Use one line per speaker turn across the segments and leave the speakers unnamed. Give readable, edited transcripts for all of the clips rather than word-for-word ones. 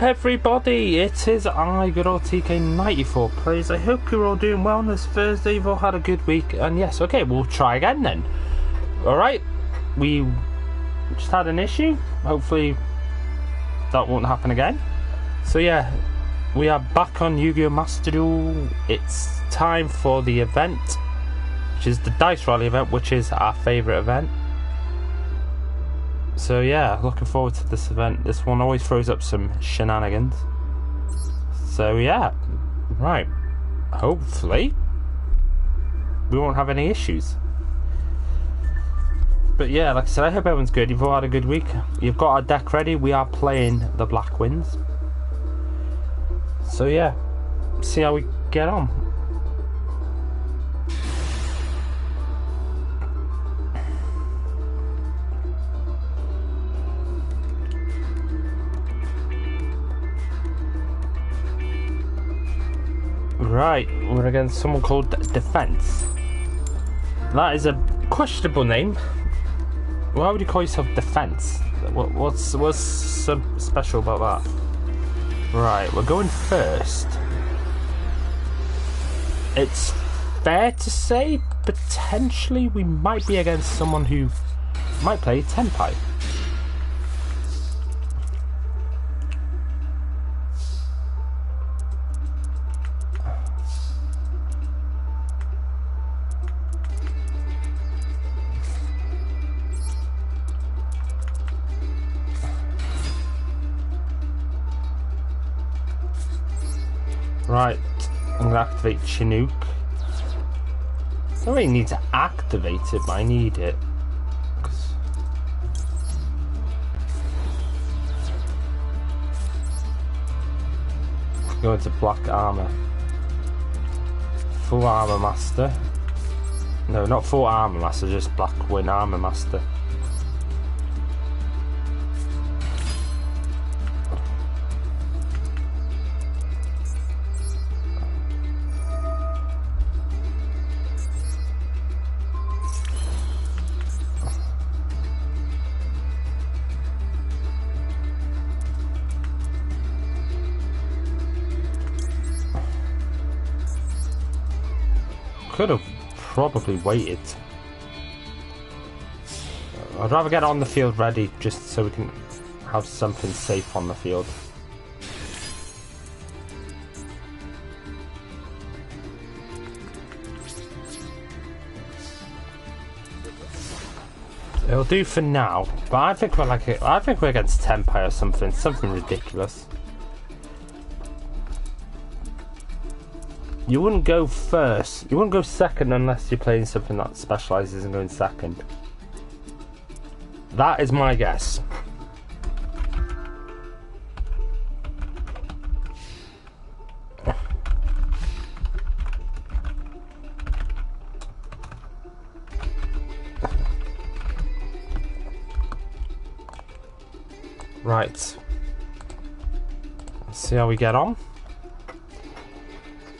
up, everybody? It is I, good old TK94 Plays. I hope you're all doing well on this Thursday. You've all had a good week. And yes, okay, we'll try again then. Alright, we just had an issue. Hopefully that won't happen again. So yeah, we are back on Yu-Gi-Oh! Master Duel. It's time for the event, which is the Dice Rally event, which is our favourite event. So yeah, looking forward to this event. This one always throws up some shenanigans. So yeah, right. Hopefully we won't have any issues. But yeah, like I said, I hope everyone's good. You've all had a good week. You've got our deck ready. We are playing the Black Winds. So yeah, see how we get on. Right, we're against someone called Defense. That is a questionable name. Why would you call yourself Defense? What's so special about that? Right, we're going first. It's fair to say potentially we might be against someone who might play Tenpai. Right, I'm going to activate Chinook. I don't really need to activate it, but I need it. Go into black armor. Full armor master. No, not full armor master, just black win armor master. Could have probably waited. I'd rather get on the field ready just so we can have something safe on the field. It'll do for now, but I think we're I think we're against Tenpai or something ridiculous. You wouldn't go first. You wouldn't go second unless you're playing something that specialises in going second. That is my guess. Right. Let's see how we get on.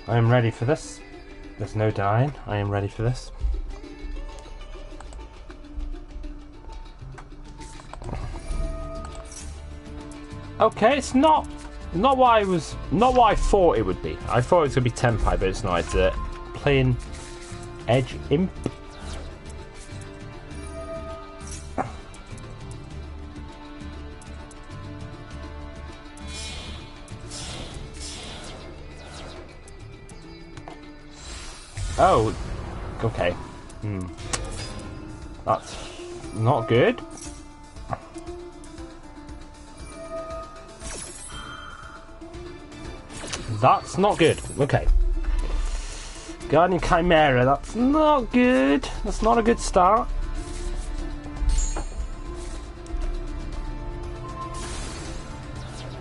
I am ready for this. There's no denying. I am ready for this. Okay, it's not what I thought it would be. I thought it was gonna be Tenpai, but it's not. It's playing Edge Imp. Oh, okay. That's not good. That's not good. Okay. Guardian Chimera, that's not good. That's not a good start.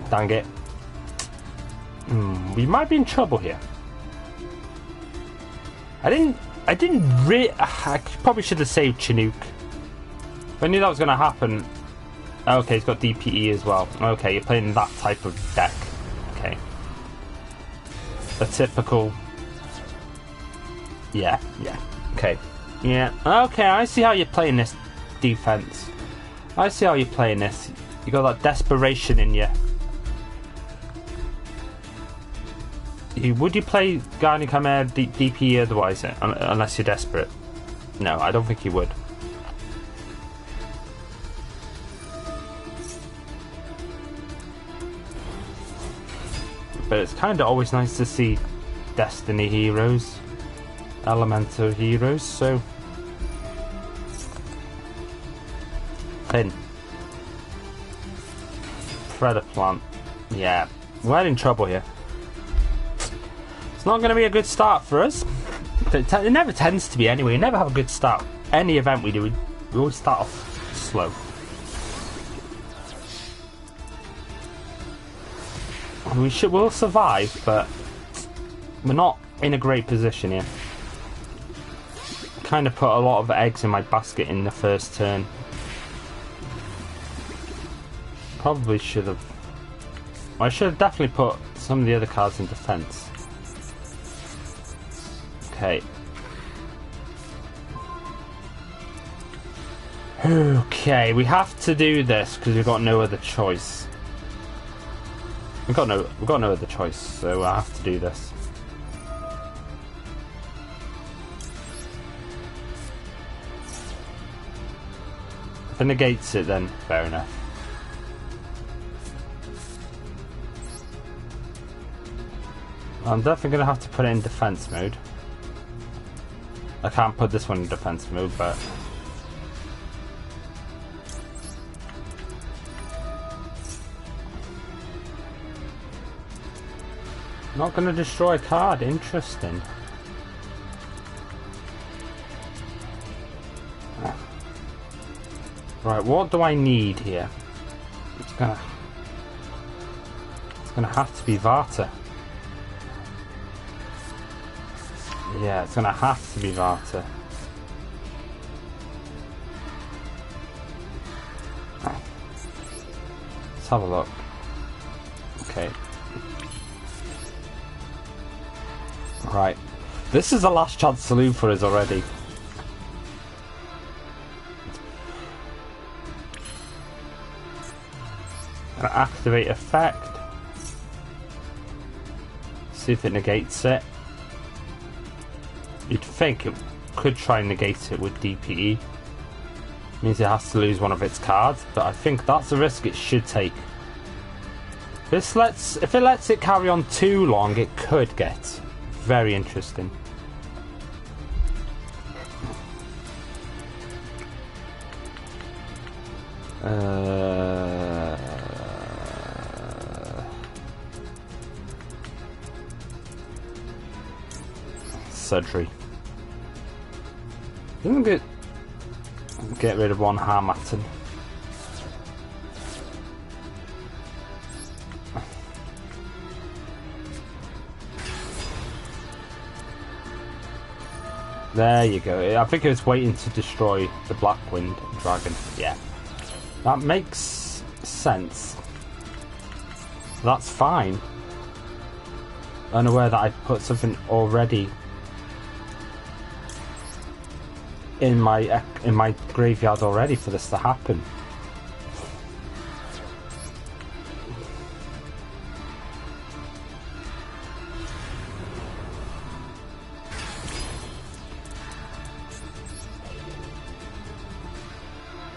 Dang it. We might be in trouble here. I probably should have saved Chinook. If I knew that was going to happen. Okay, he's got DPE as well. Okay, you're playing that type of deck. Okay. The typical... Yeah. Okay. Yeah. Okay, I see how you're playing this defense. I see how you're playing this. You got that desperation in you. Would you play Guardian Chimera DPE otherwise, unless you're desperate? No, I don't think you would. But it's kind of always nice to see Destiny heroes, Elemental heroes, so... Pin. Predator Plant. Yeah, we're in trouble here. It's not going to be a good start for us. It never tends to be anyway. We never have a good start. Any event we do, we always start off slow. We'll survive, but we're not in a great position here. Kind of put a lot of eggs in my basket in the first turn. Probably should have. I should have definitely put some of the other cards in defense. Okay. Okay, we have to do this because we've got no other choice. We've got no other choice, so I have to do this. If it negates it, then fair enough. I'm definitely going to have to put it in defense mode. I can't put this one in defense mode, but... Not going to destroy a card. Interesting. Right, what do I need here? It's gonna have to be Vata. Yeah, it's gonna have to be Vata. Let's have a look. Okay. Right. This is the last chance saloon for us already. Gonna activate effect. See if it negates it. You'd think it could try and negate it with DPE. Means it has to lose one of its cards, but I think that's a risk it should take. If it lets it carry on too long, it could get very interesting. Surgery. Doesn't get rid of one Harmattan. There you go. I think it was waiting to destroy the Blackwind Dragon. Yeah. That makes sense. That's fine. Unaware that I put something already in my graveyard already for this to happen.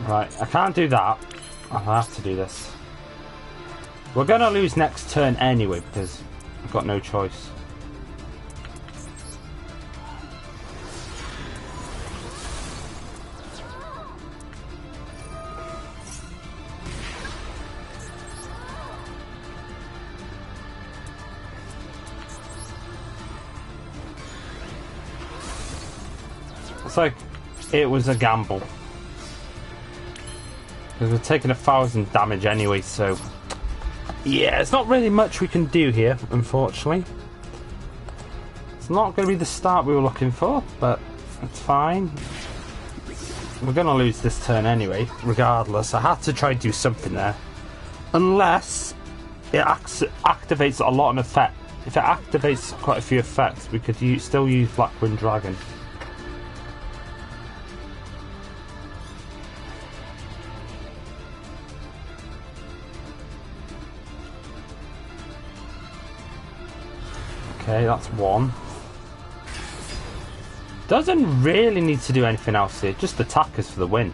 Right, I can't do that. I'll have to do this. We're gonna lose next turn anyway because I've got no choice. It's like it was a gamble. Because we're taking 1,000 damage anyway, so... Yeah, it's not really much we can do here, unfortunately. It's not going to be the start we were looking for, but it's fine. We're going to lose this turn anyway, regardless. I had to try and do something there. Unless it activates a lot of effect. If it activates quite a few effects, we could still use Blackwind Dragon. Okay, that's one. Doesn't really need to do anything else here. Just attack us for the win.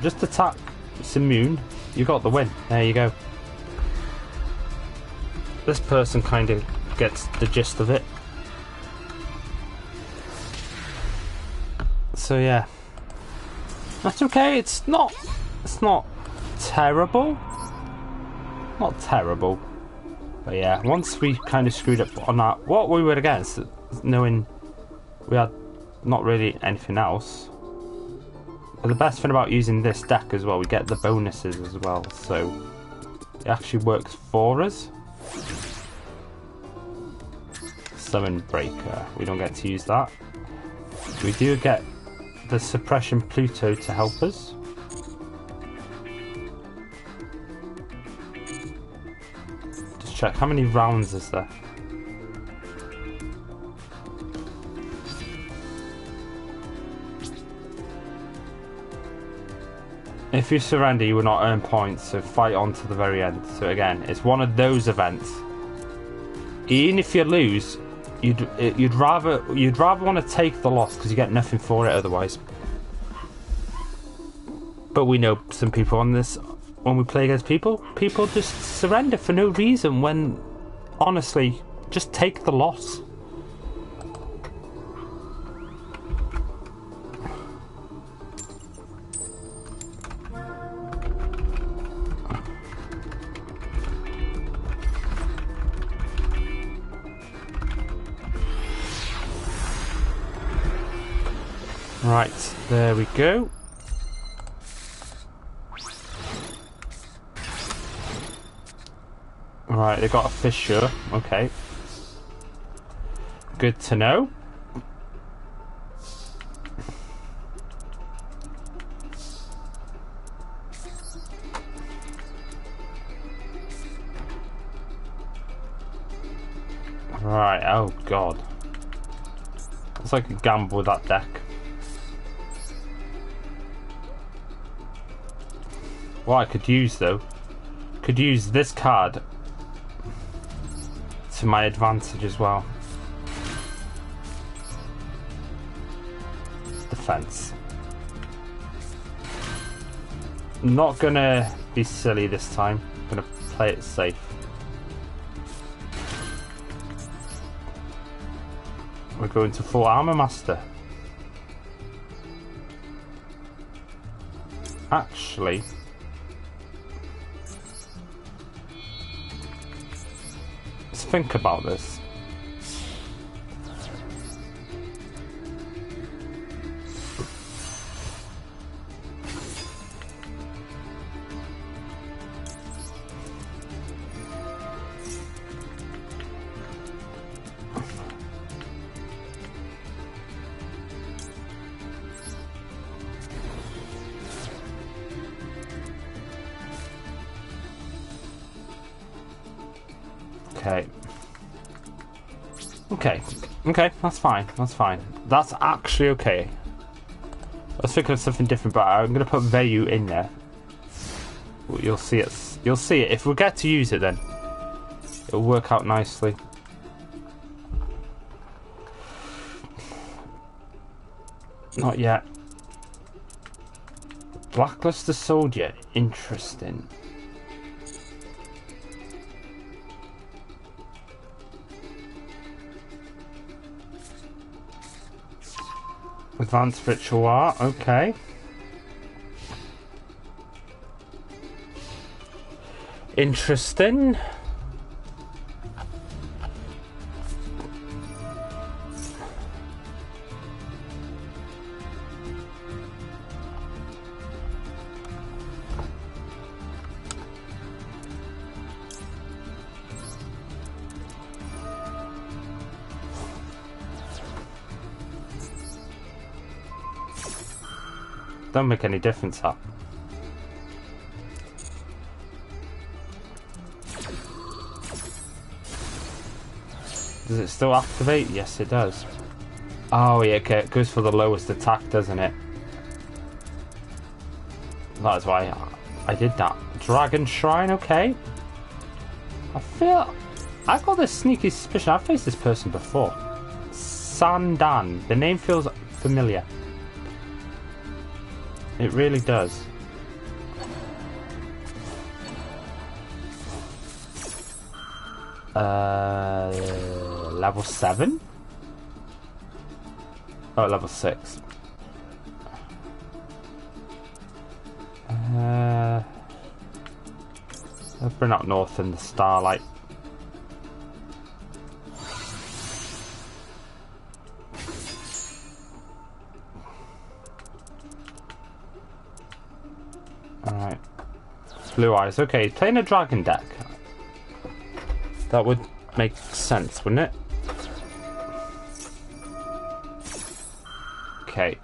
Just attack Simoon. You got the win. There you go. This person kind of gets the gist of it. So yeah, that's okay. It's not terrible. Not terrible. But yeah, once we kind of screwed up on that, what we were against, knowing we had not really anything else. But the best thing about using this deck as well, we get the bonuses as well, so it actually works for us. Summon Breaker, we don't get to use that. We do get the Suppression Pluto to help us. Just check, how many rounds is there? If you surrender, you will not earn points, so fight on to the very end. So again, it's one of those events. Even if you lose, you'd rather want to take the loss because you get nothing for it otherwise. But we know some people on this, when we play against people just surrender for no reason when, honestly, just take the loss. Right, there we go. Right, they got a fissure. Okay. Good to know. Right, oh god. It's like a gamble with that deck. What I could use though, could use this card to my advantage as well. Defense. Not gonna be silly this time. I'm gonna play it safe. We're going to full Armor Master. Actually, let's think about this. Okay, that's fine, That's actually okay. I was thinking of something different, but I'm going to put Vayu in there. You'll see it. You'll see it. If we get to use it, then it'll work out nicely. Not yet. Blackluster Soldier. Interesting. Advanced Ritual Art, okay. Interesting. Don't make any difference, that. Does it still activate? Yes, it does. Oh, yeah, okay. It goes for the lowest attack, doesn't it? That's why I did that. Dragon Shrine, okay. I feel I've got this sneaky suspicion I've faced this person before. Sandan. The name feels familiar. It really does. Level 7? Oh, level 6. Let's bring out north in the starlight. Alright. Blue eyes. Okay, playing a dragon deck. That would make sense, wouldn't it? Okay.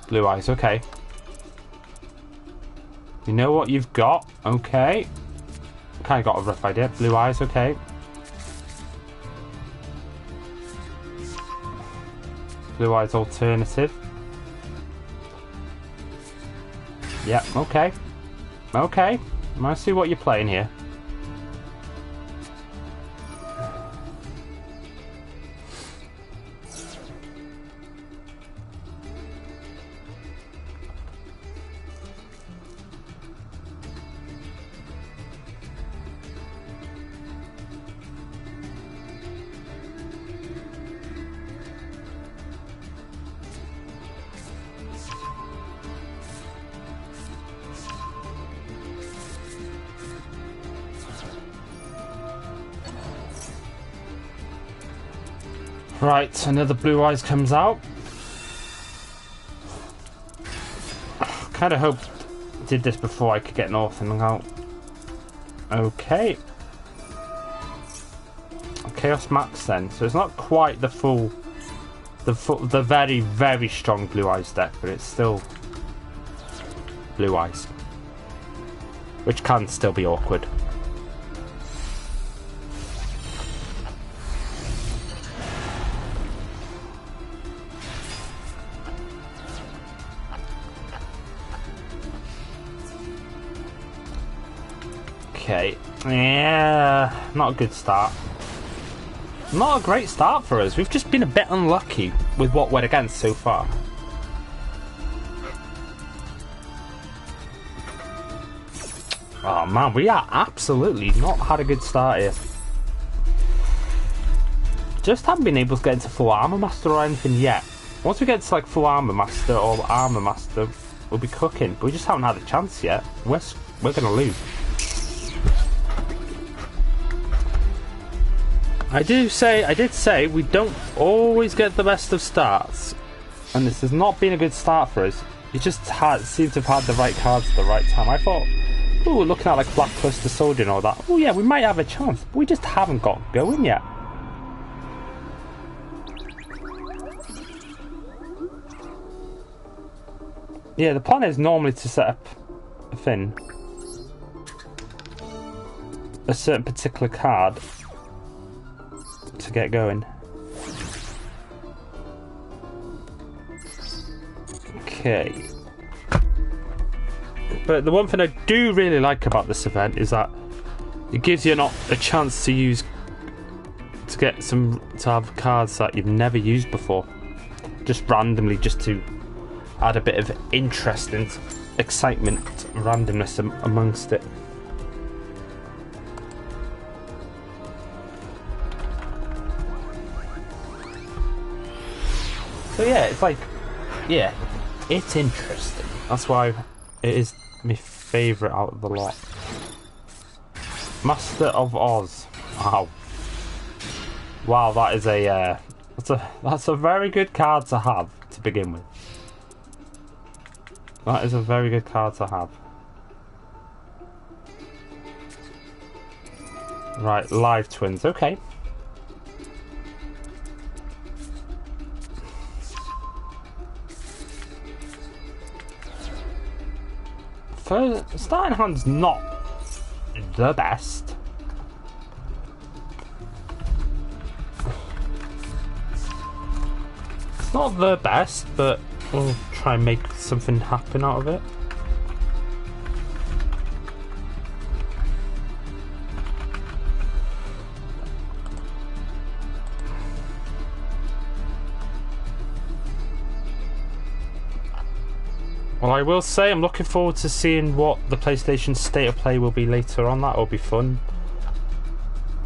Blue eyes, okay. You know what you've got? Okay. Kind of got a rough idea. Blue eyes, okay. Blue eyes alternative. Yep, okay. Okay. I see what you're playing here. Right, another blue eyes comes out. Kind of hoped I did this before I could get north and out. Okay. Chaos Max then. So it's not quite the full, the very, very strong blue eyes deck, but it's still blue eyes. Which can still be awkward. Okay, yeah, not a good start. Not a great start for us. We've just been a bit unlucky with what we're against so far. Oh man, we are absolutely not had a good start here. Just haven't been able to get into full armor master or anything yet. Once we get to like full armor master or armor master, we'll be cooking. But we just haven't had a chance yet. We're gonna lose. I did say we don't always get the best of starts, and this has not been a good start for us. It just seemed to have had the right cards at the right time. I thought, ooh, looking at like Black Cluster Soldier and all that, oh yeah, we might have a chance, but we just haven't got going yet. Yeah, the plan is normally to set up a thing, a certain particular card, to get going. Okay. But the one thing I do really like about this event is that it gives you a chance to have cards that you've never used before, just randomly, just to add a bit of interest and excitement, randomness amongst it. So yeah, it's like, yeah, it's interesting. That's why it is my favourite out of the lot. Master of Oz. Wow. Wow, that is that's a very good card to have to begin with. That is a very good card to have. Right, live twins, okay. Starting hand's not the best. It's not the best, but we'll try and make something happen out of it. Well, I will say I'm looking forward to seeing what the PlayStation State of Play will be later on. That will be fun.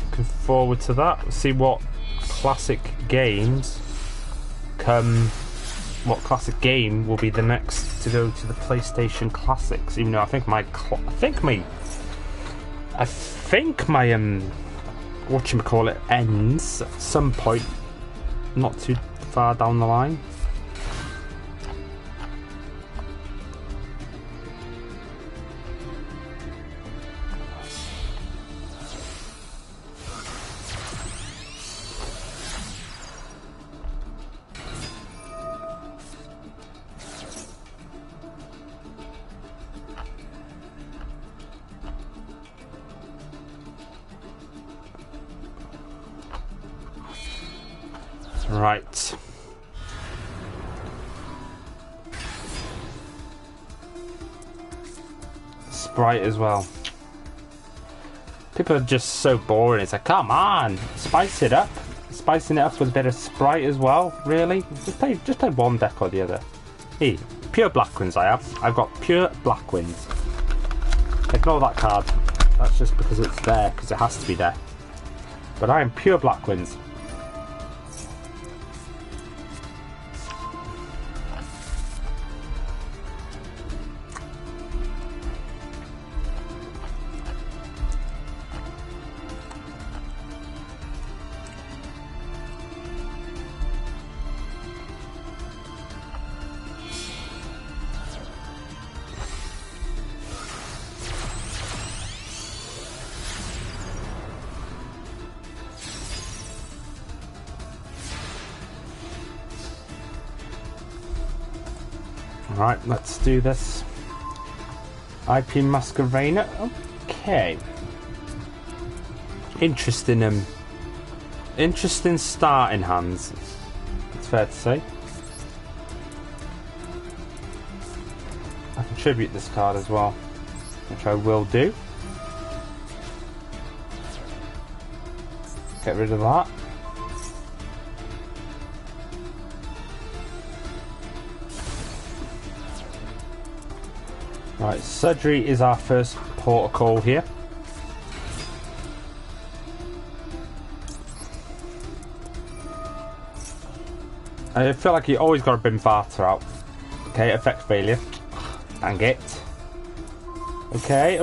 Looking forward to that. See what classic games come. What classic game will be the next to go to the PlayStation Classics? Even though I think my whatchamacallit ends at some point, not too far down the line. Right. Sprite as well. People are just so boring. It's like, come on, spice it up. Spicing it up with a bit of Sprite as well. Really? Just play one deck or the other. Hey, pure black winds I have. I've got pure black winds. Ignore that card. That's just because it's there, because it has to be there. But I am pure black winds. Right, let's do this. IP Masquerena. Okay. Interesting starting hands. It's fair to say. I can tribute this card as well, which I will do. Get rid of that. Right, Sudri is our first port of call here. I feel like you always got to bring Varta out. Okay, effect failure. Dang it. Okay.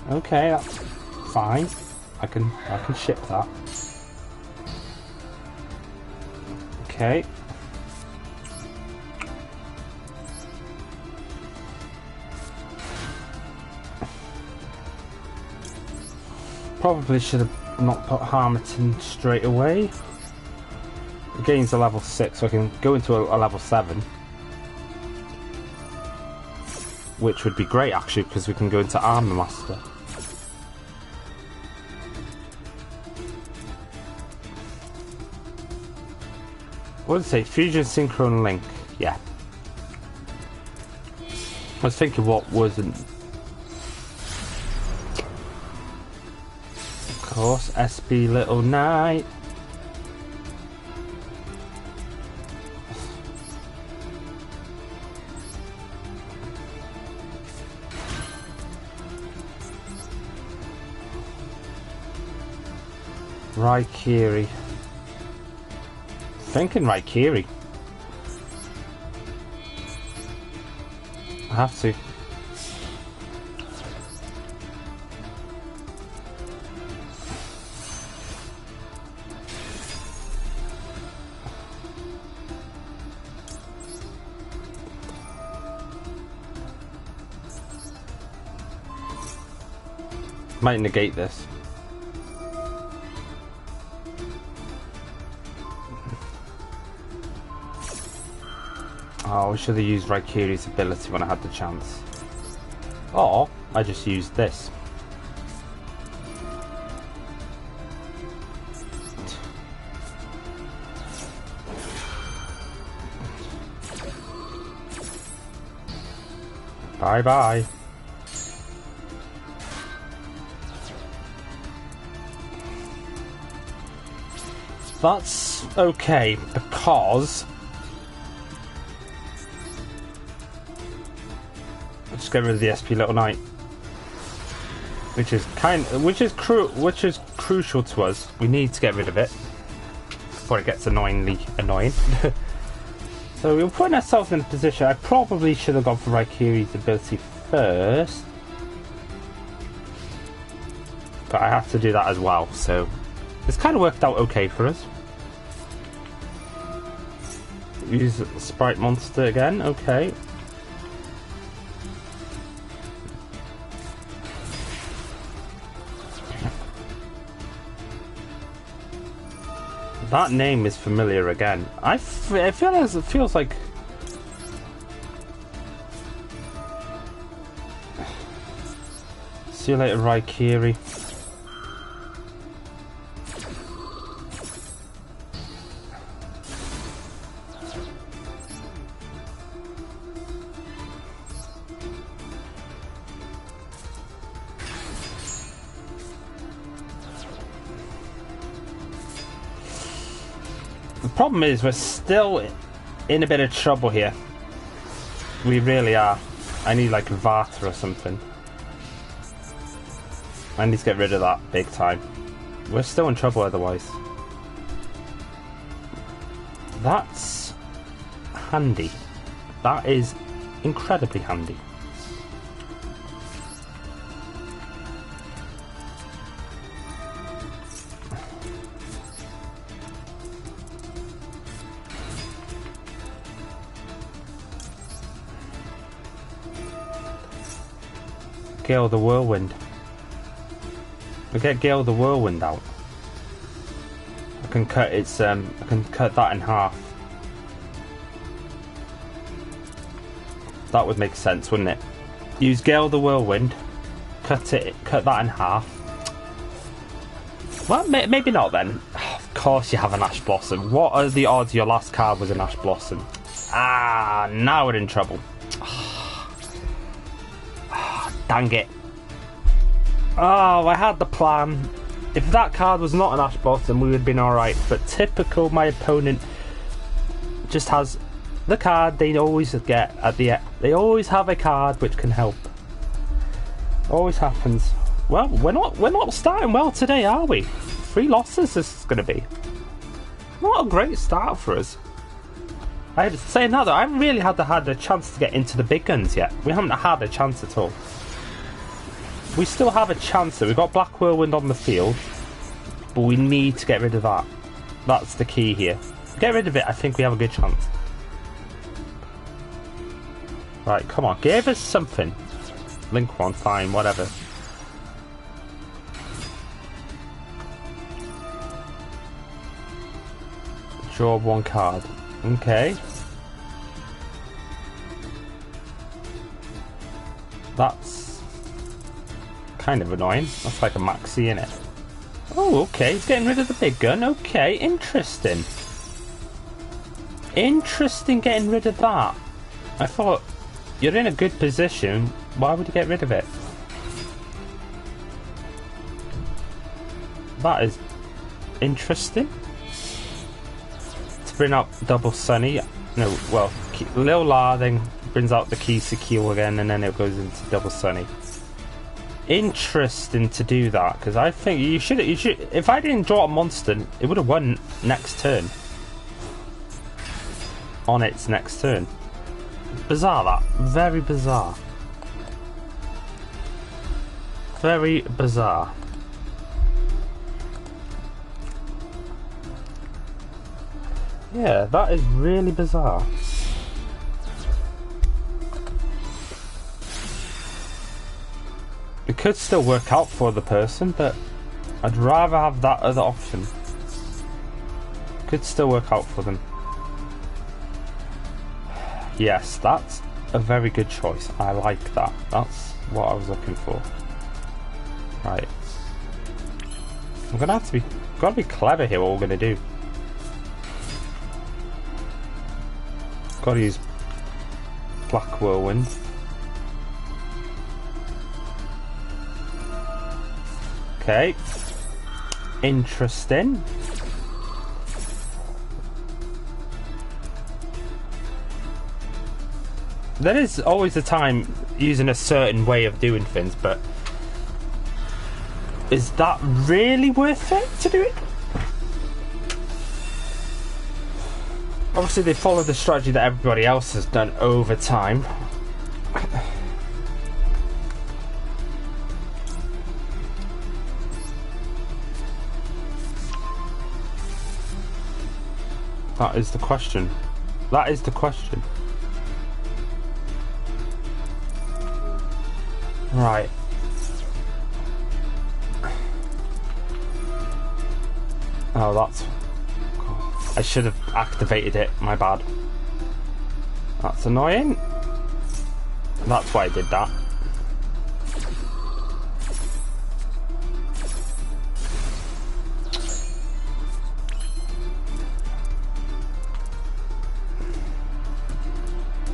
Okay, that's fine. I can ship that. Okay. Probably should have not put Harmington straight away. The game's a level 6, so I can go into a level 7. Which would be great actually, because we can go into Armor Master. What did it say? Fusion Synchron Link. Yeah. I was thinking what wasn't. Of course, SP Little Knight. Raikiri. Thinking Raikiri. I have to. Might negate this. Oh, I should have used Raikiri's ability when I had the chance. Or, I just used this. Bye-bye. That's okay, because Just get rid of the SP Little Knight, which is crucial to us. We need to get rid of it before it gets annoying. So we're putting ourselves in a position. I probably should have gone for Raikiri's ability first, but I have to do that as well. So it's kind of worked out okay for us. Use Sprite Monster again. Okay. That name is familiar again. I feel as it feels like. See you later, Raikiri. The problem is we're still in a bit of trouble here. We really are. I need like Vata or something. I need to get rid of that big time. We're still in trouble otherwise. That's handy. That is incredibly handy. Gale the Whirlwind. We get Gale the Whirlwind out. I can cut its I can cut that in half. That would make sense, wouldn't it? Use Gale the Whirlwind, cut that in half. Well, maybe not then. Of course you have an Ash Blossom. What are the odds your last card was an Ash Blossom? Ah, now we're in trouble. Dang it. Oh, I had the plan. If that card was not an Ash Blossom, we would have been alright. But typical, my opponent just has the card they always get at the end. They always have a card which can help. Always happens. Well, we're not starting well today, are we? 3 losses this is going to be. Not a great start for us. I had to say now that I haven't really had a chance to get into the big guns yet. We haven't had a chance at all. We still have a chance though. We've got Black Whirlwind on the field, but we need to get rid of that. That's the key here. Get rid of it, I think we have a good chance. Right, come on, give us something. Link one, fine, whatever. Draw 1 card. Okay. That's kind of annoying. That's like a maxi, innit? Oh, okay. He's getting rid of the big gun. Okay, interesting. Interesting getting rid of that. I thought, you're in a good position. Why would you get rid of it? That is interesting. To bring out Double Sunny. No, well, Lil La then brings out the Kiseki again, and then it goes into Double Sunny. Interesting to do that, because I think you should. If I didn't draw a monster, it would have won next turn. On its next turn. Bizarre that. Very bizarre. Very bizarre. Yeah, that is really bizarre. It could still work out for the person, but I'd rather have that other option. Could still work out for them. Yes, that's a very good choice. I like that. That's what I was looking for. Right. I'm gonna have to be gotta be clever here what we're gonna do. Gotta use Black Whirlwind. Okay. Interesting. there is always a time using a certain way of doing things, but is that really worth it to do it? Obviously they follow the strategy that everybody else has done over time. That is the question. That is the question. Right. Oh, that's... I should have activated it, my bad. That's annoying. That's why I did that.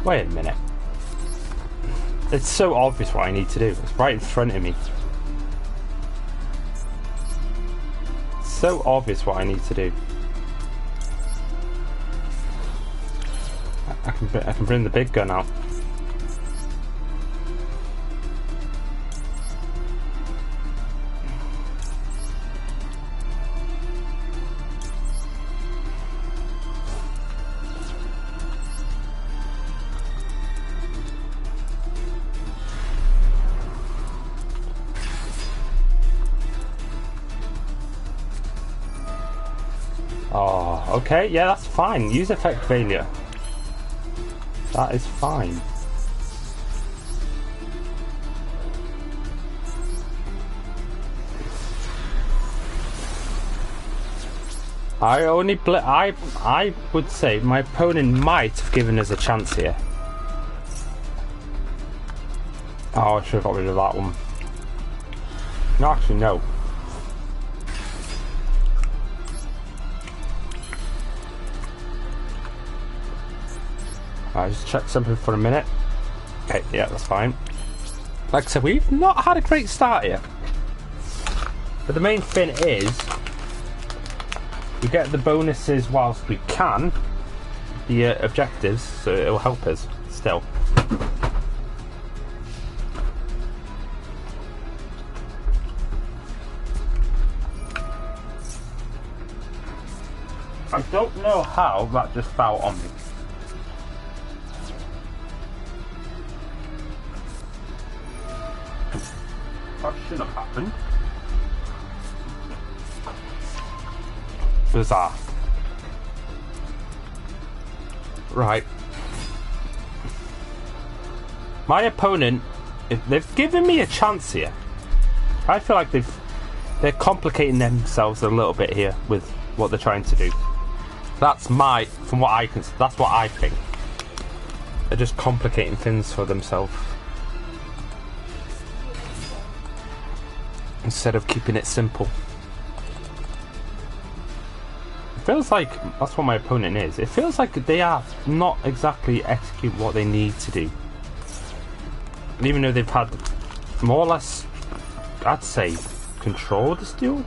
Wait a minute. It's so obvious what I need to do. It's right in front of me. It's so obvious what I need to do. I can bring the big gun out. Oh, okay, yeah, that's fine. Use effect failure. That is fine. I would say my opponent might have given us a chance here. Oh, I should have got rid of that one. No, actually, no. I just check something for a minute. Okay, yeah, that's fine. Like I said, we've not had a great start here. But the main thing is, we get the bonuses whilst we can, the objectives, so it'll help us still. I don't know how that just fell on me. That should have happened. Bizarre. Right. My opponent, they've given me a chance here. I feel like they're complicating themselves a little bit here with what they're trying to do. That's from what I can, that's what I think. They're just complicating things for themselves instead of keeping it simple. It feels like that's what my opponent is. It feels like they are not exactly execute what they need to do. And even though they've had more or less, I'd say, control of this duel.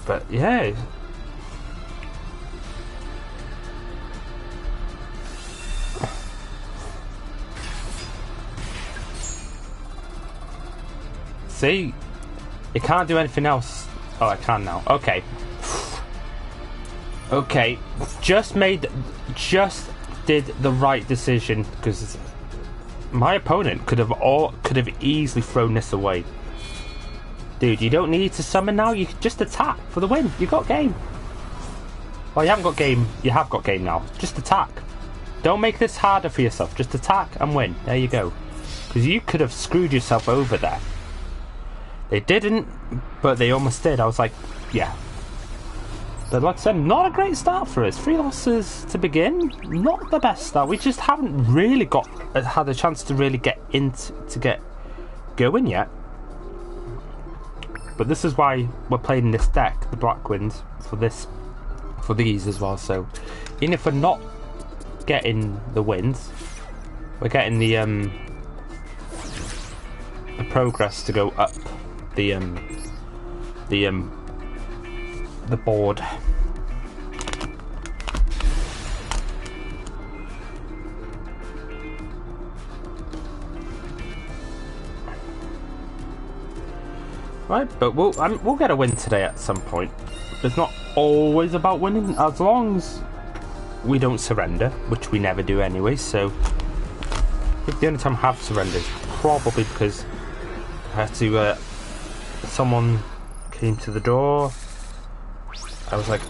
But yeah. See? It can't do anything else. Oh, I can now. Okay. Okay. Just did the right decision, because my opponent could have easily thrown this away. Dude, you don't need to summon now. You can just attack for the win. You got game. Well, you haven't got game. You have got game now. Just attack. Don't make this harder for yourself. Just attack and win. There you go. Because you could have screwed yourself over there. They didn't, but they almost did. I was like, yeah. But like I said, not a great start for us. 3 losses to begin. Not the best start. We just haven't really had a chance to really get going yet. But this is why we're playing this deck, the Black Winds, for these as well. So even if we're not getting the wins, we're getting the progress to go up the board. Right, but we'll get a win today at some point. It's not always about winning, as long as we don't surrender, which we never do anyway. So I think the only time I have surrendered is probably because I had to. Someone came to the door. I was like,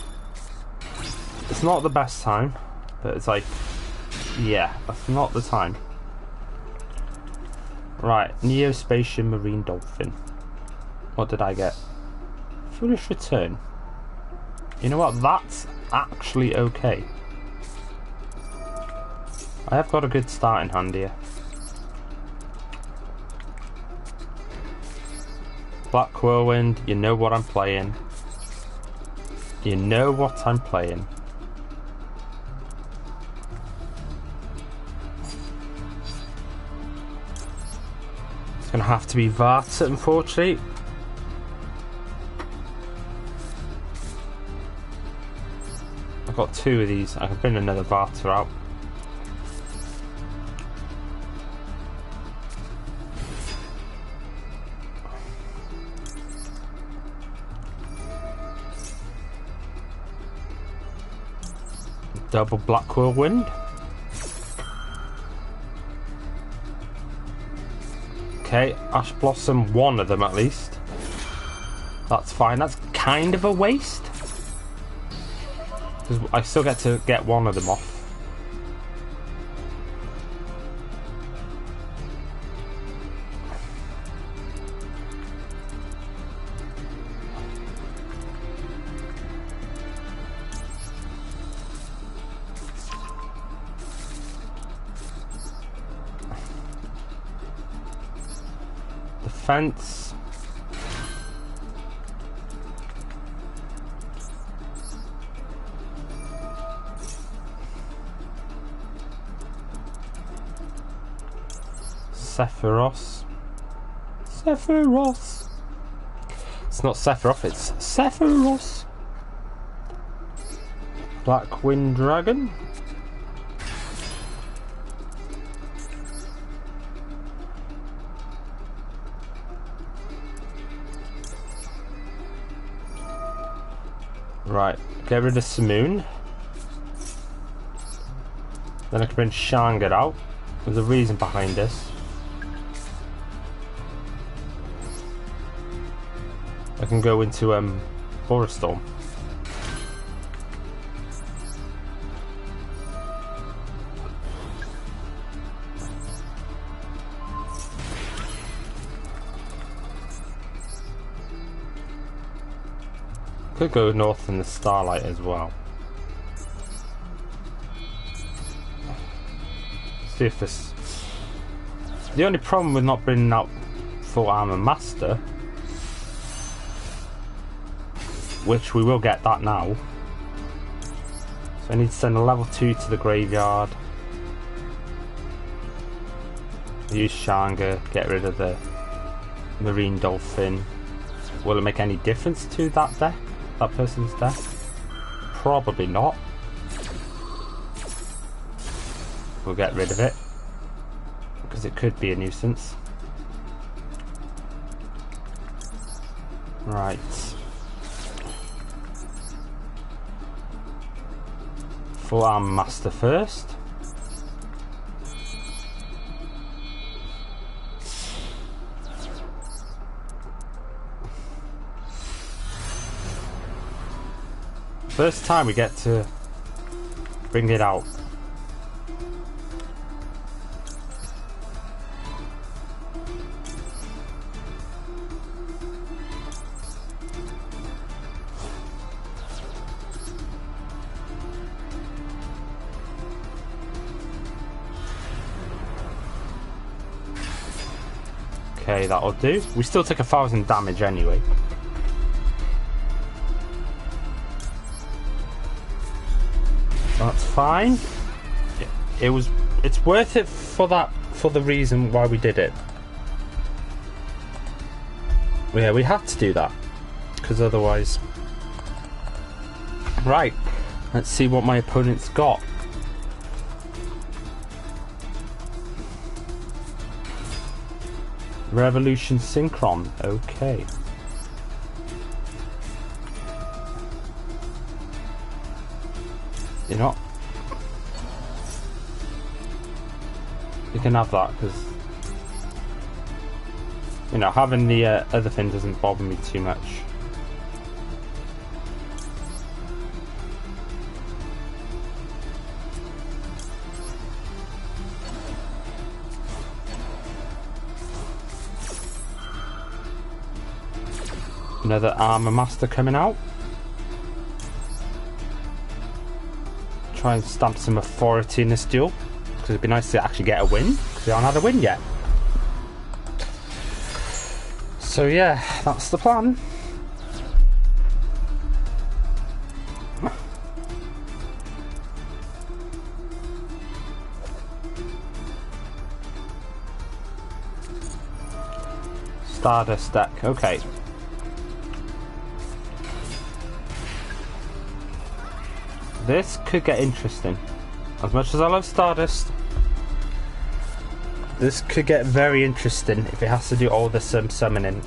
it's not the best time, but it's like, yeah, that's not the time. Right, Neospatial Marine Dolphin. What did I get? Foolish Return. You know what? That's actually okay. I have got a good start in hand here. Black Whirlwind, you know what I'm playing. You know what I'm playing. It's gonna have to be Vart, unfortunately. I've got two of these. I can bring another Varter out. Double Black Whirlwind. Okay, Ash Blossom, one of them at least. That's fine. That's kind of a waste. Because I still get to get one of them off. Defense. Sephiroth. Sephiroth. It's not Sephiroth, it's Sephiroth. Black Wind Dragon. Right, get rid of Simoon. Then I can bring Shangar out. There's a reason behind this. I can go into Borestorm. Could go north in the Starlight as well. See if this. The only problem with not bringing out full armor master, which we will get that now. So I need to send a level 2 to the graveyard. Use Shangar, get rid of the Marine Dolphin. Will it make any difference to that deck? That person's deck? Probably not. We'll get rid of it because it could be a nuisance. Right. Full Arm Master first. First time we get to bring it out. Okay, that'll do. We still take 1,000 damage anyway. That's fine. It's worth it for the reason why we did it. Yeah, we had to do that because otherwise. Right, let's see what my opponent's got. Revolution Synchron, okay. You know what? You can have that, because, you know, having the other thing doesn't bother me too much. Another armor master coming out. Try and stamp some authority in this duel, because it'd be nice to actually get a win, because we haven't had a win yet. So yeah, that's the plan. Stardust deck, okay. This could get interesting. As much as I love Stardust, this could get very interesting if it has to do all the summoning.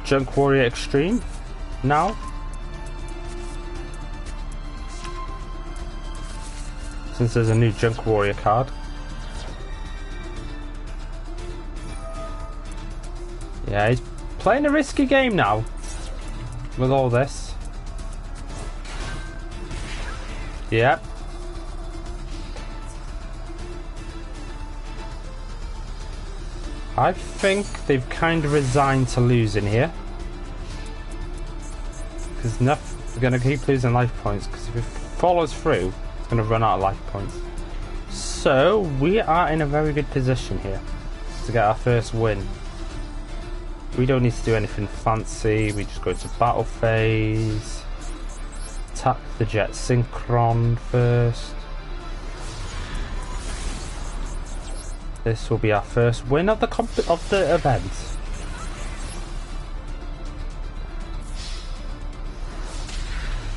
Junk Warrior Extreme now. Since there's a new Junk Warrior card. Yeah, he's playing a risky game now. With all this. Yep. I think they've kind of resigned to losing here. Because they're going to keep losing life points. Because if it follows through, it's going to run out of life points. So, we are in a very good position here to get our first win. We don't need to do anything fancy, we just go to battle phase. Attack the jet synchron first. This will be our first win of the event.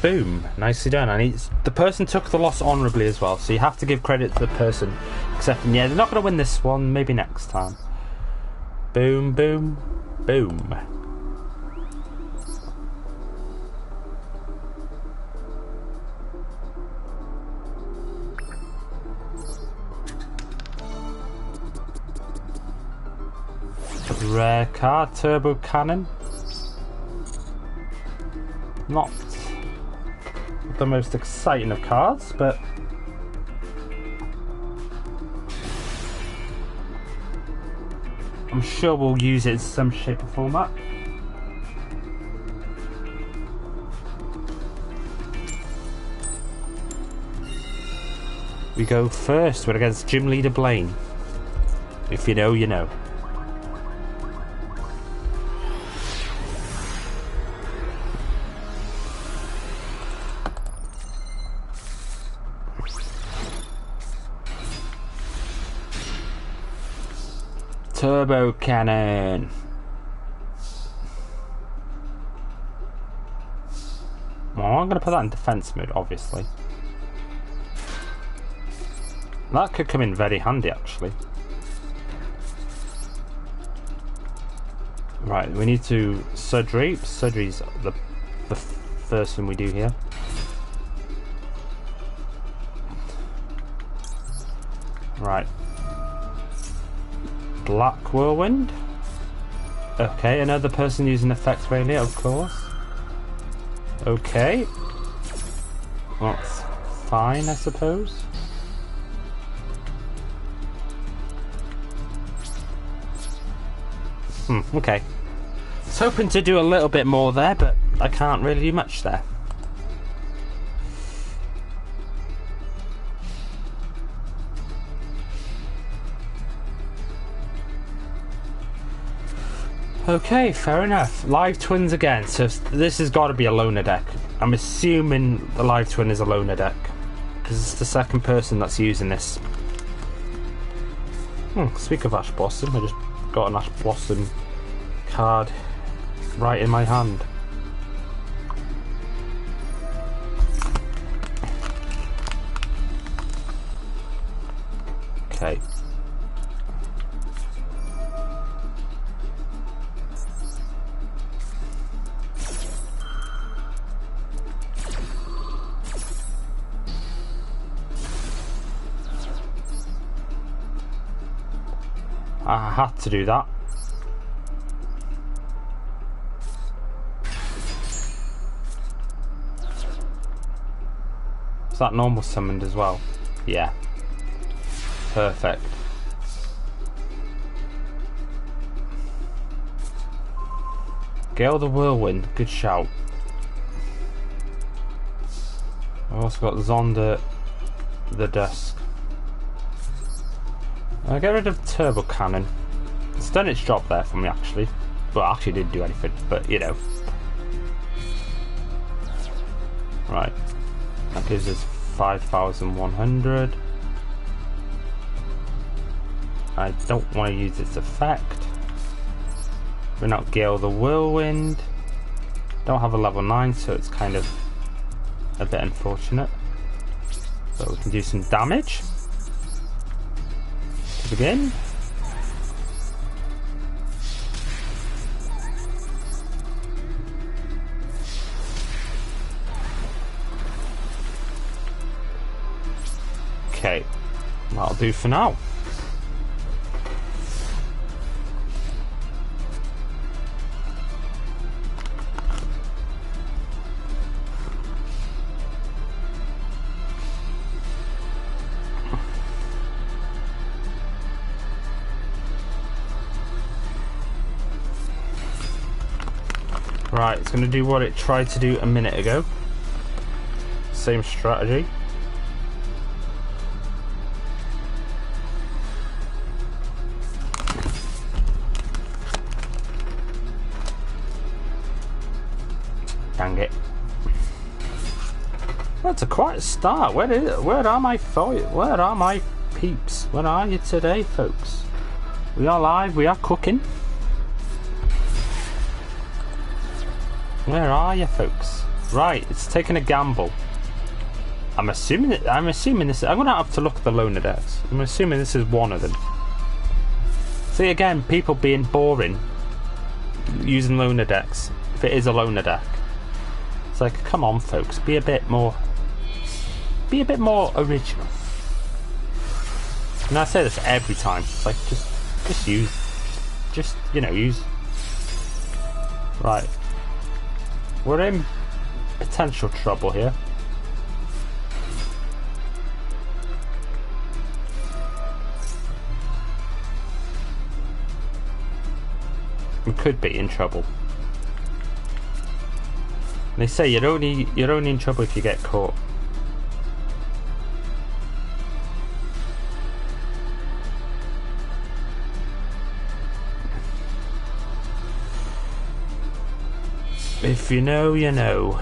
Boom, nicely done. And the person took the loss honourably as well, so you have to give credit to the person accepting. Yeah, they're not going to win this one, maybe next time. Boom, boom. Boom. Rare card, Turbo Cannon. Not the most exciting of cards, but I'm sure we'll use it in some shape or format. We go first. We're against Gym Leader Blaine. If you know, you know. Turbo Cannon. Well, I'm going to put that in defense mode, obviously. That could come in very handy, actually. Right, we need to Sudri. Sudri's the first thing we do here. Right. Black Whirlwind. Okay, another person using effect failure, of course. Okay. That's fine, I suppose. Okay. I was hoping to do a little bit more there, but I can't really do much there. Okay, fair enough. Live twins again, so this has got to be a loner deck. I'm assuming the live twin is a loner deck, because it's the second person that's using this. Speak of Ash Blossom, I just got an Ash Blossom card right in my hand. Okay. I had to do that. Is that normal summoned as well? Yeah. Perfect. Gale the Whirlwind, good shout. I've also got Zonda the Dusk. I'll get rid of Turbo Cannon. It's done its job there for me actually. Well, actually didn't do anything, but you know. Right. That gives us 5,100. I don't want to use its effect. We're not Gale the Whirlwind. Don't have a level 9, so it's kind of a bit unfortunate. But we can do some damage to begin. Okay, that'll do for now. Right, it's going to do what it tried to do a minute ago. Same strategy. Dang it. That's a quiet start. Where are my peeps? Where are you today, folks? We are live, we are cooking. Where are you, folks? Right, it's taking a gamble. I'm assuming this. I'm gonna have to look at the loner decks. I'm assuming this is one of them. See again, people being boring using loner decks. If it is a loner deck, it's like, come on, folks, be a bit more original. And I say this every time. It's like just use, you know, use. Right. We're in potential trouble here. We could be in trouble. They say you're only in trouble if you get caught. If you know, you know.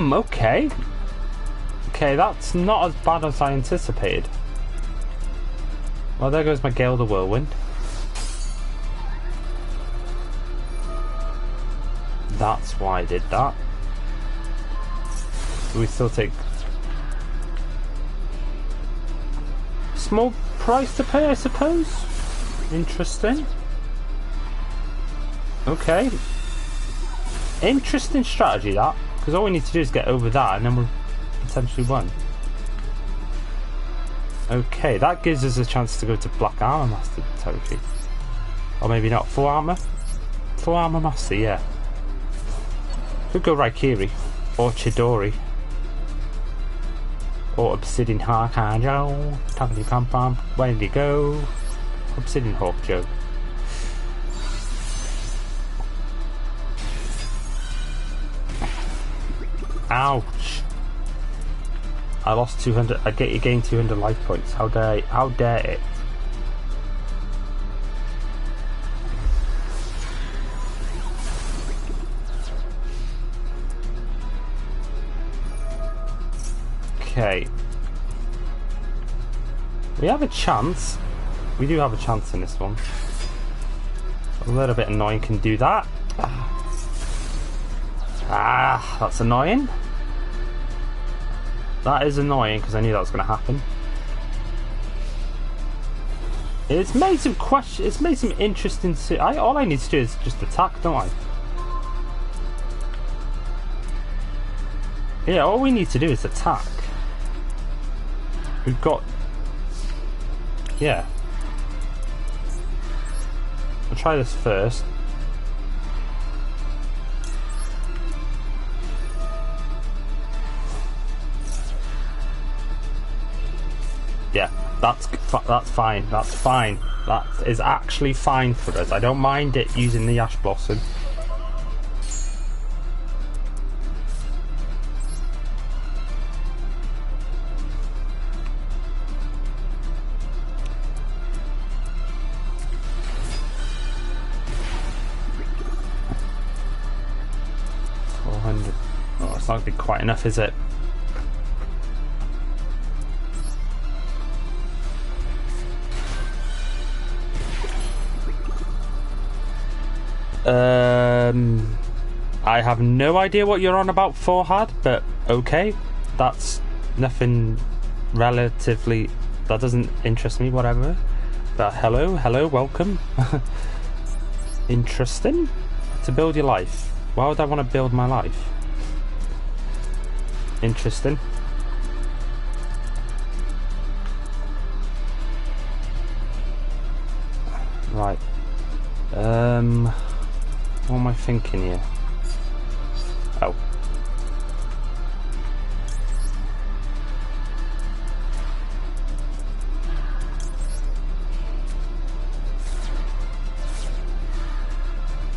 Okay. Okay, that's not as bad as I anticipated. Well, there goes my Gale the Whirlwind. That's why I did that. Do we still take... small price to pay, I suppose? Interesting. Okay. Interesting strategy, that. Because all we need to do is get over that and then we'll potentially win. Okay, that gives us a chance to go to Black Armor Master territory. Or maybe not, Full Armor? Full Armor Master, yeah. Could go Raikiri. Or Chidori. Or Obsidian Hawk Joe. Tappity Pam Pam. Where did he go? Obsidian Hawk Joe. Ouch! I lost 200. I gained 200 life points. How dare it? Okay. We have a chance. We do have a chance in this one. A little bit annoying, can do that. Ah, that's annoying. That is annoying because I knew that was going to happen. It's made some It's made some interesting. All I need to do is just attack, don't I? Yeah, all we need to do is attack. We've got. Yeah. I'll try this first. Yeah, that's fine. That's fine. That is actually fine for us. I don't mind it using the Ash Blossom. Oh, it's not going to be quite enough, is it? I have no idea what you're on about, Forhad, but okay. That's nothing relatively... That doesn't interest me, whatever. But hello, welcome. Interesting. To build your life. Why would I want to build my life? Interesting. Right. What am I thinking here? Oh.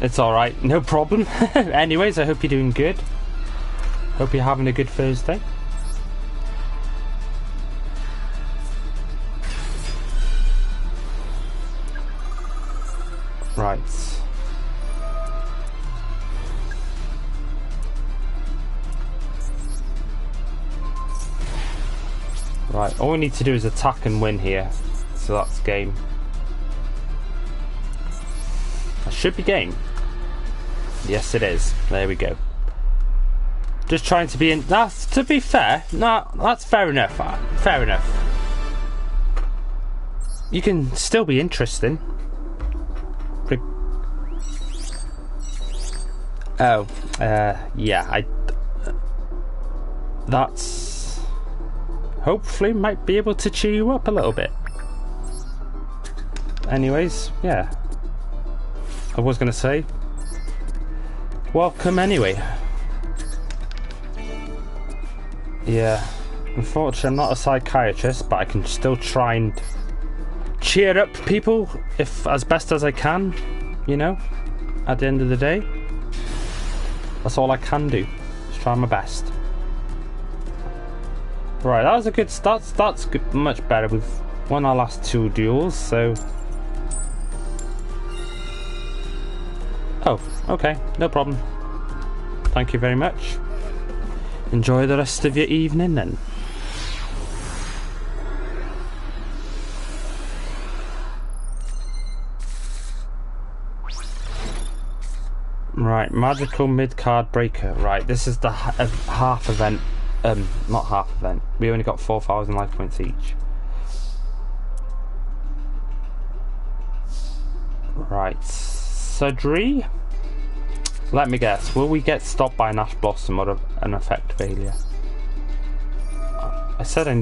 It's alright, no problem. Anyways, I hope you're doing good. Hope you're having a good Thursday. Right. Right, all we need to do is attack and win here. So that's game. That should be game. Yes, it is. There we go. Just trying to be in... That's, to be fair, no, that's fair enough. Fair enough. You can still be interesting. Oh, yeah, that's... Hopefully might be able to cheer you up a little bit. Anyways, yeah. I was going to say, welcome anyway. Yeah, unfortunately I'm not a psychiatrist, but I can still try and cheer up people if as best as I can, you know, at the end of the day. That's all I can do. Just try my best. Right, that was a good start. That's good, much better. We've won our last 2 duels, so... Oh, okay, no problem. Thank you very much. Enjoy the rest of your evening then. Right, magical mid-card breaker. Right, this is the half event. Not half event. We only got 4,000 life points each. Right, Sudri. Let me guess. Will we get stopped by an Ash Blossom or an effect failure? I said I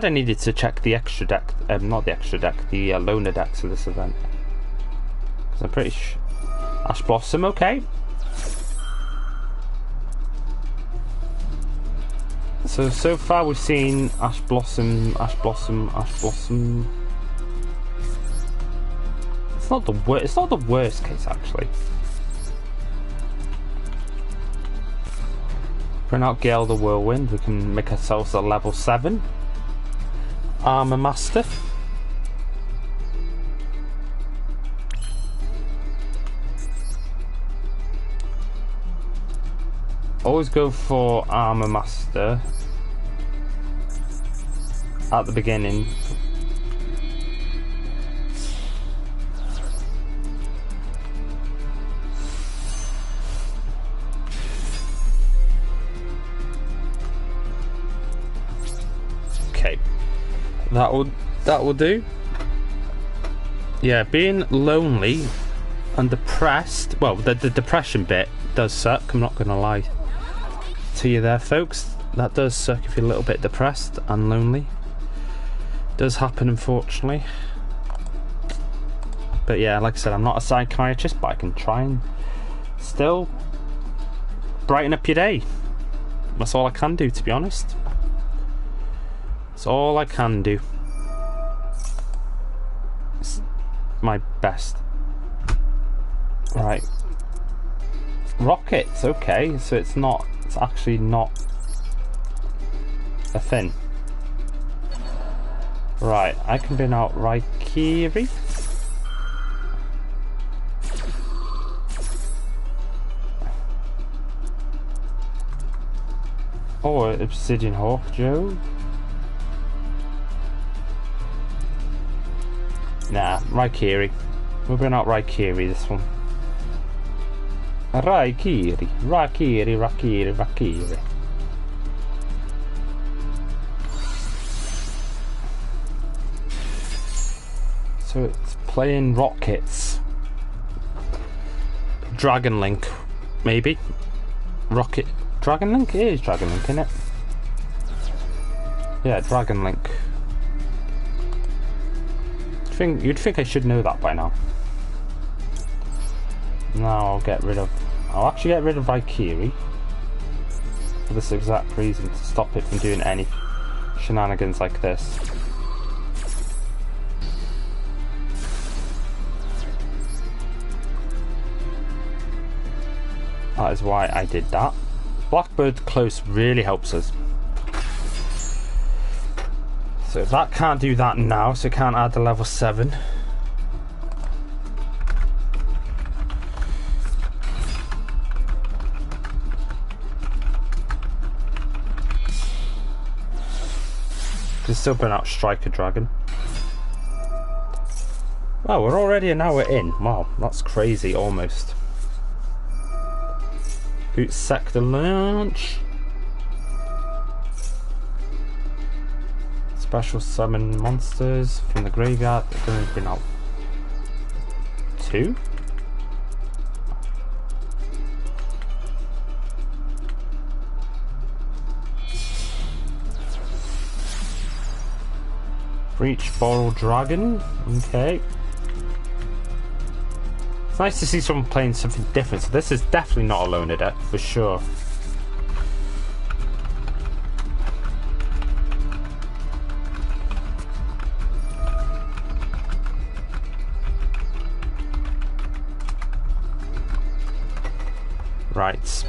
needed to check the extra deck. Not the extra deck. The loner decks of this event. Because I'm pretty sure. Ash Blossom, okay. So far we've seen Ash Blossom, Ash Blossom, Ash Blossom. It's not the worst case actually. Bring out Gale the Whirlwind. We can make ourselves a level 7 Armor Master. Always go for Armor Master at the beginning. . Okay. That will do. Yeah, being lonely and depressed. Well, the depression bit does suck. I'm not going to lie to you there, folks. That does suck if you're a little bit depressed and lonely. Does happen, unfortunately. But yeah, like I said, I'm not a psychiatrist, but I can try and still brighten up your day. That's all I can do, to be honest. That's all I can do. It's my best. Right. Rockets, okay, so it's actually not a thing. Right, I can bin out Raikiri. Or Obsidian Hawk Joe. Nah, Raikiri. We'll bring out Raikiri this one. Raikiri. So it's playing rockets. Dragon Link, maybe. Rocket. Dragon Link? It is Dragon Link, isn't it? Yeah, Dragon Link. You'd think I should know that by now. Now I'll actually get rid of Valkyrie for this exact reason, to stop it from doing any shenanigans like this. That is why I did that. Blackbird close really helps us. So if that can't do that now, so it can't add the level 7. Can still bring out Striker Dragon. Oh, we're already an hour in. Wow, that's crazy almost. Boot Sector launch. Special summon monsters from the graveyard. They're going to bring out 2. Breach Boral Dragon. Okay. It's nice to see someone playing something different. So this is definitely not a loner deck for sure. Right.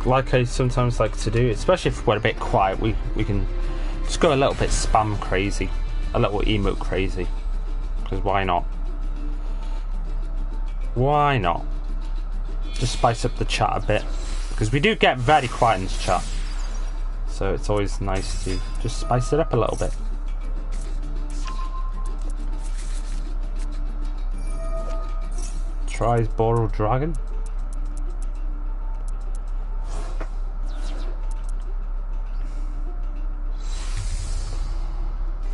Like I sometimes like to do, especially if we're a bit quiet, we can just go a little bit spam crazy, a little emote crazy, because why not? Why not? Just spice up the chat a bit, because we do get very quiet in this chat, so it's always nice to just spice it up a little bit. Tries Boral Dragon.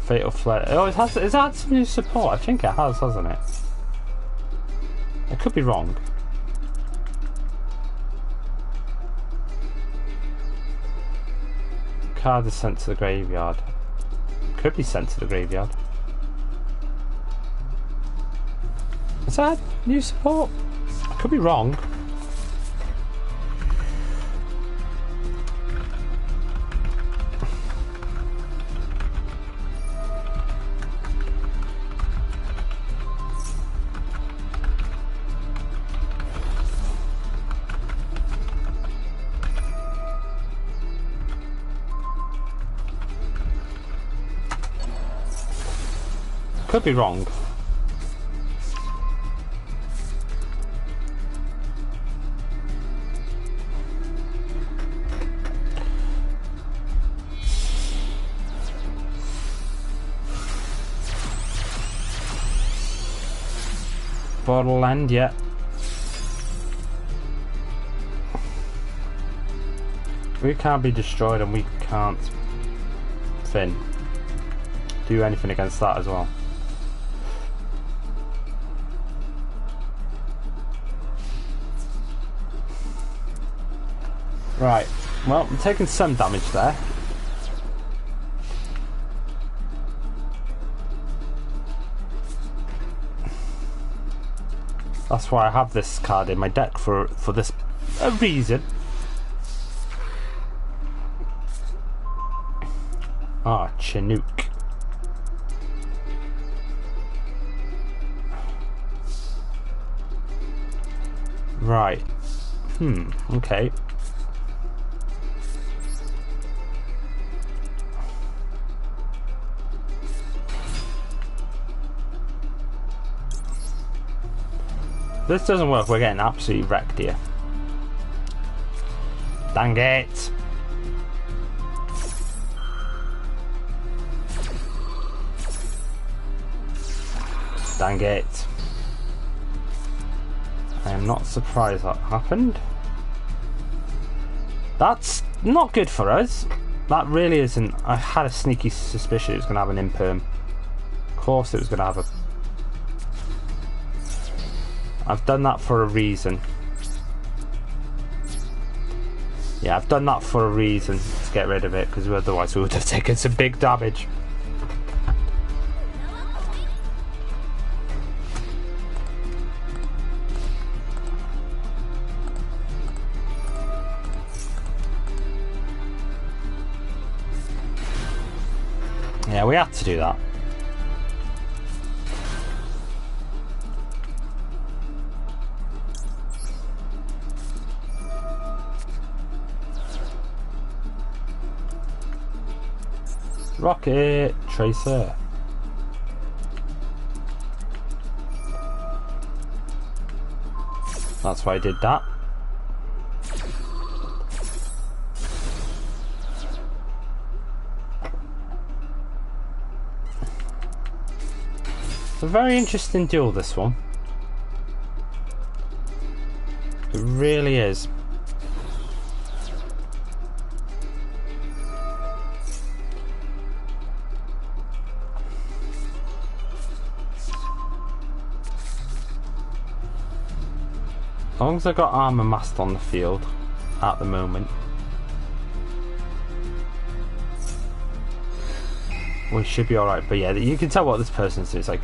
Fatal Flare. Oh, it has. Is that some new support? I think it has, hasn't it? I could be wrong. Card is sent to the graveyard. Could be sent to the graveyard. Is that new support? I could be wrong. Could be wrong. bottle end yet. We can't be destroyed, and we can't, Finn, do anything against that as well. Right, well, I'm taking some damage there. That's why I have this card in my deck for this a reason. Ah, Chinook. Right. Okay. This doesn't work, we're getting absolutely wrecked here. Dang it! Dang it. I am not surprised that happened. That's not good for us. That really isn't. I had a sneaky suspicion it was going to have an imperm. Of course it was going to have a... I've done that for a reason. Yeah, I've done that for a reason, to get rid of it, because otherwise we would have taken some big damage. Yeah, we had to do that. Rocket Tracer. That's why I did that. It's a very interesting duel, this one. It really is. As long as I got armor masked on the field at the moment, we should be alright. But yeah, you can tell what this person's doing. It's like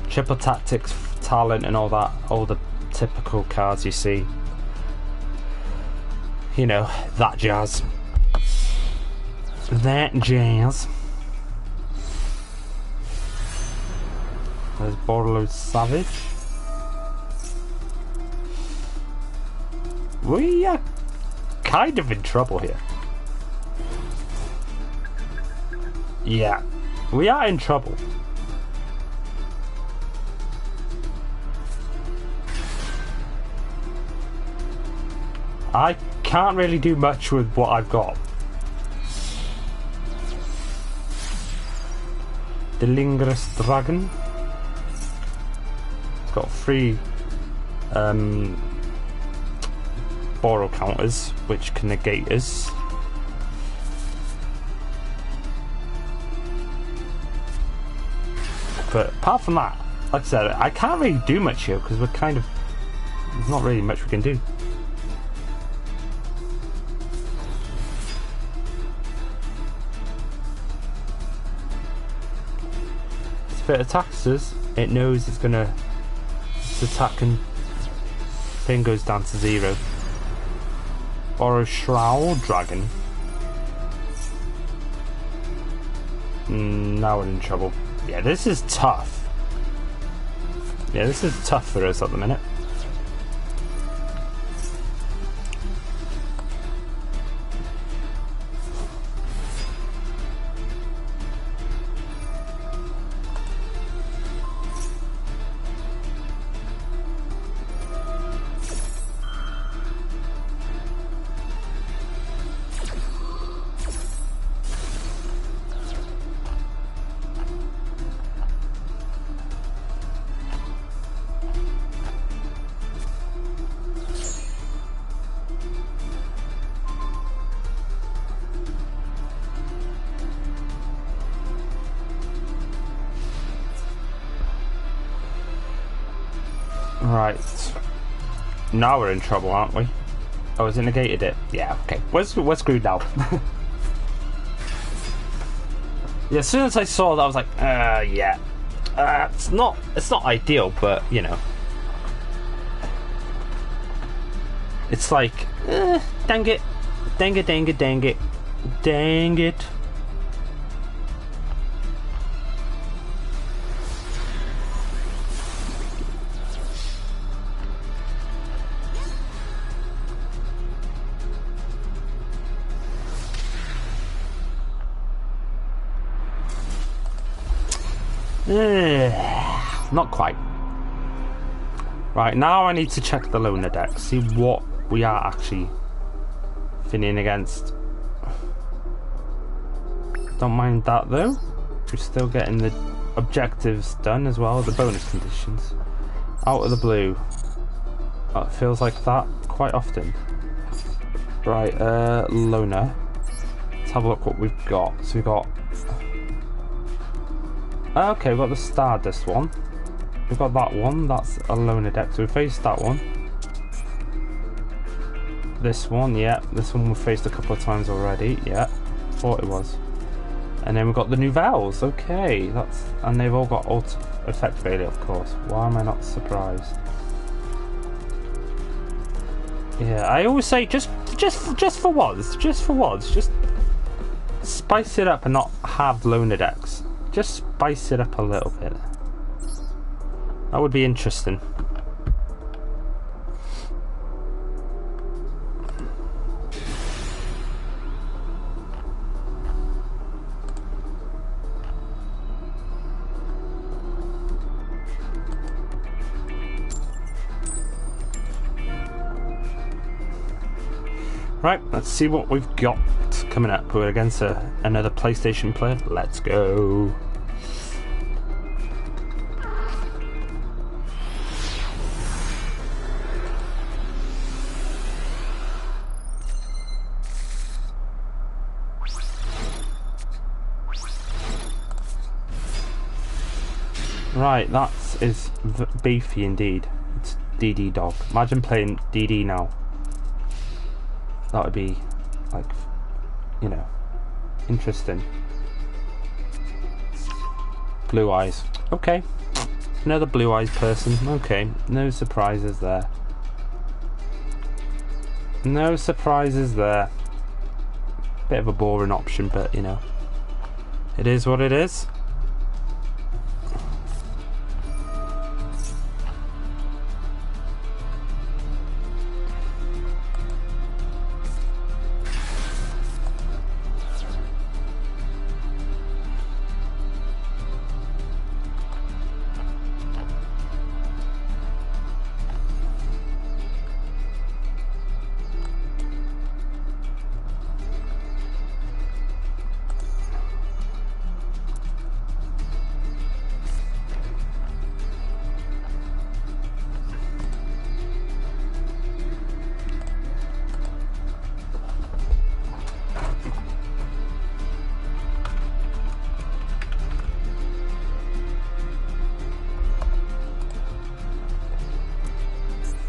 triple tactics, talent, and all that, all the typical cards you see. You know, that jazz. That jazz. There's Borderlord Savage. We are kind of in trouble here. Yeah, we are in trouble. I can't really do much with what I've got. The Lingerous Dragon. It's got 3 borrow counters which can negate us. But apart from that, like I said, I can't really do much here because we're kind of... there's not really much we can do. If it attacks us, it knows it's gonna... its attack and thing goes down to 0. Or a Shroud Dragon. Now we're in trouble. Yeah, this is tough. Yeah, this is tough for us at the minute. Right. Now we're in trouble, aren't we? Oh, has it negated it? Yeah, okay. We're screwed now. Yeah, as soon as I saw that, I was like, yeah. It's not ideal, but, you know. It's like, dang it. Dang it, dang it, dang it. Dang it. Not quite. Right, now I need to check the loner deck, see what we are actually finning against. Don't mind that though. We're still getting the objectives done as well, the bonus conditions. Out of the blue. Oh, it feels like that quite often. Right, loner. Let's have a look what we've got. So we've got... Okay, we've got the Stardust one. We've got that one, that's a loner deck, so we faced that one. This one, yeah, this one we've faced a couple of times already, yeah. Thought it was. And then we've got the Nouvelles, okay, and they've all got auto effect failure, of course. Why am I not surprised? Yeah, I always say just for once, just spice it up and not have loner decks. Just spice it up a little bit. That would be interesting. Right, let's see what we've got coming up. We're against another PlayStation player. Let's go. Right, that is beefy indeed. It's DD dog. Imagine playing DD now. That would be, like, you know, interesting. Blue eyes. Okay. Another blue eyes person. Okay. No surprises there. No surprises there. Bit of a boring option, but, you know, it is what it is.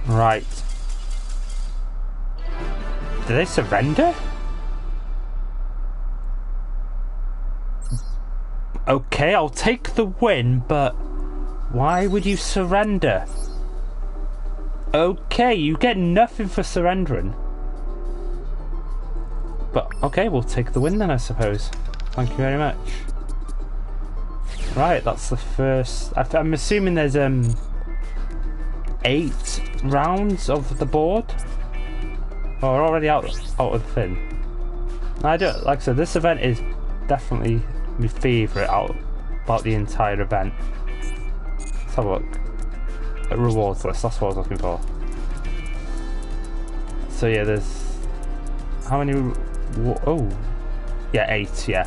Right. Do they surrender? Okay, I'll take the win, but why would you surrender? Okay, you get nothing for surrendering. But, okay, we'll take the win then, I suppose. Thank you very much. Right, that's the first... I'm assuming there's 8 rounds of the board. Oh, we're already out of the thing. I don't, like I said, this event is definitely my favourite about the entire event. Let's have a look. A rewards list, that's what I was looking for. So yeah, there's how many? Oh, yeah, 8. Yeah.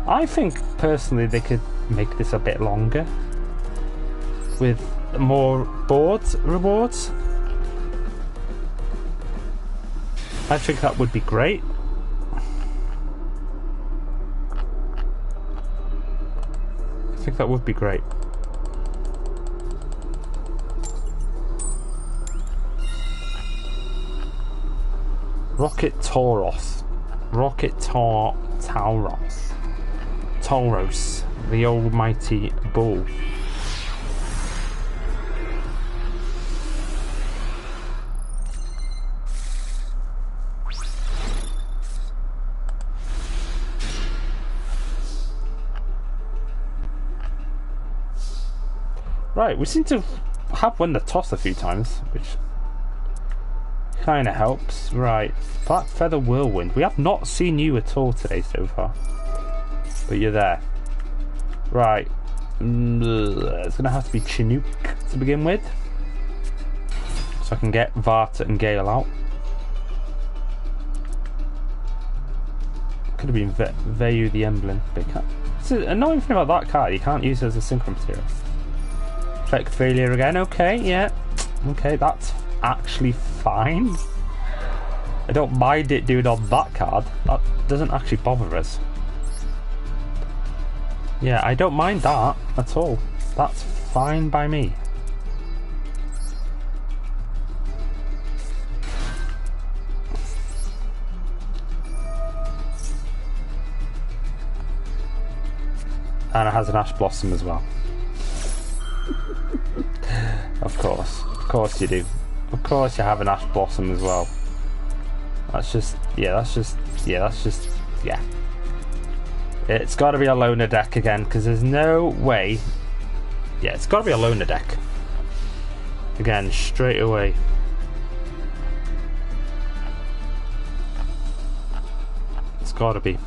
I think personally they could make this a bit longer with more boards rewards. I think that would be great. I think that would be great. Rocket Tauros. Rocket Tauros. Tauros. The almighty bull. Right, we seem to have won the toss a few times, which kind of helps. Right, Black Feather Whirlwind. We have not seen you at all today so far, but you're there. Right, it's going to have to be Chinook to begin with, so I can get Vart and Gale out. Could have been Vayu the Emblem, but it's an annoying thing about that card, you can't use it as a synchro material. Effect failure again, okay, yeah. Okay, that's actually fine. I don't mind it doing on that card. That doesn't actually bother us. Yeah, I don't mind that at all. That's fine by me. And it has an Ash Blossom as well. Of course you do. Of course you have an Ash Blossom as well. It's got to be a loner deck again, because there's no way. Yeah, it's got to be a loner deck. Again, straight away. It's got to be.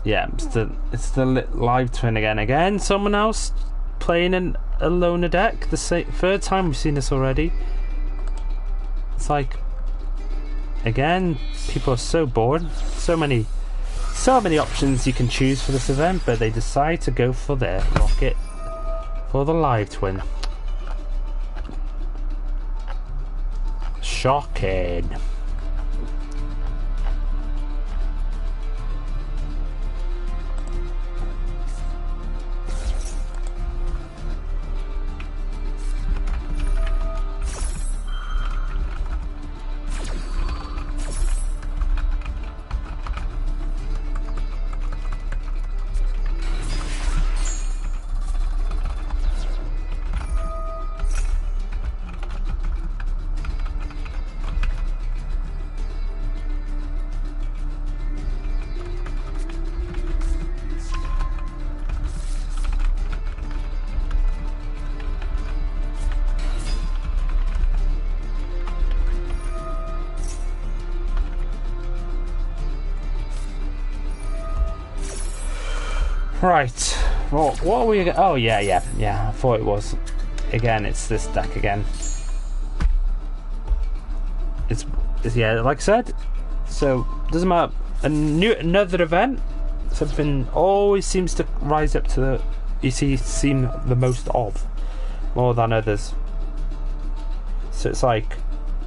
Yeah, it's the live twin again. Someone else playing a loner deck. The third time we've seen this already. It's like, again, people are so bored. So many options you can choose for this event, but they decide to go for their rocket for the live twin. Shocking. Right, well, what are we? Oh yeah, I thought it was. Again, it's this deck again. It's yeah, like I said. So doesn't matter. Another event. Something always seems to rise up to the seem the most of, more than others. So it's like,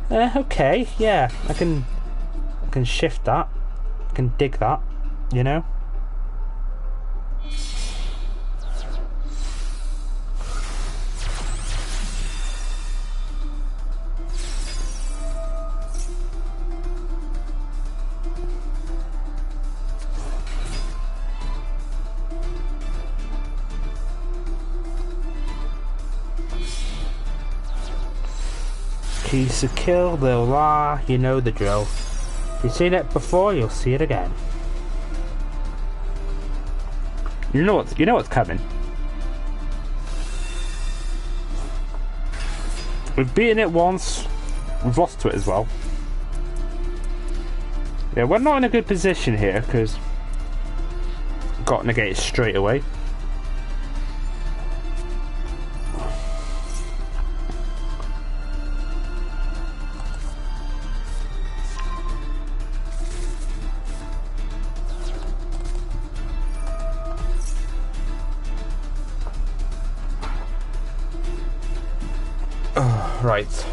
okay, yeah, I can shift that, I can dig that, you know. Keys to kill, they'll lie, you know the drill. If you've seen it before, you'll see it again. You know what's coming. We've beaten it once, we've lost to it as well. Yeah, we're not in a good position here because got negated straight away. Right.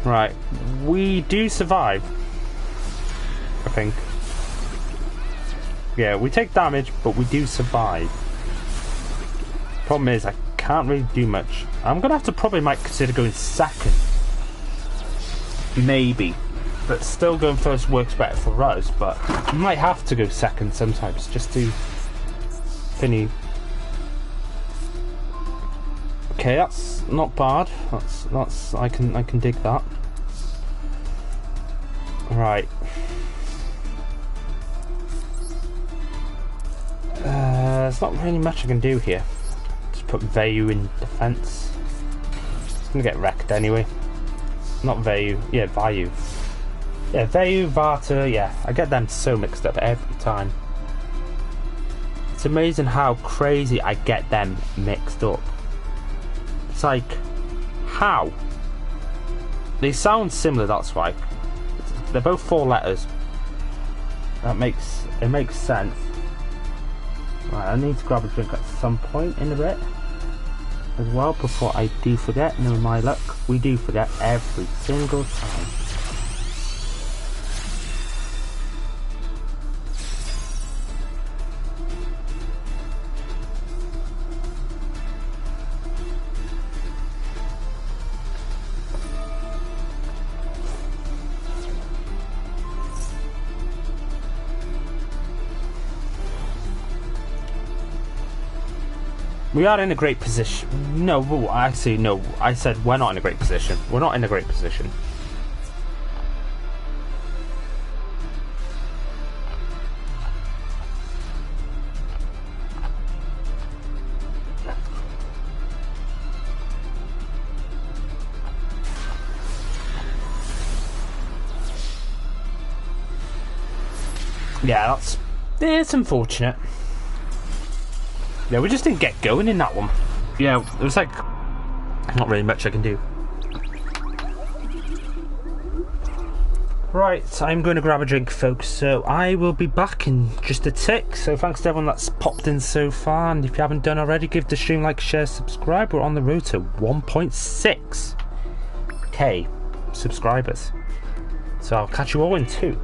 Right. We do survive, I think. Yeah, we take damage, but we do survive. Problem is, I can't really do much. I'm gonna have to probably might consider going second. Maybe. But still going first works better for us, but I might have to go second sometimes just to finish. Okay, that's not bad. That's I can dig that. Right. There's not really much I can do here. Just put Vayu in defense. It's gonna get wrecked anyway. Not Vayu, yeah, Vayu. Yeah, Vayu, Vata, yeah. I get them so mixed up every time. It's amazing how crazy I get them mixed up. It's like, how? They sound similar, that's why. They're both 4 letters. It makes sense. Right, I need to grab a drink at some point in a bit as well before I do forget. No, my luck, we do forget every single time. We are in a great position. No, actually, no. I said we're not in a great position. We're not in a great position. Yeah, it's unfortunate. Yeah, we just didn't get going in that one. Yeah, it was like not really much I can do. Right, I'm going to grab a drink, folks, so I will be back in just a tick. So thanks to everyone that's popped in so far, and if you haven't done already, give the stream like, share, subscribe. We're on the road to 1.6k subscribers. So I'll catch you all in 2.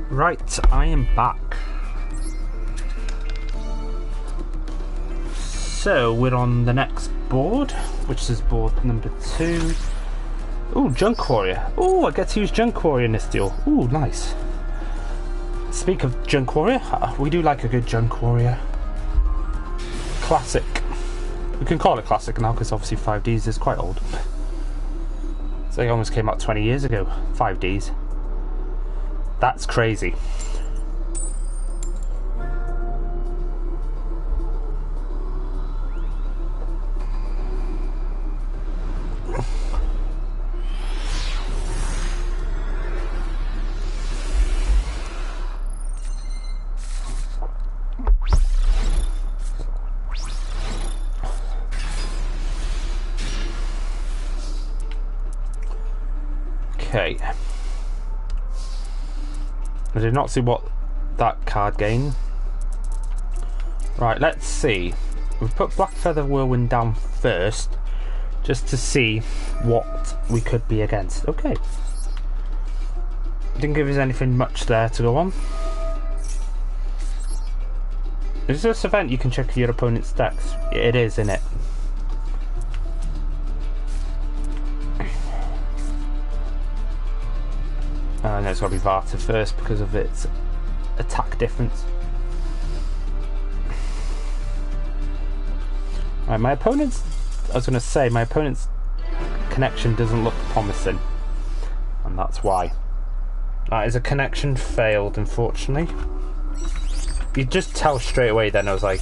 Right, I am back. So we're on the next board, which is board number 2. Ooh, Junk Warrior. Ooh, I get to use Junk Warrior in this deal. Ooh, nice. Speak of Junk Warrior, we do like a good Junk Warrior. Classic. We can call it classic now because obviously 5Ds is quite old. So it almost came out 20 years ago. 5Ds. That's crazy. Okay. I did not see what that card gained. Right, let's see. We've put Black Feather Whirlwind down first, just to see what we could be against. Okay. Didn't give us anything much there to go on. Is this event you can check your opponent's decks? It is, isn't it? No, it's got to be Varta first because of its attack difference. Right, my opponent's... I was going to say, my opponent's connection doesn't look promising. And that's why. That is a connection failed, unfortunately. You just tell straight away then, I was like...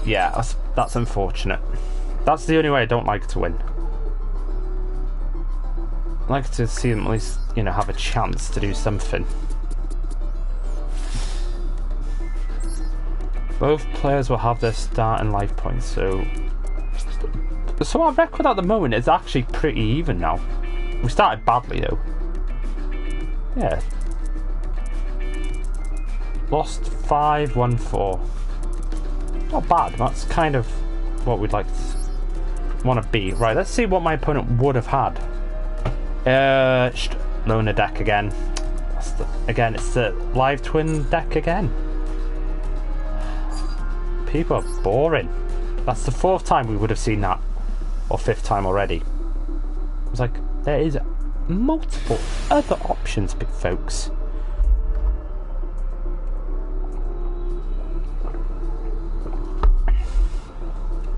Yeah, that's unfortunate. That's the only way I don't like to win. I like to see them at least, you know, have a chance to do something. Both players will have their starting life points, so our record at the moment is actually pretty even now. We started badly though. Yeah. Lost 5, won 4. Not bad, that's kind of what we'd like to want to be. Right, let's see what my opponent would have had. Loner deck again. Again, it's the live twin deck again. People are boring. That's the 4th time we would have seen that, or 5th time already. It's like there is multiple other options, big folks.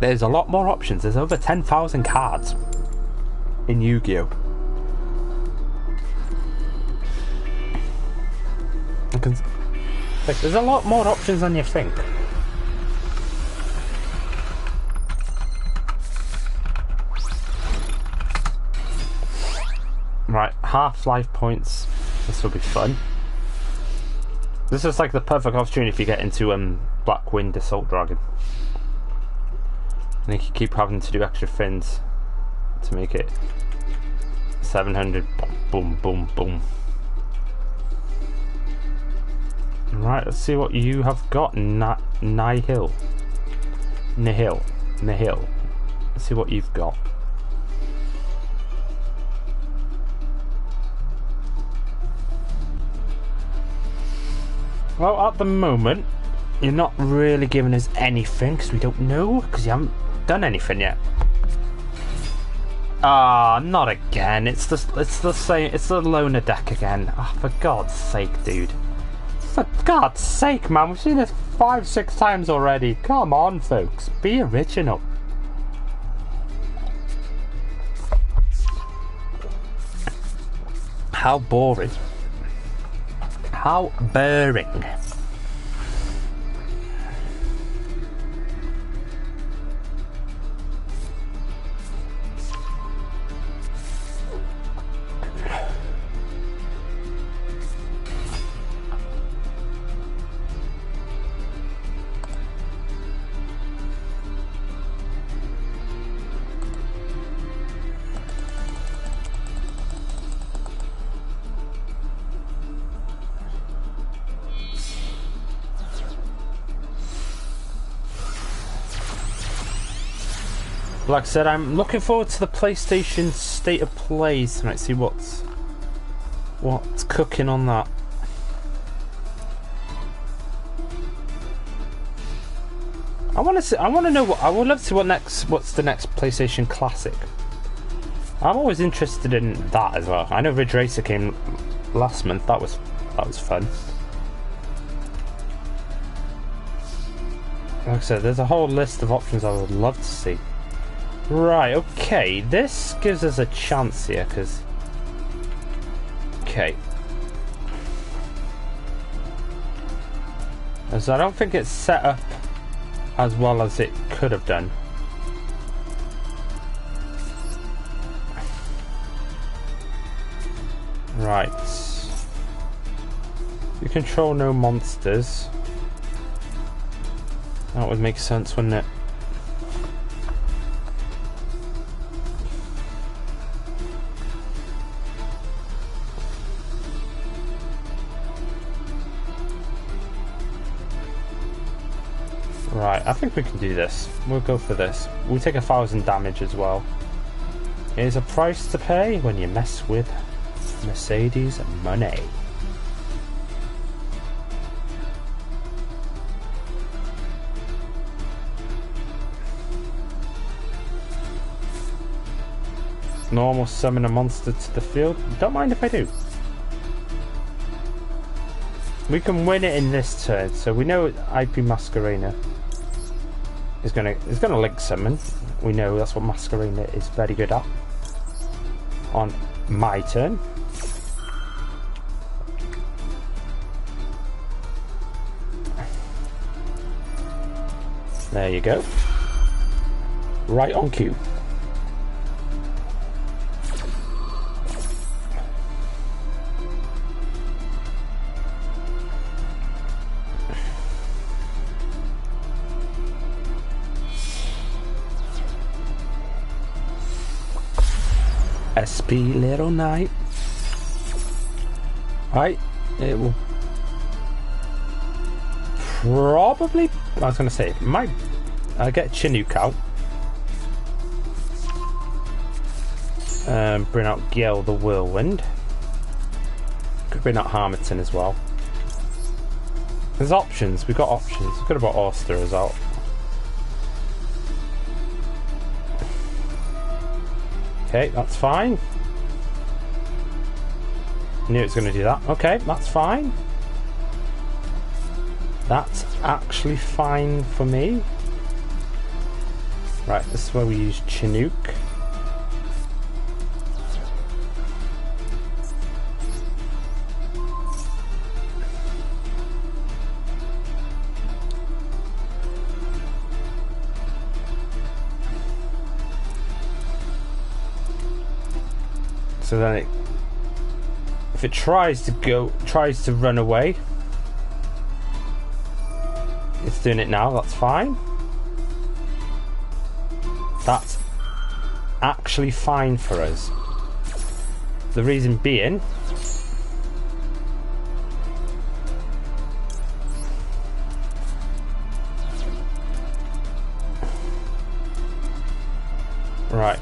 There's a lot more options. There's over 10,000 cards in Yu-Gi-Oh! Like, there's a lot more options than you think. Right, half life points. This will be fun. This is like the perfect opportunity if you get into Black Wind Assault Dragon. And you can keep having to do extra fins to make it 700. Boom, boom, boom. Right, let's see what you have got. Nihil. Let's see what you've got. Well, at the moment, you're not really giving us anything because we don't know, because you haven't done anything yet. Ah, not again. It's the same. It's the loner deck again. Oh, for God's sake, dude. For God's sake, man, we've seen this 5-6 times already. Come on, folks, be original. How boring. How boring. Like I said, I'm looking forward to the PlayStation State of Play tonight. See what's cooking on that. I want to know what I would love to see what's the next PlayStation Classic. I'm always interested in that as well. I know Ridge Racer came last month. That was fun. Like I said, there's a whole list of options I would love to see. Right, okay, this gives us a chance here, because... Okay. As I don't think it's set up as well as it could have done. Right. You control no monsters. That would make sense, wouldn't it? Right, I think we can do this. We'll go for this. We'll take 1,000 damage as well. Here's a price to pay when you mess with Mercedes money. Normal summon a monster to the field. Don't mind if I do. We can win it in this turn, so we know IP Masquerena is gonna link summon. We know that's what Masquerena is very good at. On my turn. There you go. Right on cue. SP Little Knight. Right, it will probably, I was going to say, it might get Chinook out. Bring out Gale the Whirlwind. Could bring out Harmington as well. There's options, we've got options. We could have brought Auster as well. Okay, that's fine. Knew it was going to do that. Okay, that's fine. That's actually fine for me. Right, this is where we use Chinook. So then if it tries to run away, it's doing it now, that's fine. That's actually fine for us. The reason being, right,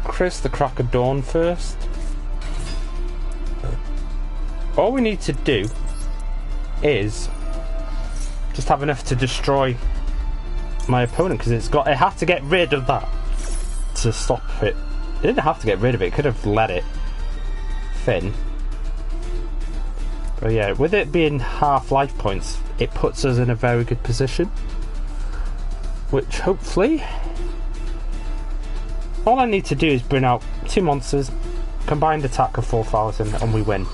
Chris the Crack of Dawn first. All we need to do is just have enough to destroy my opponent, because it had to get rid of that to stop it. It didn't have to get rid of it, it could have let it thin. But yeah, with it being half life points, it puts us in a very good position, which hopefully, all I need to do is bring out 2 monsters, combined attack of 4,000, and we win.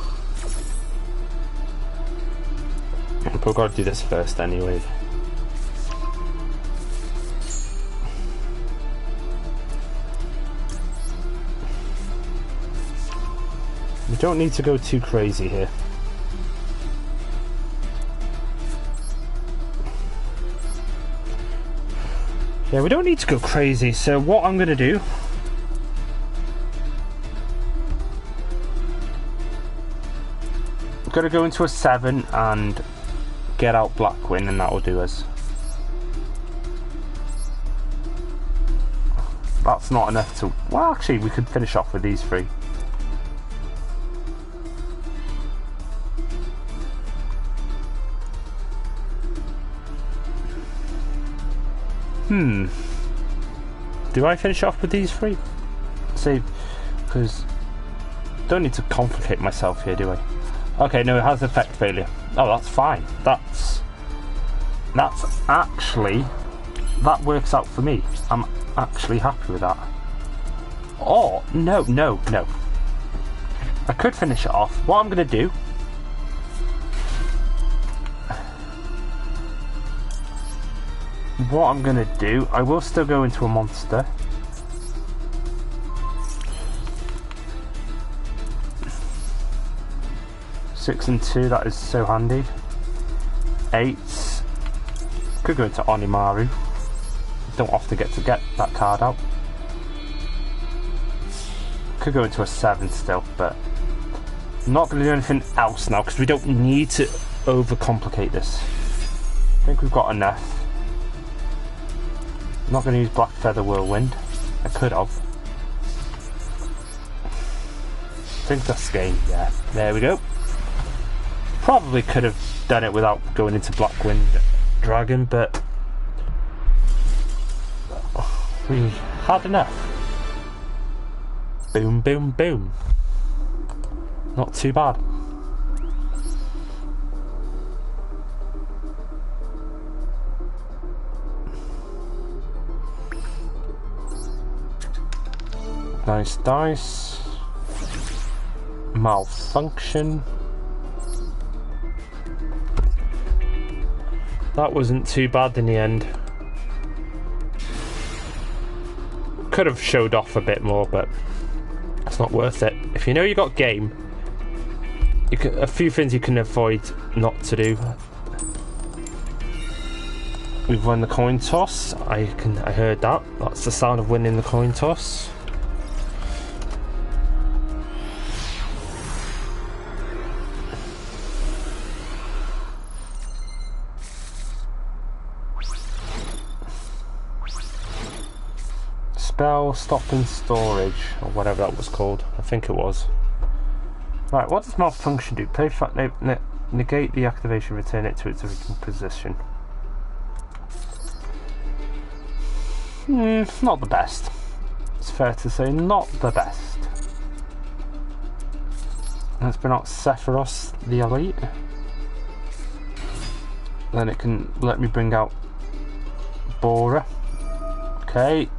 But we've got to do this first anyway. We don't need to go too crazy here. Yeah, we don't need to go crazy, so what I'm going to do, I'm going to go into a 7 and get out Blackwing, and that will do us. That's not enough to... Well, actually, we could finish off with these 3. Do I finish off with these 3? See, because don't need to complicate myself here, do I? Okay, no, it has effect failure. Oh, that's fine. That's actually, that works out for me. I'm actually happy with that. Oh, no. I could finish it off. What I'm going to do... I will still go into a monster. Six and 2, that is so handy. 8. Could go into Onimaru. Don't often get that card out. Could go into a 7 still, but I'm not going to do anything else now because we don't need to overcomplicate this. I think we've got enough. I'm not going to use Black Feather Whirlwind. I could have. I think that's game, yeah. There we go. Probably could have done it without going into Blackwind Dragon, but we had enough. Boom, boom, boom. Not too bad. Nice dice. Malfunction. That wasn't too bad in the end. Could have showed off a bit more, but it's not worth it. If you know you got game, a few things you can avoid not to do. We've won the coin toss. I heard that. That's the sound of winning the coin toss. Spell stop in storage, or whatever that was called. I think it was. Right, what does malfunction do? Play negate the activation, return it to its original position. Not the best. It's fair to say, not the best. Let's bring out Sephiroth the Elite. Then it can let me bring out Bora. Okay.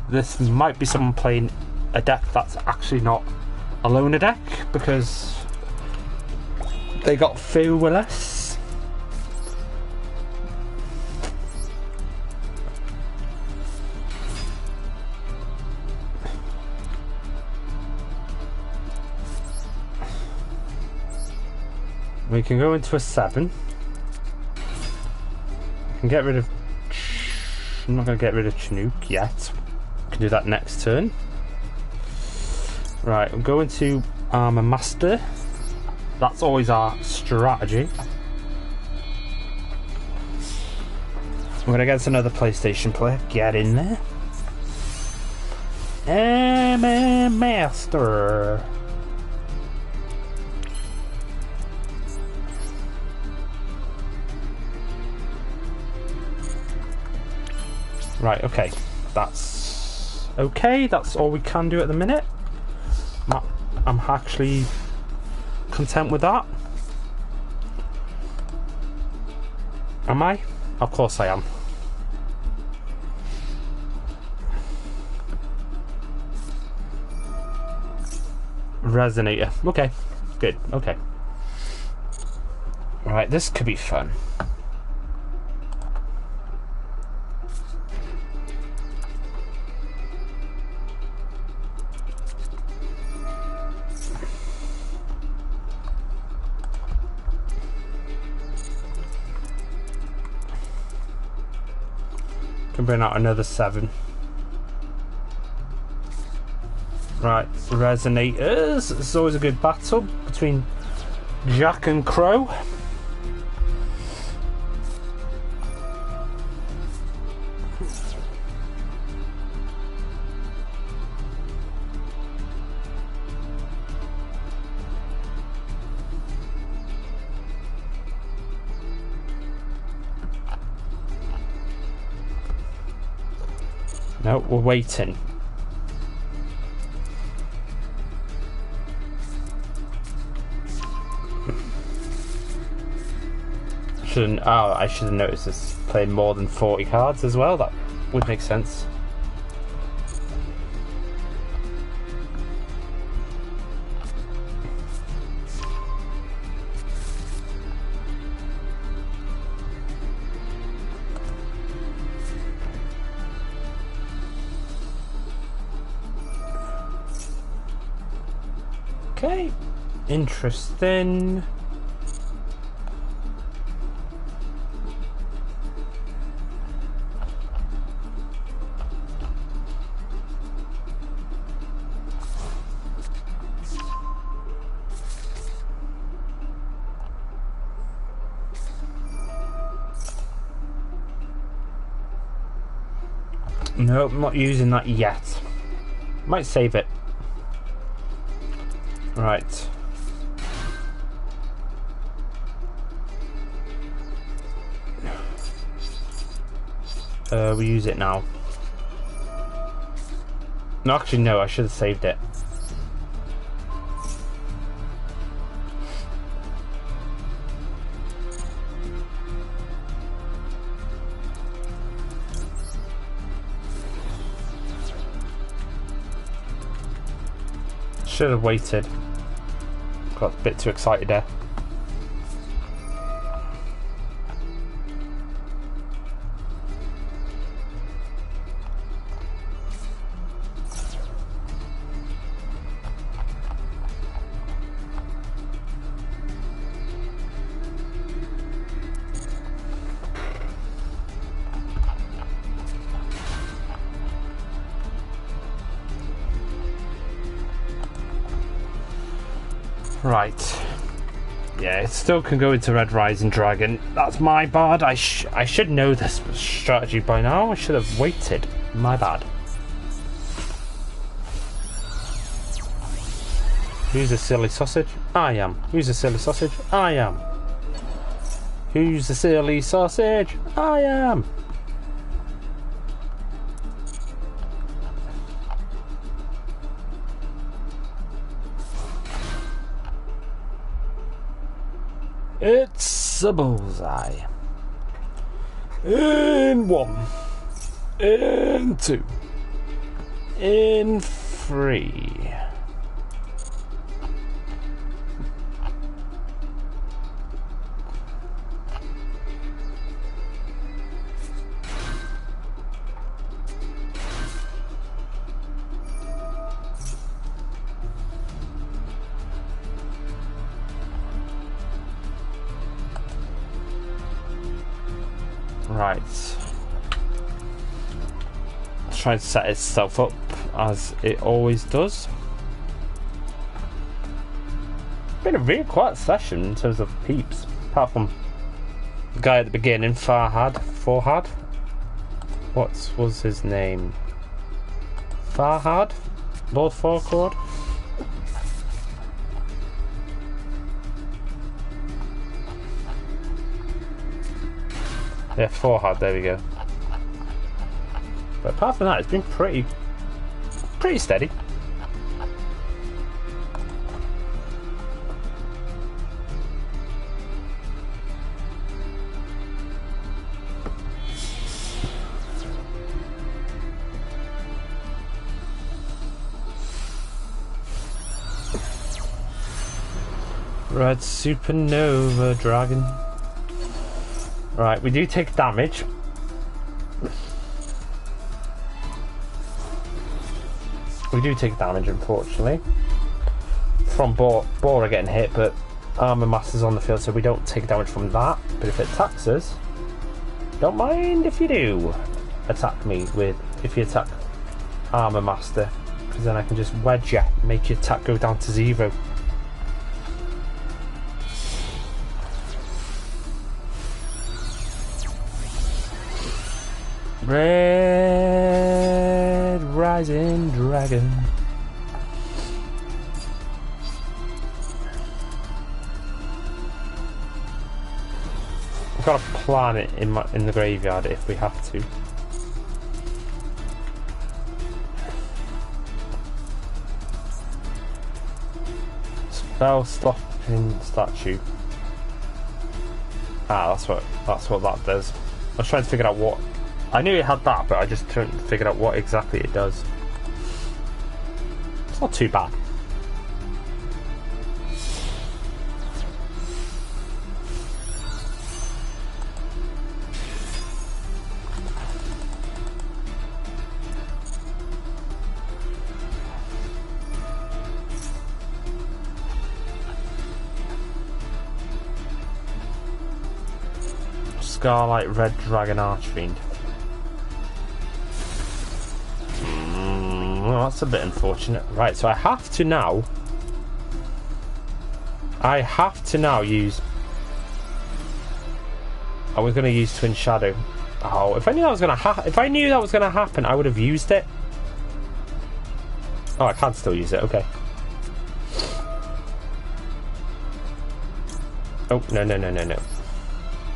This might be someone playing a deck that's actually not a loner deck because they got few or less. We can go into a 7. I can get rid of... I'm not going to get rid of Chinook yet. Can do that next turn. Right, I'm going to Armor Master. That's always our strategy. I'm going against another PlayStation player. Get in there. Armor Master. Right, okay. That's all we can do at the minute. I'm actually content with that. Am I? Of course I am. Resonator. Okay, good. Okay. Right, this could be fun. Can bring out another 7. Right, Resonators. It's always a good battle between Jack and Crow. No, we're waiting. shouldn't. Oh, I should have noticed this. Playing more than 40 cards as well. That would make sense. Okay, interesting. No, I'm not using that yet. Might save it. Right. We use it now. No, actually, no, I should have saved it. Should have waited. Got a bit too excited there. Right. Yeah, it still can go into Red Rising Dragon. That's my bad. I should know this strategy by now. I should have waited. My bad. Who's a silly sausage? I am. Who's a silly sausage? I am. Who's the silly sausage? I am. It's a bullseye. In 1. In 2. In 3. Right. Let's try to set itself up as it always does. Been a really quiet session in terms of peeps, apart from the guy at the beginning, Farhad. What was his name? Farhad? Lord Farquaad? Yeah, Farhad, there we go. But apart from that, it's been pretty steady. Red Supernova Dragon. Right, we do take damage. We do take damage, unfortunately, from Bora getting hit, but Armor Master's on the field, so we don't take damage from that. But if it attacks us, don't mind if you do attack me if you attack Armor Master, because then I can just wedge you, make your attack go down to 0. Red Rising Dragon. We've got to plan it in the graveyard if we have to. Spell stopping statue. Ah, that's what that does. I was trying to figure out what... I knew it had that, but I just couldn't figure out what exactly it does. It's not too bad. Scarlight Red Dragon Archfiend. Well, that's a bit unfortunate. Right, so I have to now use... I was going to use Twin Shadow. Oh, if I knew that was going to happen, I would have used it. Oh, I can still use it. Okay. Oh, no.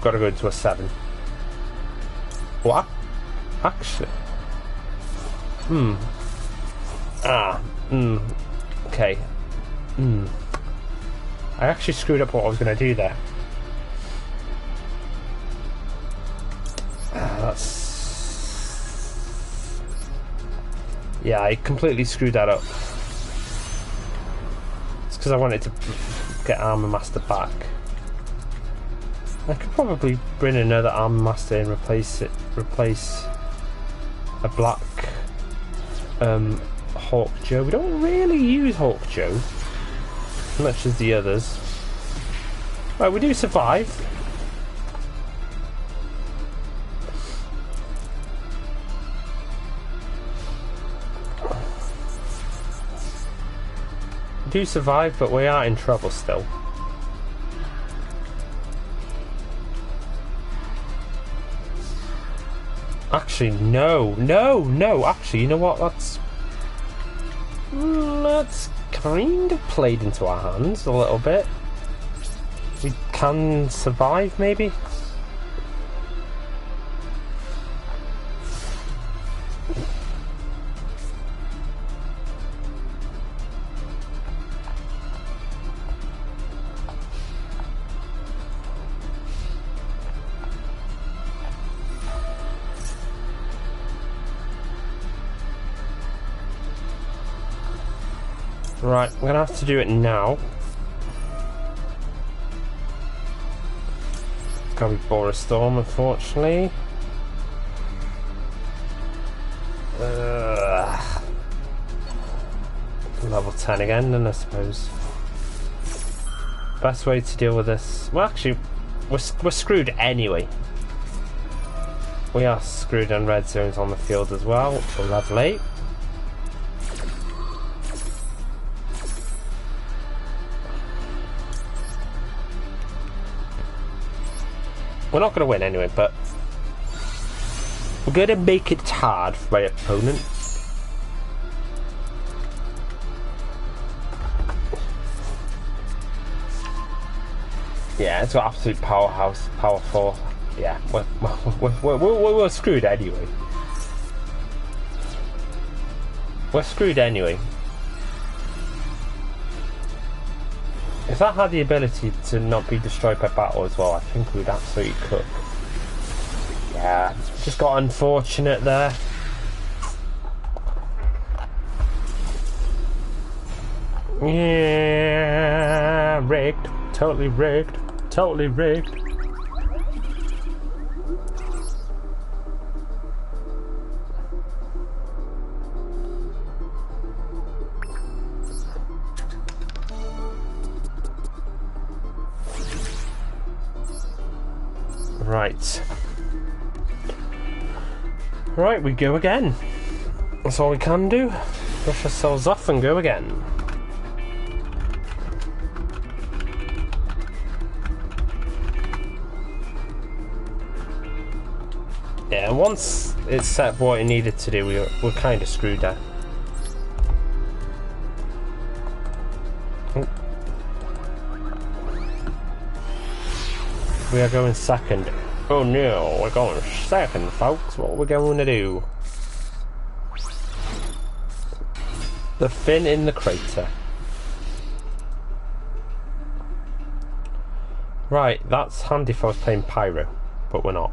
Gotta go into a 7. What? Actually. Okay. I actually screwed up what I was going to do there. That's... Yeah, I completely screwed that up. It's because I wanted to get Armor Master back. I could probably bring another Armor Master and replace a black Hawk Joe. We don't really use Hawk Joe as much as the others. Right, we do survive. We do survive, but we are in trouble still. Actually, no. Actually, you know what? That's kind of played into our hands a little bit. We can survive, maybe. Right, I'm gonna have to do it now. It's gotta be Boris Storm, unfortunately. Level 10 again, then I suppose. Best way to deal with this. Well, actually, we're screwed anyway. We are screwed on red zones on the field as well, for level 8. We're not going to win anyway, but we're going to make it hard for my opponent. Yeah, it's got absolute powerhouse, power 4. Yeah, we're screwed anyway. We're screwed anyway. If that had the ability to not be destroyed by battle as well, I think we'd absolutely cook. Yeah, just got unfortunate there. Yeah, rigged. Totally rigged. Totally rigged. Right. Right, we go again. That's all we can do. Brush ourselves off and go again. Yeah, and once it's set what it needed to do, we're kind of screwed there. We are going second. Oh no, we're going second, folks. What are we going to do? The fin in the crater. Right, that's handy if I was playing Pyro, but we're not.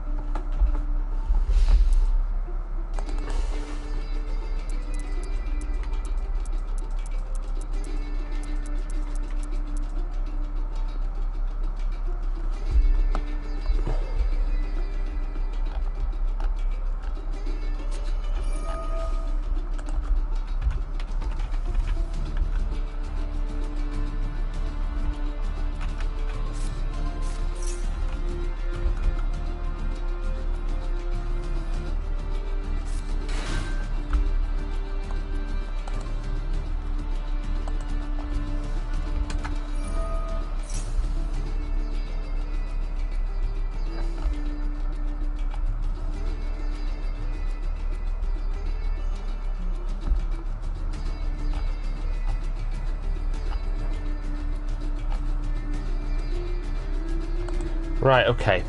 Right, okay.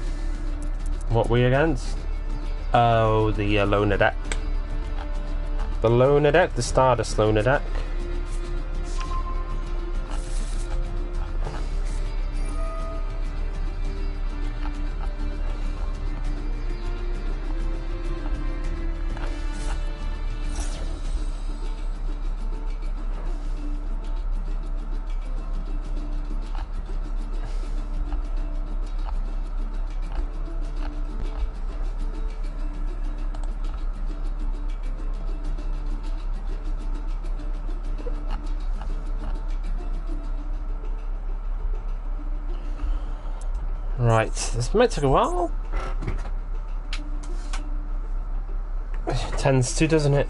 What are we against? Oh, the loner deck. The loner deck, the Stardust loner deck. Right, this might take a while. It tends to, doesn't it?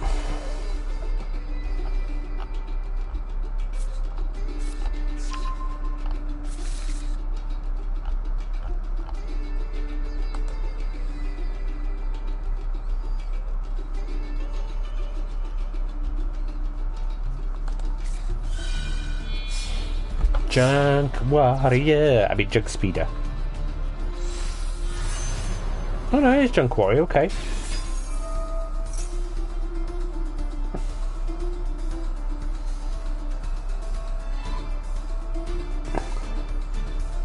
Junk Warrior. I mean, Junk Speeder. Oh no, it's Junk Warrior, okay.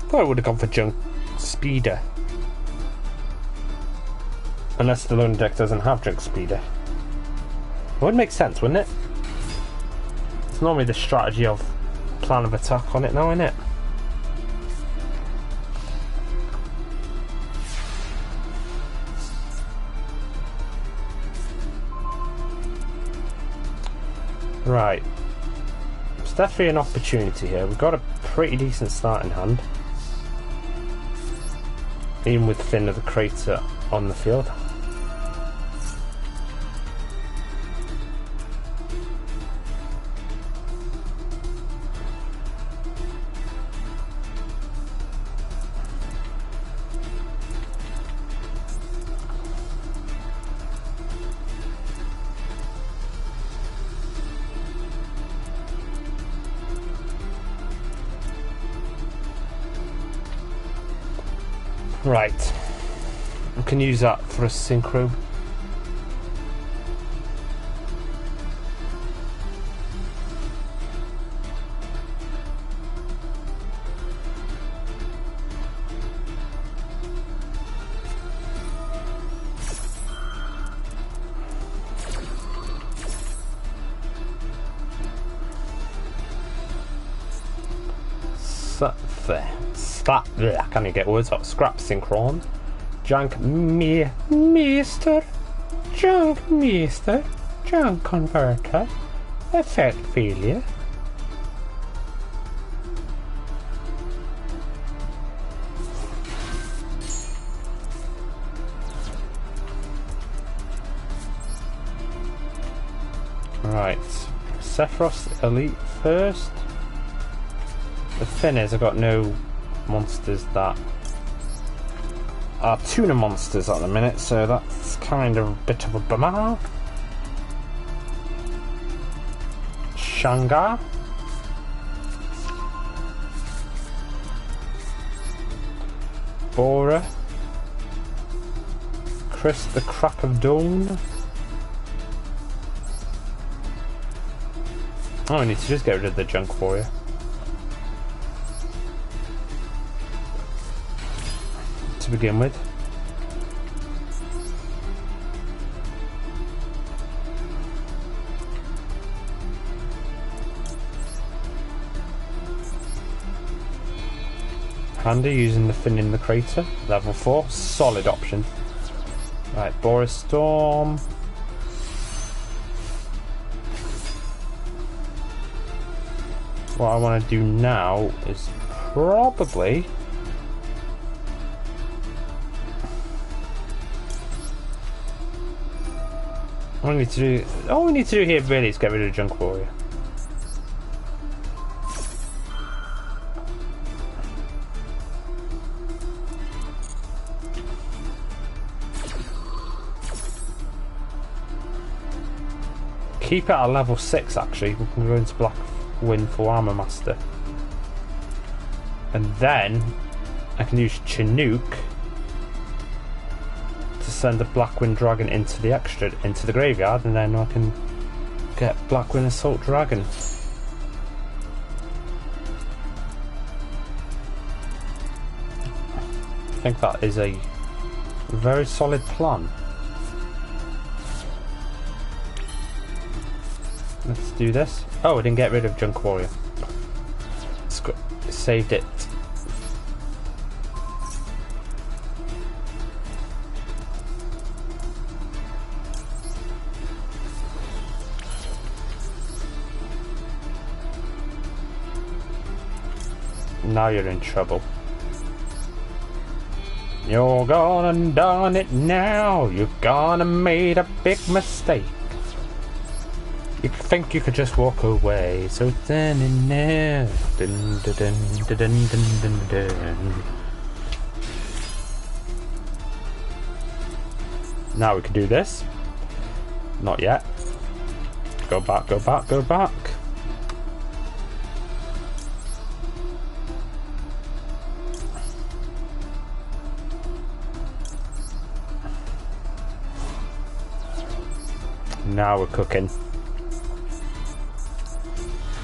Thought I would have gone for Junk Speeder. Unless the loan deck doesn't have Junk Speeder. It would make sense, wouldn't it? It's normally the strategy of plan of attack on it now, isn't it? Right, it's definitely an opportunity here. We've got a pretty decent starting hand, even with Finn of the Crater on the field. Right, we can use that for a synchro. I can't even get words out. Scrap Synchron. Junk Meester. Junk Meester. Junk Converter. Effect Failure. Right. Sephiroth Elite first. The thing is, I've got no monsters that are tuna monsters at the minute, so that's kind of a bit of a bummer. Shangar. Bora. Chris the Crack of Dawn. Oh, I need to just get rid of the junk for you. to begin with. Handy using the fin in the crater. Level 4, solid option. Right, Boris Storm. What I want to do now is probably all we need to do here really is get rid of the Junk Warrior. Keep it at level 6 actually. We can go into Black Wind for Armor Master. And then I can use Chinook to send a Blackwind Dragon into the graveyard, and then I can get Blackwind Assault Dragon. I think that is a very solid plan. Let's do this. Oh, I didn't get rid of Junk Warrior. Saved it. Now you're in trouble. You're gonna done it now. You've gonna made a big mistake. You think you could just walk away, so then and there. Dun, dun, dun, dun, dun, dun, dun, dun. Now we can do this. Not yet. Go back, go back, go back. Now we're cooking.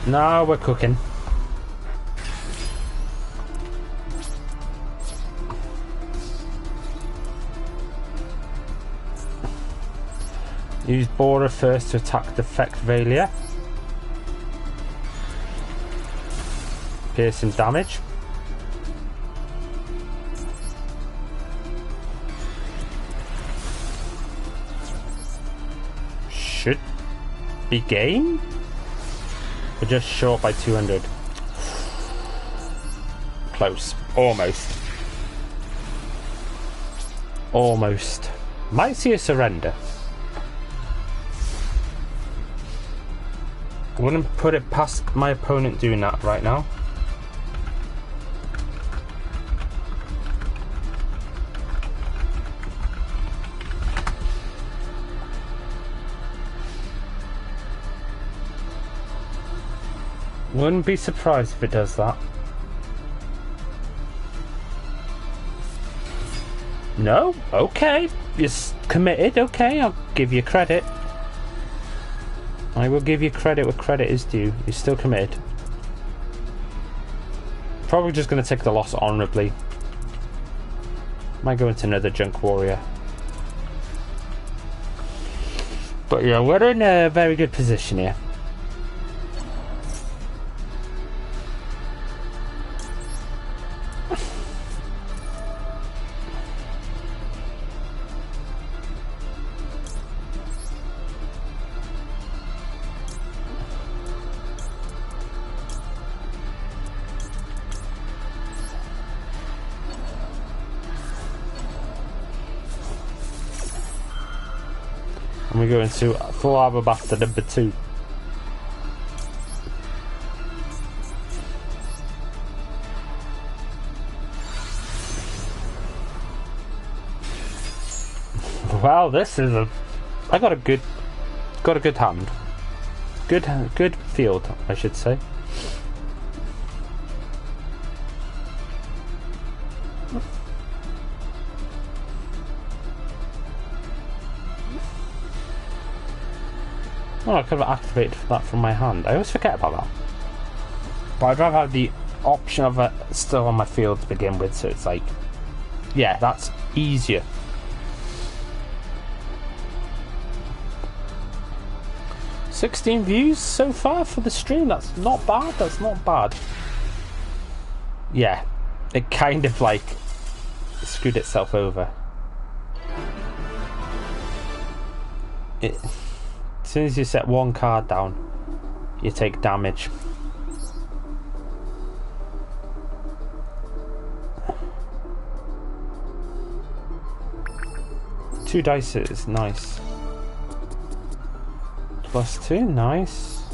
Now we're cooking. Use Borer first to attack Defect Valia. Piercing damage. Should be game. We're just short by 200. Close. Almost. Almost. Might see a surrender. I wouldn't put it past my opponent doing that right now. Wouldn't be surprised if it does that. No? Okay. You're committed. Okay, I'll give you credit. I will give you credit where credit is due. You're still committed. Probably just going to take the loss honourably. Might go into another Junk Warrior. But yeah, we're in a very good position here. And we go into full Arbor Bastard number 2. Wow, this is I got a good hand. Good field, I should say. Oh, I could have activated that from my hand. I always forget about that. But I'd rather have the option of it still on my field to begin with, so it's like Yeah, that's easier. $16 views so far for the stream. That's not bad. That's not bad. Yeah, it kind of like screwed itself over. As soon as you set one card down, you take damage. Two dice is nice. +2, nice.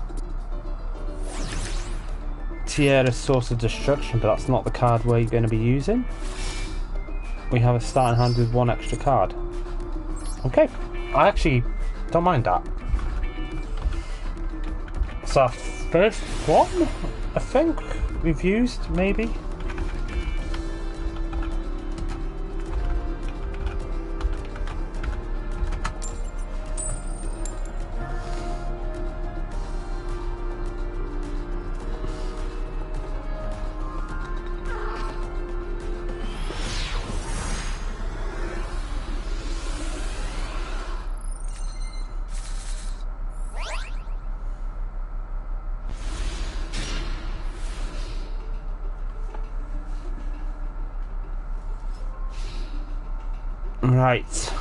Tierra, Source of Destruction, but that's not the card we're going to be using. We have a starting hand with one extra card. Okay, I actually don't mind that. It's our first one, I think, we've used, maybe. Right.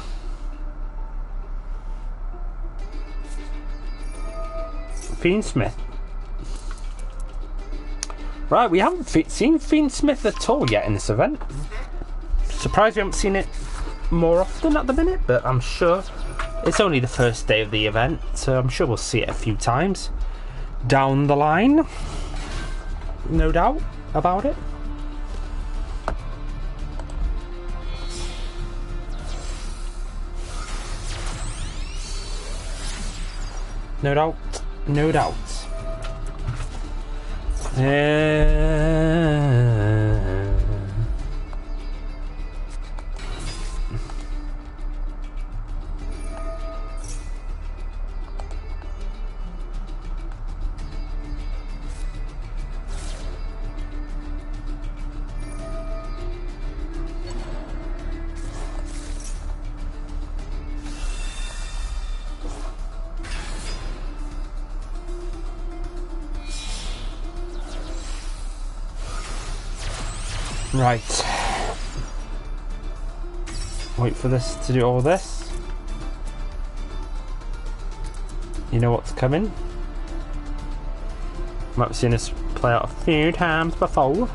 Fiendsmith. Right, we haven't seen Fiendsmith at all yet in this event. Surprised we haven't seen it more often at the minute, but I'm sure it's only the first day of the event, so I'm sure we'll see it a few times down the line. No doubt about it. No doubt, no doubt. Right. Wait for this to do all this. You know what's coming. Might have seen this play out a few times before.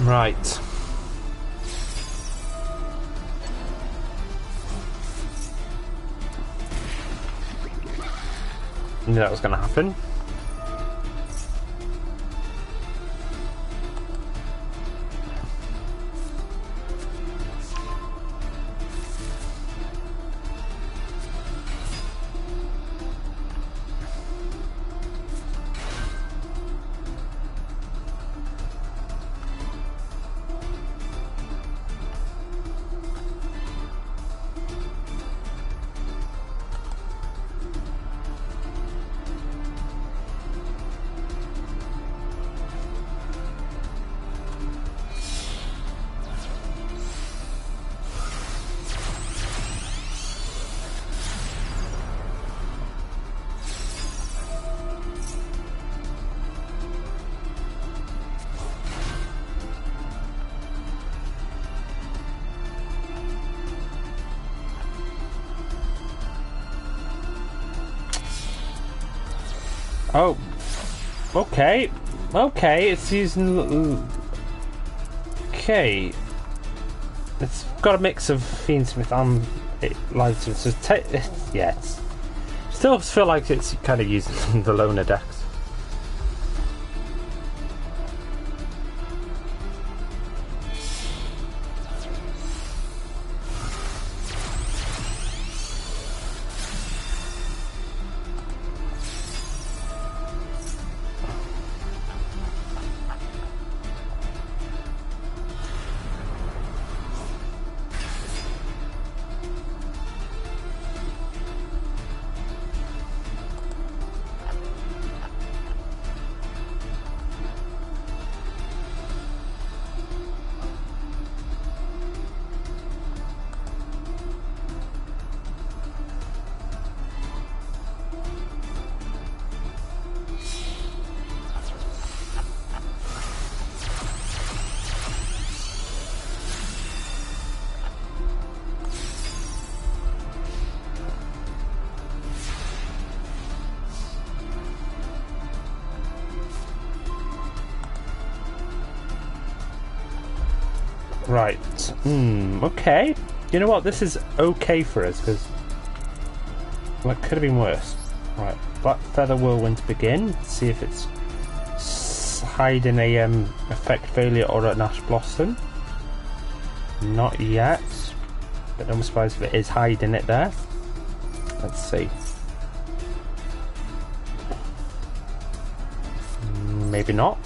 Right. Knew that was going to happen. Oh, okay. Okay, it's using... Okay. It's got a mix of Fiendsmith and Lightsmith, so yeah, it's... Still feel like it's kind of using the loner decks. Right. Okay. You know what? This is okay for us, because... Well, it could have been worse. Right. Black Feather Whirlwind to begin. See if it's hiding a effect failure or an Ash Blossom. Not yet. But I'm surprised if it is hiding it there. Let's see. Maybe not.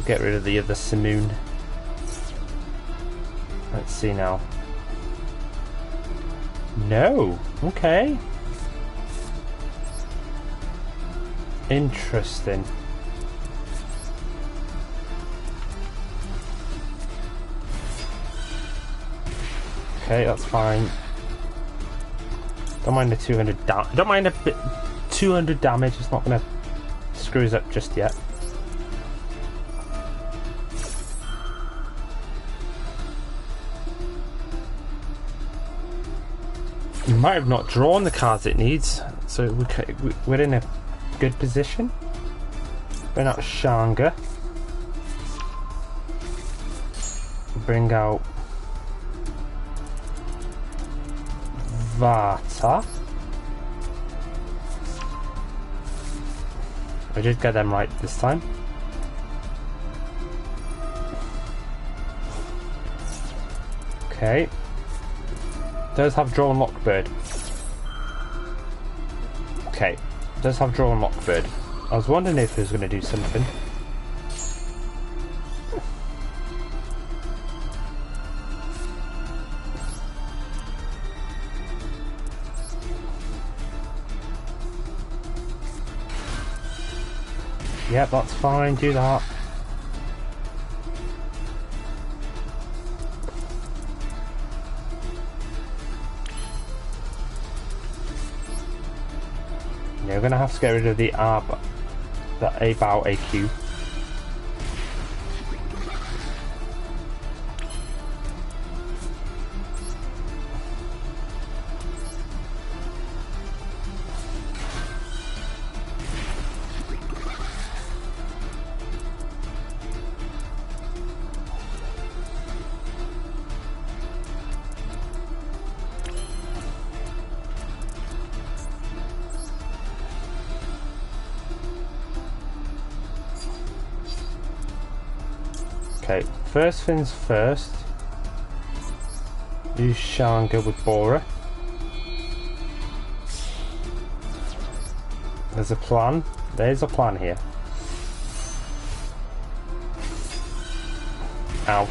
Get rid of the other Simoon. Let's see now. No. Okay. Interesting. Okay, that's fine. Don't mind the 200 damage. Don't mind a bit 200 damage. It's not gonna screw us up just yet. We might have not drawn the cards it needs, so we're in a good position. Bring out Shanga. Bring out Vata. I did get them right this time. Okay. Does have Drawn Lockbird. Okay. Does have Drawn Lockbird. I was wondering if it was going to do something. Yep, that's fine. Do that. Yeah, we're going to have to get rid of the A-Bow AQ. Okay, first things first. Use Shanga with Bora. There's a plan. There's a plan here. Ouch.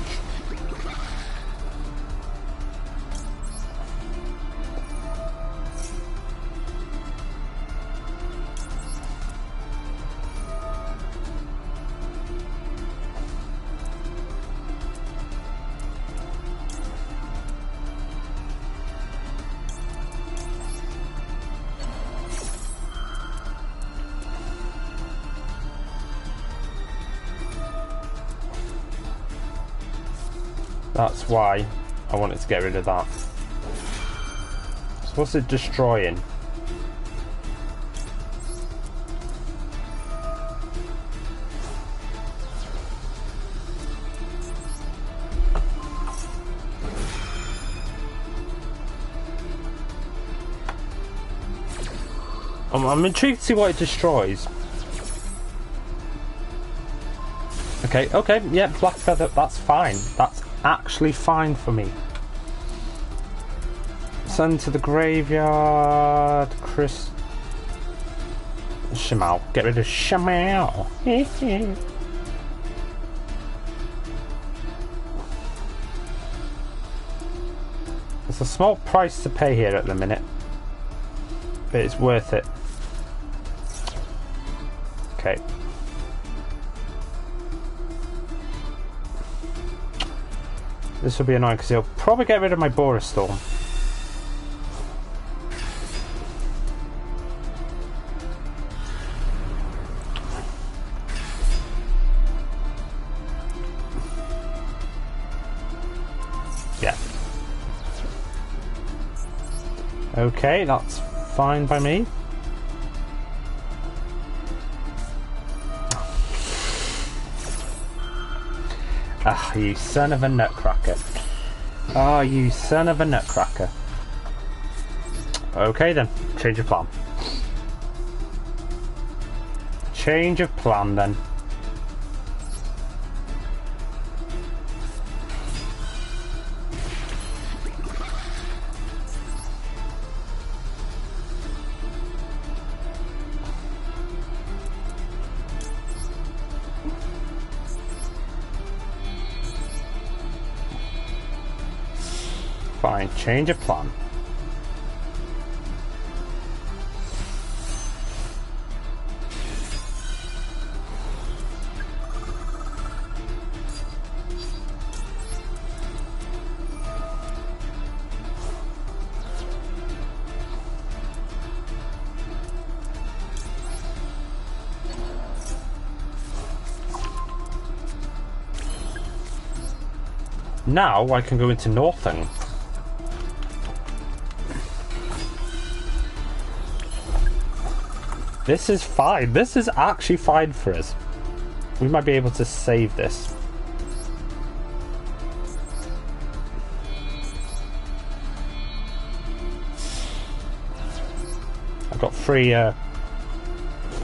That's why I wanted to get rid of that. What's it destroying? I'm intrigued to see what it destroys. Okay, okay, yeah, black feather, that's fine. That's actually fine for me. Send to the graveyard, Chris... Shamal, get rid of Shamal. It's a small price to pay here at the minute, but it's worth it. Okay. This will be annoying because he'll probably get rid of my Boris Storm. Yeah. Okay, that's fine by me. Ah, you son of a nutcracker. Ah, you son of a nutcracker. Okay then, change of plan. Change of plan then. Fine, change of plan. Now I can go into Northing. This is fine. This is actually fine for us. We might be able to save this. I've got 3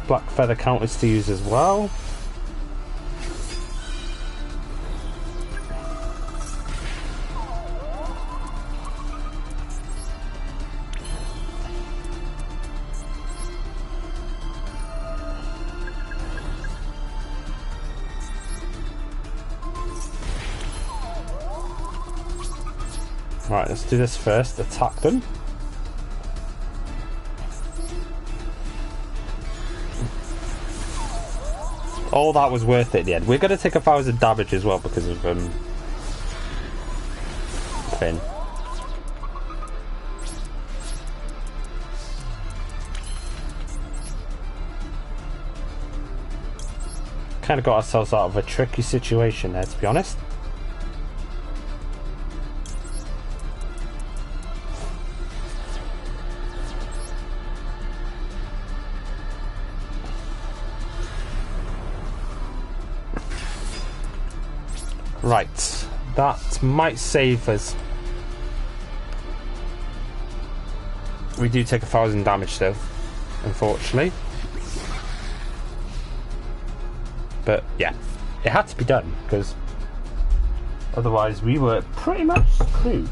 black feather counters to use as well. Right, let's do this first. Attack them. All that was worth it in the end. We're going to take 1,000 damage as well because of Finn. Kind of got ourselves out of a tricky situation there, to be honest. Right, that might save us. We do take 1,000 damage though, unfortunately. But yeah, it had to be done because otherwise we were pretty much screwed.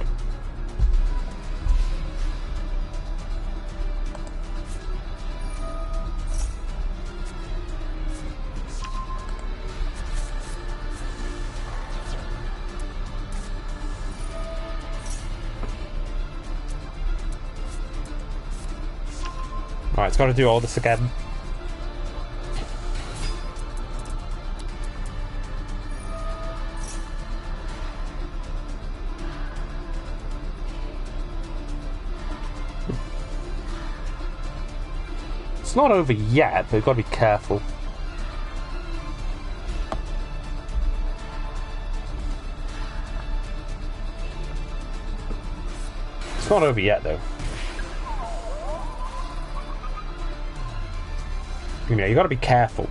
Right, it's got to do all this again. It's not over yet, but we've got to be careful. It's not over yet, though. You know, you got to be careful.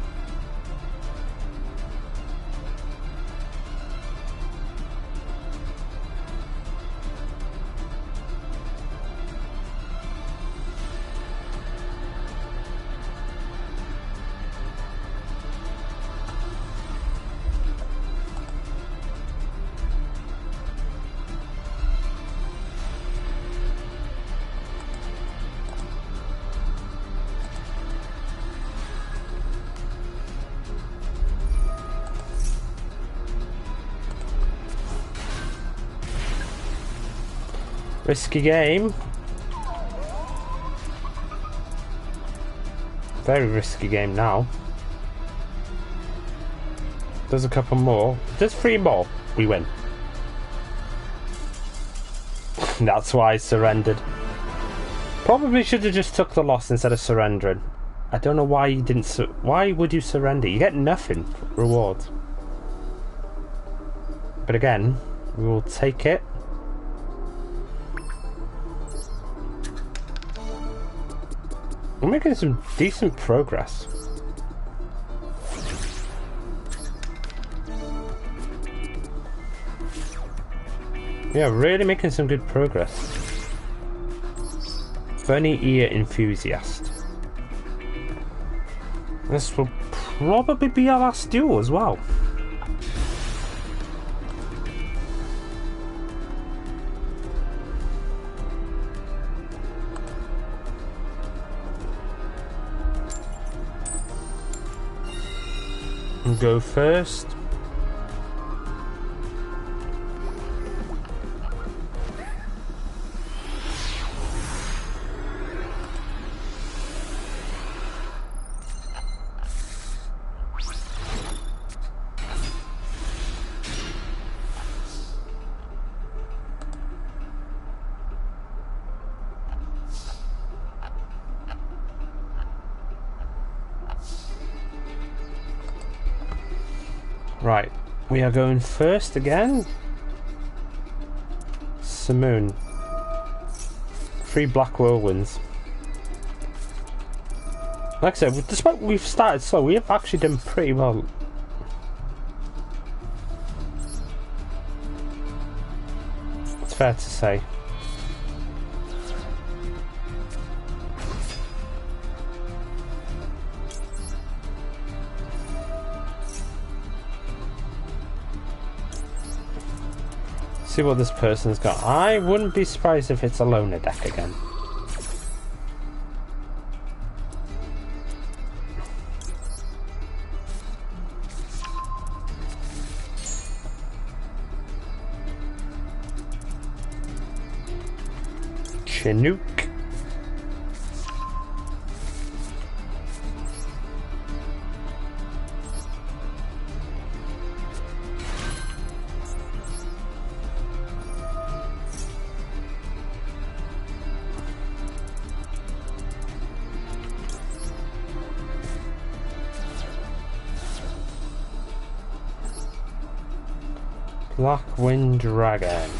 Risky game. Very risky game now. There's a couple more. There's 3 more. We win. That's why I surrendered. Probably should have just took the loss instead of surrendering. I don't know why you didn't. Why would you surrender? You get nothing rewards. But again, we will take it. We're making some decent progress. Yeah, really making some good progress. Funny ear enthusiast. This will probably be our last duel as well. Go first. Right, we are going first again. Simoon. 3 black whirlwinds. Like I said, despite we've started slow, we have actually done pretty well. It's fair to say. See what this person's got. I wouldn't be surprised if it's a loner deck again. Chinook. Black Wind Dragon.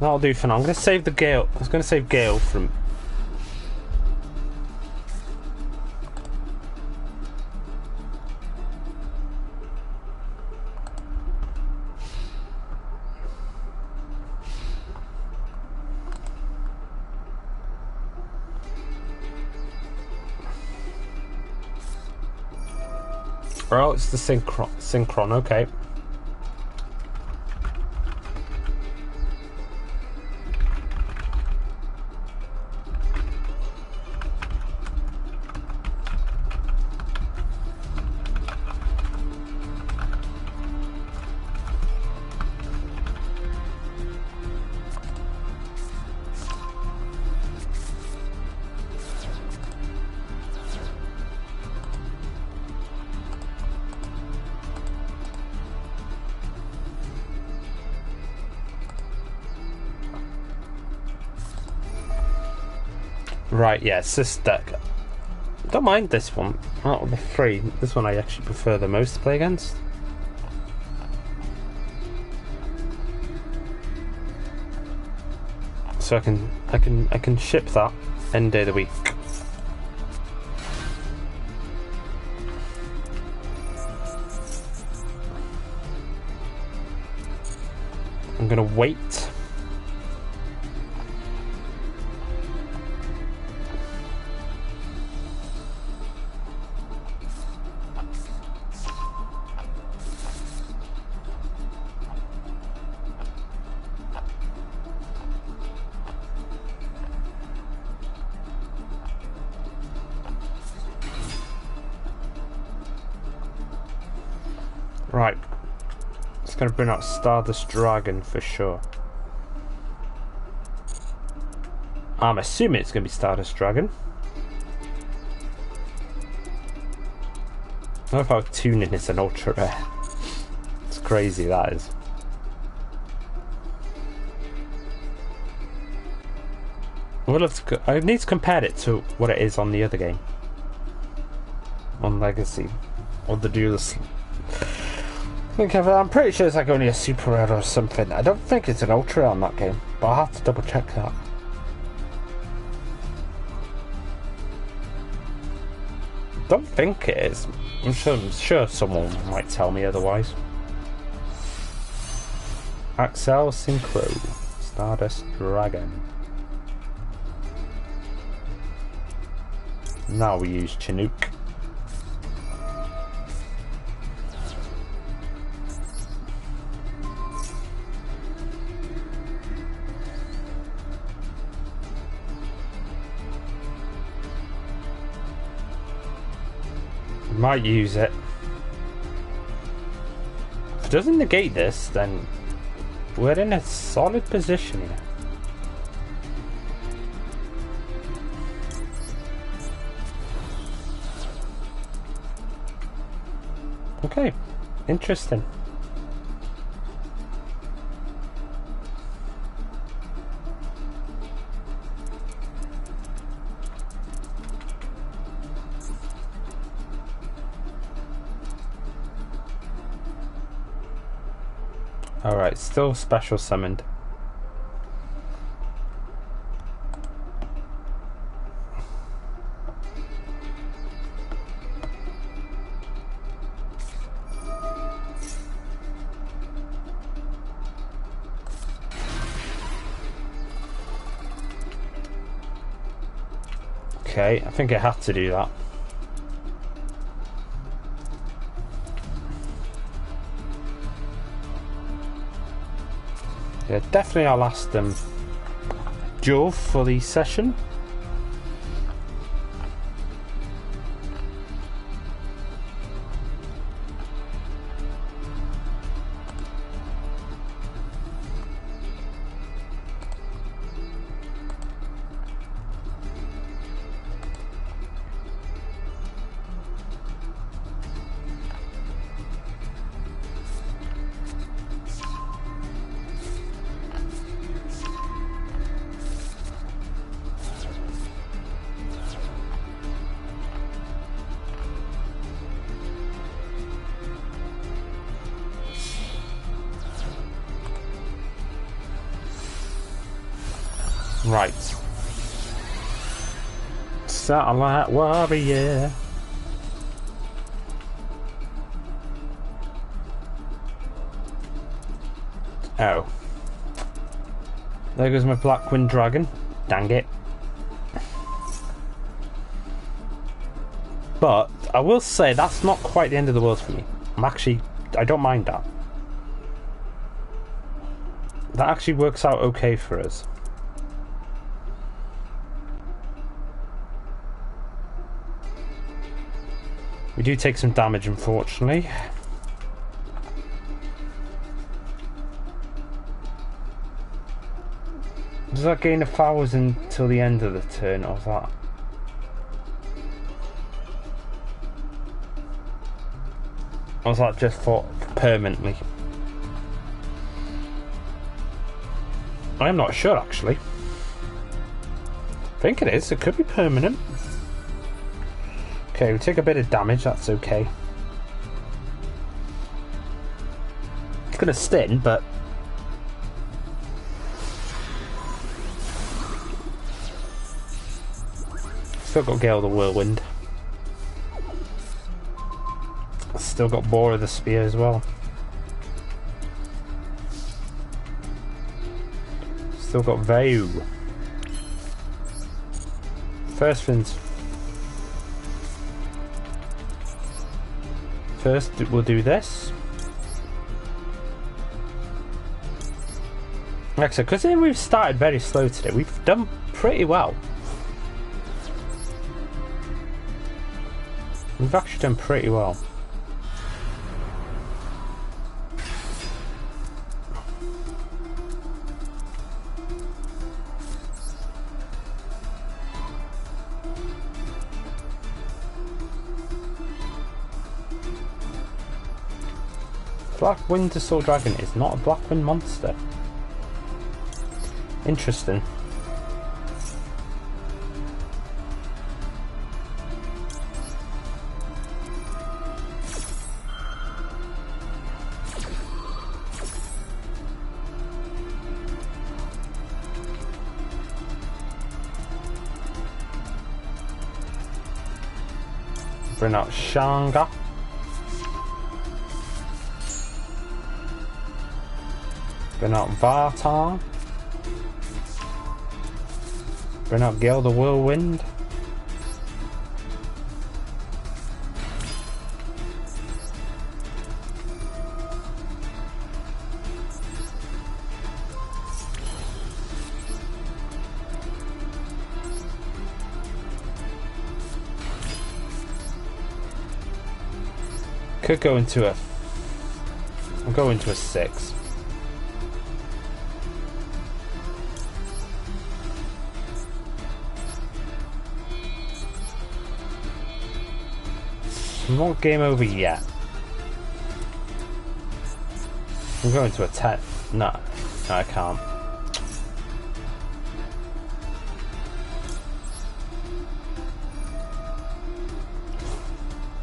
That'll do for now. I'm going to save the Gale. I was going to save Gale from... Oh, it's the synchron, okay. Right, yeah, it's this deck. Don't mind this one. Out of the 3, this one I actually prefer the most to play against. So I can ship that any day of the week. I'm gonna wait. Right. It's gonna bring out Stardust Dragon for sure. I'm assuming it's gonna be Stardust Dragon. I love how tuning is an ultra rare. It's crazy, that is. I need to compare it to what it is on the other game. On Legacy. Or the Duelist. I'm pretty sure it's like only a super rare or something. I don't think it's an ultra rare on that game, but I'll have to double check that. Don't think it is. I'm sure someone might tell me otherwise. Axel Synchro, Stardust Dragon. Now we use Chinook. Might use it. If it doesn't negate this, then we're in a solid position here. Okay, interesting. Alright, still special summoned. Okay, I think I have to do that. Yeah, definitely our last duel for the session. Right. Satellite Warrior. Oh. There goes my Blackwind Dragon. Dang it. But I will say that's not quite the end of the world for me. I don't mind that. That actually works out okay for us. We do take some damage, unfortunately. Does that gain 1,000 till the end of the turn, or is that? Or is that just for permanently? I'm not sure, actually. I think it is. It could be permanent. Okay, we take a bit of damage, that's okay. It's gonna sting, but Still got Gale the Whirlwind. Still got Boar of the Spear as well. Still got Vau. First we'll do this. Like I said, because we've started very slow today, we've done pretty well. We've actually done pretty well. Black Winter Soul Dragon is not a Blackwind monster. Interesting. Bring out Shanga. Bring out Vartar. Bring out Gale the Whirlwind. Could go into a... I'll go into a 6. I'm not game over yet. I'm going to a 10. No, I can't.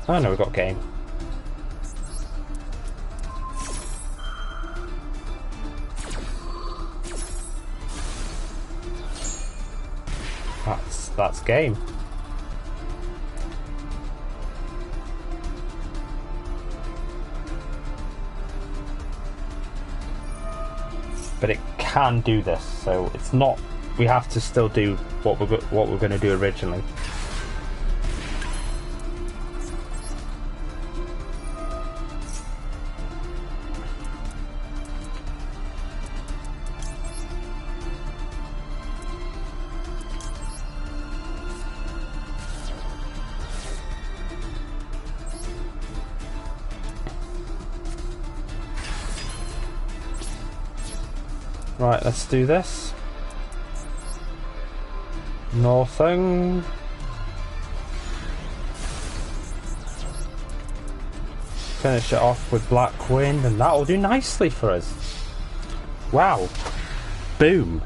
Oh no, we've got game. That's game. But it can do this, so it's not. We have to still do what we're going to do originally. Right, let's do this. Northing. Finish it off with Black Wind, and that'll do nicely for us. Wow. Boom.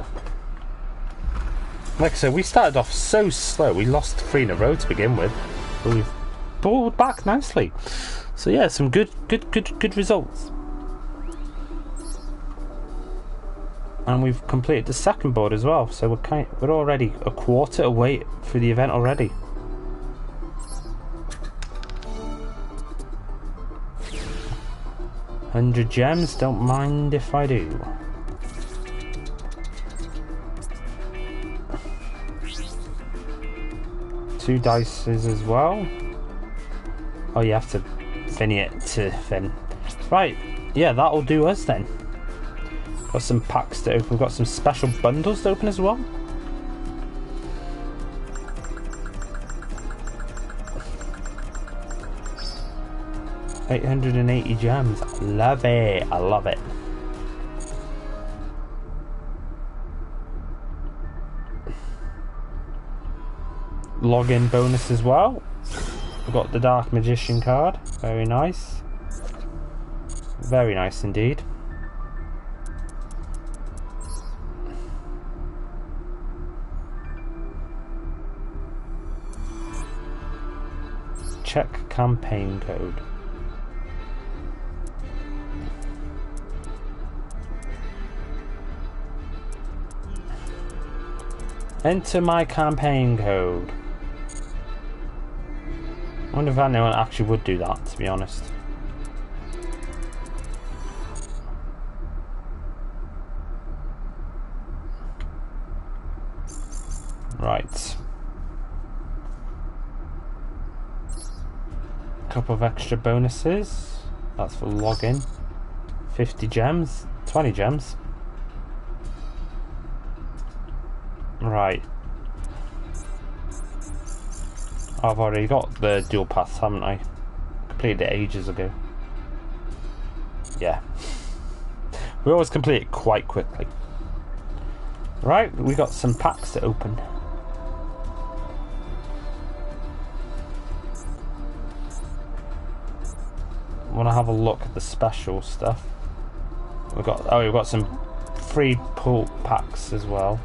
Like I said, we started off so slow. We lost 3 in a row to begin with, but we've pulled back nicely. So yeah, some good results. And we've completed the second board as well, so we're already a quarter away for the event already. $100 gems, don't mind if I do. Two dices as well. Oh, you have to finny it to fin. Right, yeah, that'll do us then. Got some packs to open. We've got some special bundles to open as well. $880 gems. Love it. I love it. Login bonus as well. We've got the Dark Magician card. Very nice. Very nice indeed. Check campaign code. Enter my campaign code. I wonder if anyone actually would do that, to be honest. Right. Couple of extra bonuses. That's for login. 50 gems. 20 gems. Right. I've already got the dual pass, haven't I? Completed it ages ago. Yeah. We always complete it quite quickly. Right, we got some packs to open. Want to have a look at the special stuff. We've got some free pull packs as well.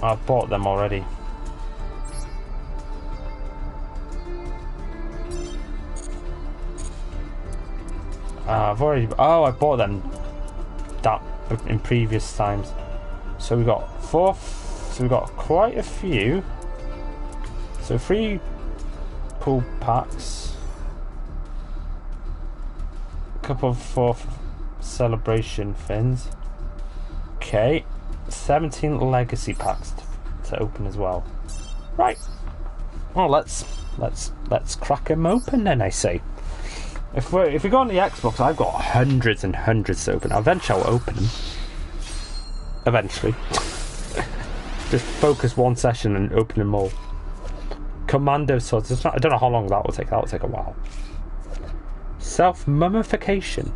I've bought them already. I bought them that in previous times. So we got four. So we got quite a few. So free pull packs. A couple of 4th celebration fins. Okay. 17 legacy packs to open as well. Right. Well, let's crack them open then, I say. If we go on the Xbox, I've got hundreds and hundreds to open. Eventually I'll open them. Eventually. Just focus one session and open them all. Commando swords. I don't know how long that will take. That will take a while. Self-mummification.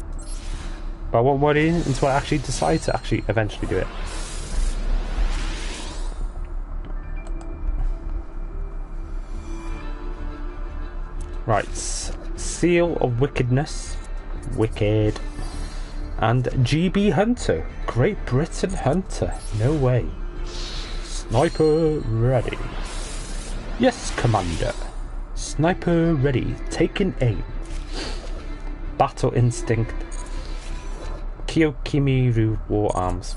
But I won't worry until I actually decide to actually eventually do it. Right. Seal of Wickedness. Wicked. And GB Hunter. Great Britain Hunter. No way. Sniper ready. Yes, Commander. Sniper ready. Taking aim. Battle Instinct. Kyokimiru War Arms.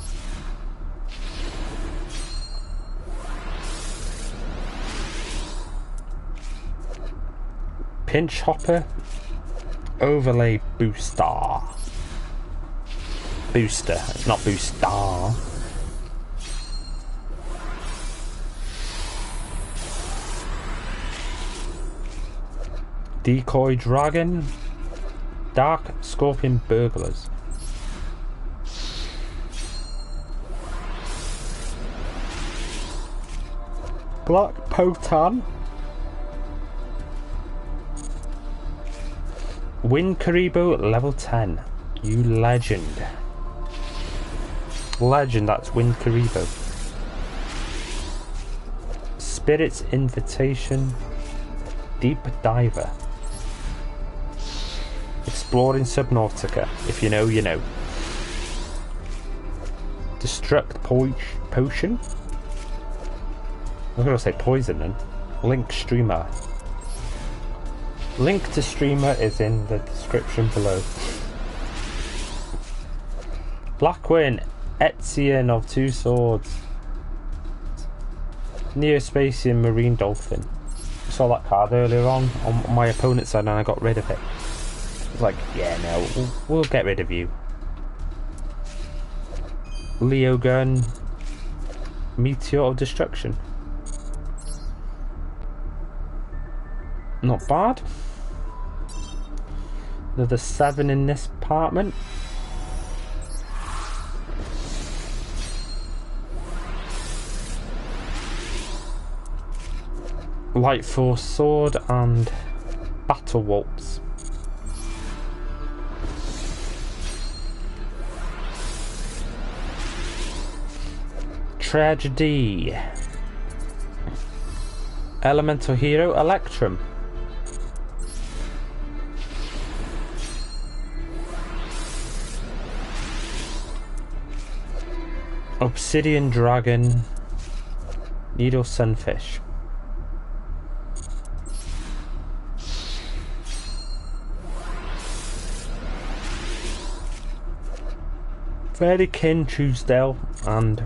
Pinch Hopper. Overlay Booster. Booster, not Booster. Decoy Dragon. Dark Scorpion Burglars. Black Potan. Win Karibo level 10. You legend. Legend, that's Win Karibo. Spirit's Invitation. Deep Diver. Exploring Subnautica. If you know, you know. Destruct Potion. I was going to say poison then. Link Streamer. Link to streamer is in the description below. Blackwing, Etzian of Two Swords. Neospacian Marine Dolphin. I saw that card earlier on my opponent's side and I got rid of it. I was like, yeah, no, we'll get rid of you. Leo Gun, Meteor of Destruction. Not bad. Another 7 in this apartment. Light Force Sword and Battle Waltz. Tragedy. Elemental Hero Electrum. Obsidian Dragon. Needle Sunfish. Fairykin Truesdale and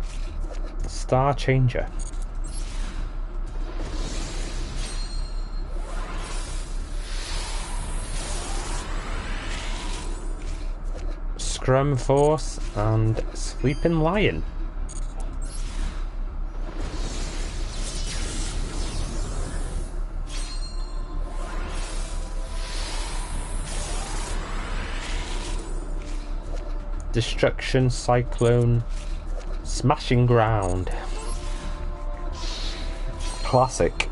Star Changer. Scrum Force and Sleeping Lion. Destruction, Cyclone, Smashing Ground. Classic.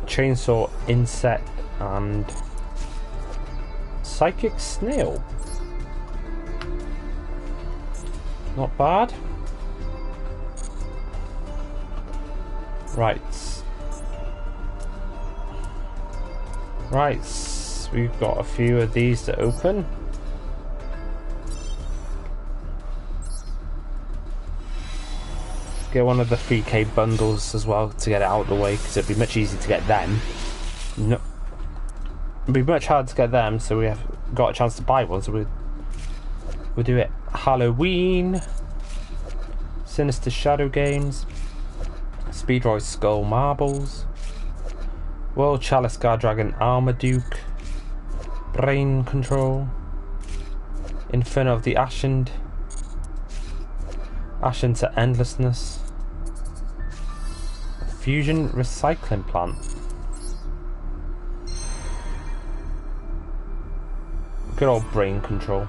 Chainsaw, Insect, and Psychic Snail. Not bad. Right. We've got a few of these to open. Get one of the 3K bundles as well to get it out of the way, because it'd be much easier to get them. No, it'd be much harder to get them, so we have got a chance to buy one. So we'll do it. Halloween, Sinister Shadow Games, Speedroid Skull Marbles, World Chalice Guard Dragon Armaduke, Brain Control, Inferno of the Ashen to Endlessness, Fusion Recycling Plant, good old Brain Control,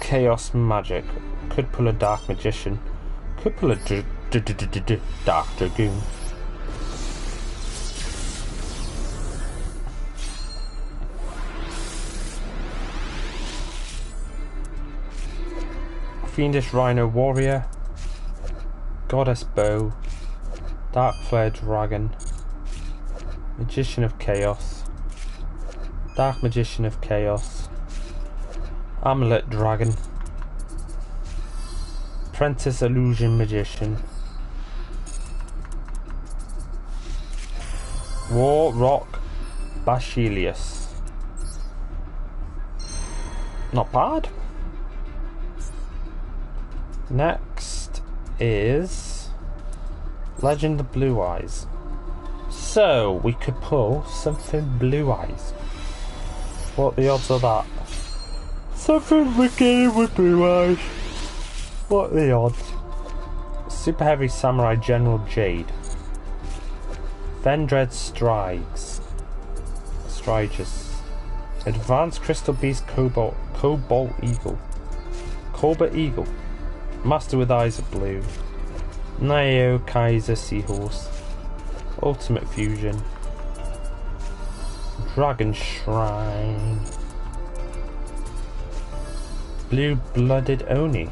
Chaos Magic, could pull a Dark Magician, could pull a Dark Dragoon, Fiendish Rhino Warrior, Goddess Bow, Dark Flare Dragon, Magician of Chaos, Dark Magician of Chaos, Amulet Dragon, Apprentice Illusion Magician, War Rock Basilius. Not bad. Next is Legend of Blue Eyes. So we could pull something Blue Eyes. What are the odds of that? Something wicked with Blue Eyes. What are the odds? Super Heavy Samurai General Jade, Vendread Striges, Advanced Crystal Beast Cobalt Eagle, Cobalt Eagle, Master with Eyes of Blue, Neo Kaiser Seahorse, Ultimate Fusion, Dragon Shrine, Blue Blooded Oni.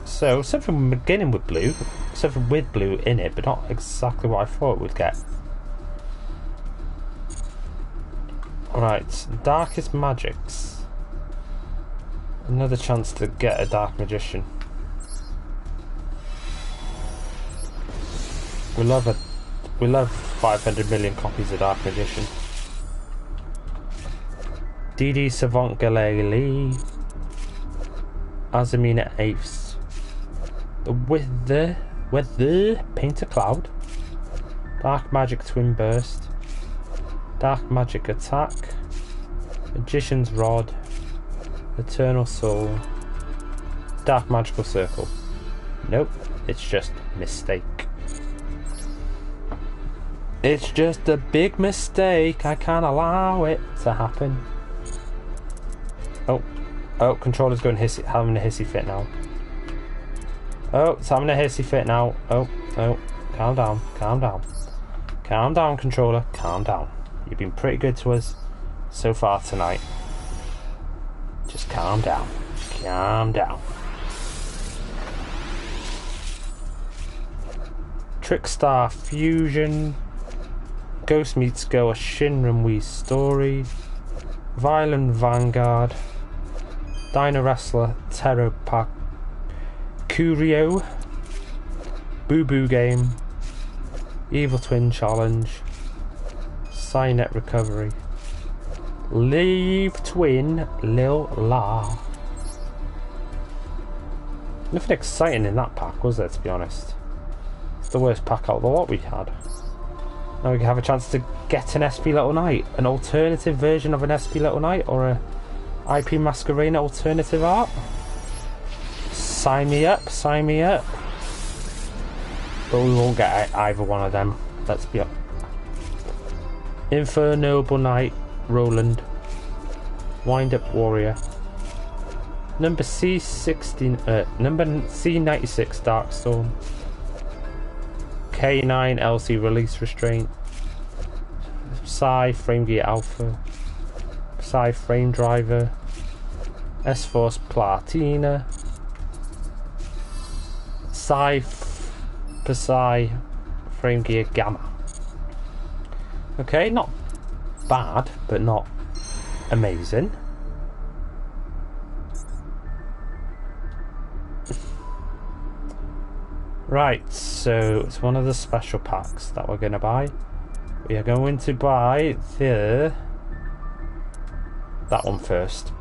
So something beginning with blue, something with blue in it, but not exactly what I thought it would get. Right, Darkest Magics. Another chance to get a Dark Magician. We love 500 million copies of Dark Magician. DD Savant Galele, Azamina Apes, with the Painter Cloud, Dark Magic Twin Burst, Dark Magic Attack, Magician's Rod, Eternal Soul, Dark Magical Circle. Nope, it's just mistake. It's just a big mistake. I can't allow it to happen. Oh, controller's going having a hissy fit now. Oh, it's having a hissy fit now. Oh, calm down. Calm down, controller, calm down. You've been pretty good to us so far tonight. Just calm down. Calm down. Trickstar Fusion, Ghost Meets Go, a Shinran Wii Story, Violent Vanguard, Dino Wrestler, Terror Pack, Curio, Boo Boo Game, Evil Twin Challenge, Cynet Recovery, Leave Twin Lil La. Nothing exciting in that pack, was there, to be honest? It's the worst pack out of the lot we had. Now we can have a chance to get an SP Little Knight, an alternative version of an SP Little Knight, or a IP Masquerade alternative art. Sign me up, sign me up. But we won't get either one of them. Let's be up. Noble Knight, Roland. Wind Up Warrior. Number C16, number C96 Darkstorm. K9 LC Release Restraint. Psy Frame Gear Alpha. Psy Frame Driver. S-Force Platina. Psy Frame Gear Gamma. Okay, not bad, but not amazing. Right, so it's one of the special packs that we're going to buy. We are going to buy that one first.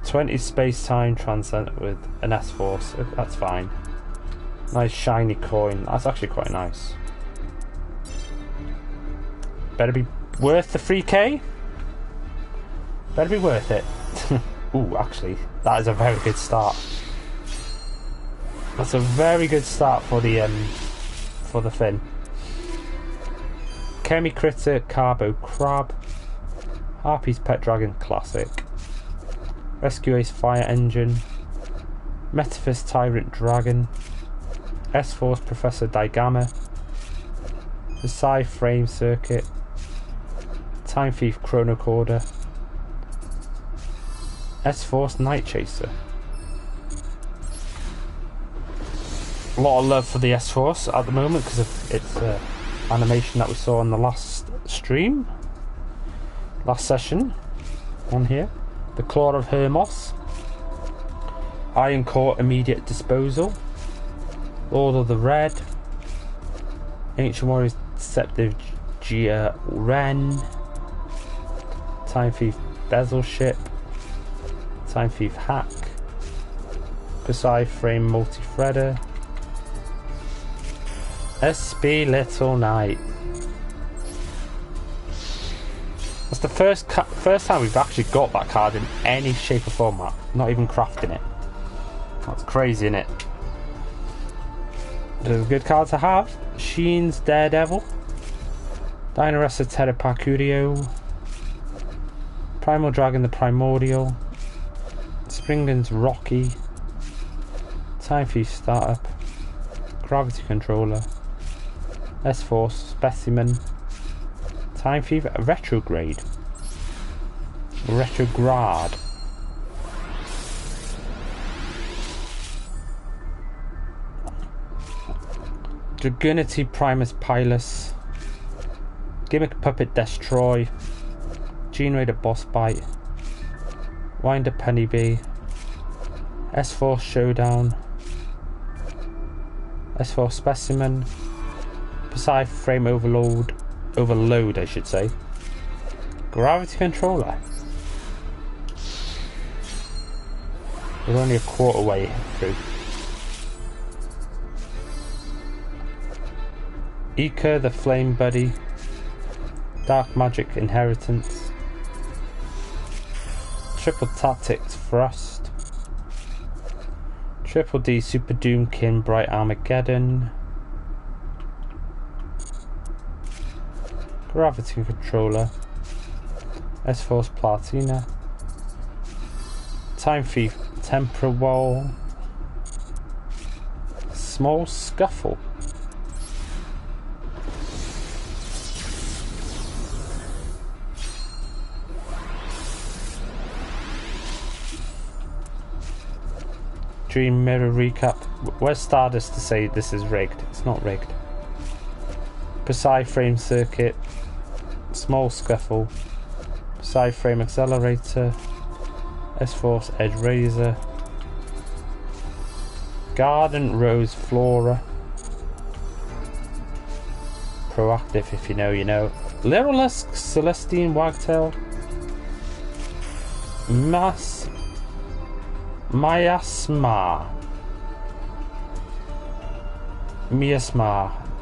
20 space-time transcend with an S-Force, that's fine. Nice shiny coin, that's actually quite nice. Better be worth the 3k. Better be worth it. Ooh, actually, that is a very good start. That's a very good start for the fin. Chemi Critter Carbo Crab. Harpy's Pet Dragon Classic. Rescue Ace Fire Engine. Metaphys Tyrant Dragon. S-Force Professor Daigama. The Psy Frame Circuit. Time Thief Chronocorder. S-Force Night Chaser. A lot of love for the S-Force at the moment because of its animation that we saw in the last stream. Last session on here. The Claw of Hermos. Iron Core Immediate Disposal. Lord of the Red. Ancient Warriors Deceptive Gia Ren. Time Thief Bezel Ship. Time Thief Hack. Psy Frame Multi-Threader. SP Little Knight. That's the first time we've actually got that card in any shape or format. Not even crafting it. That's crazy, innit? It's a good card to have. Sheen's Daredevil. Dinoressa Terrapacurio. Primal Dragon the Primordial. Springden's Rocky. Time Thief Startup. Gravity Controller. S-Force Specimen. Time Thief Retrograde. Retrograde. Dragunity Primus Pilus. Gimmick Puppet Destroy. Gene Raider Boss Bite. Winder Penny Bee. S-Force Showdown. S-Force Specimen. Psy Frame Overload I should say. Gravity Controller. We're only a quarter way through. Ika the Flame Buddy. Dark Magic Inheritance. Triple Tactics Thrust. Triple D Super Doomkin Bright Armageddon. Gravity Controller. S-Force Platina. Time Thief Tempera Wall. Small Scuffle. Dream Mirror Recap. Where's Stardust to say this is rigged? It's not rigged. Psy Frame Circuit. Small Scuffle. Psy Frame Accelerator. S-Force Edge Razor. Garden Rose Flora. Proactive, if you know, you know. Littlelusk Celestine Wagtail. Miasma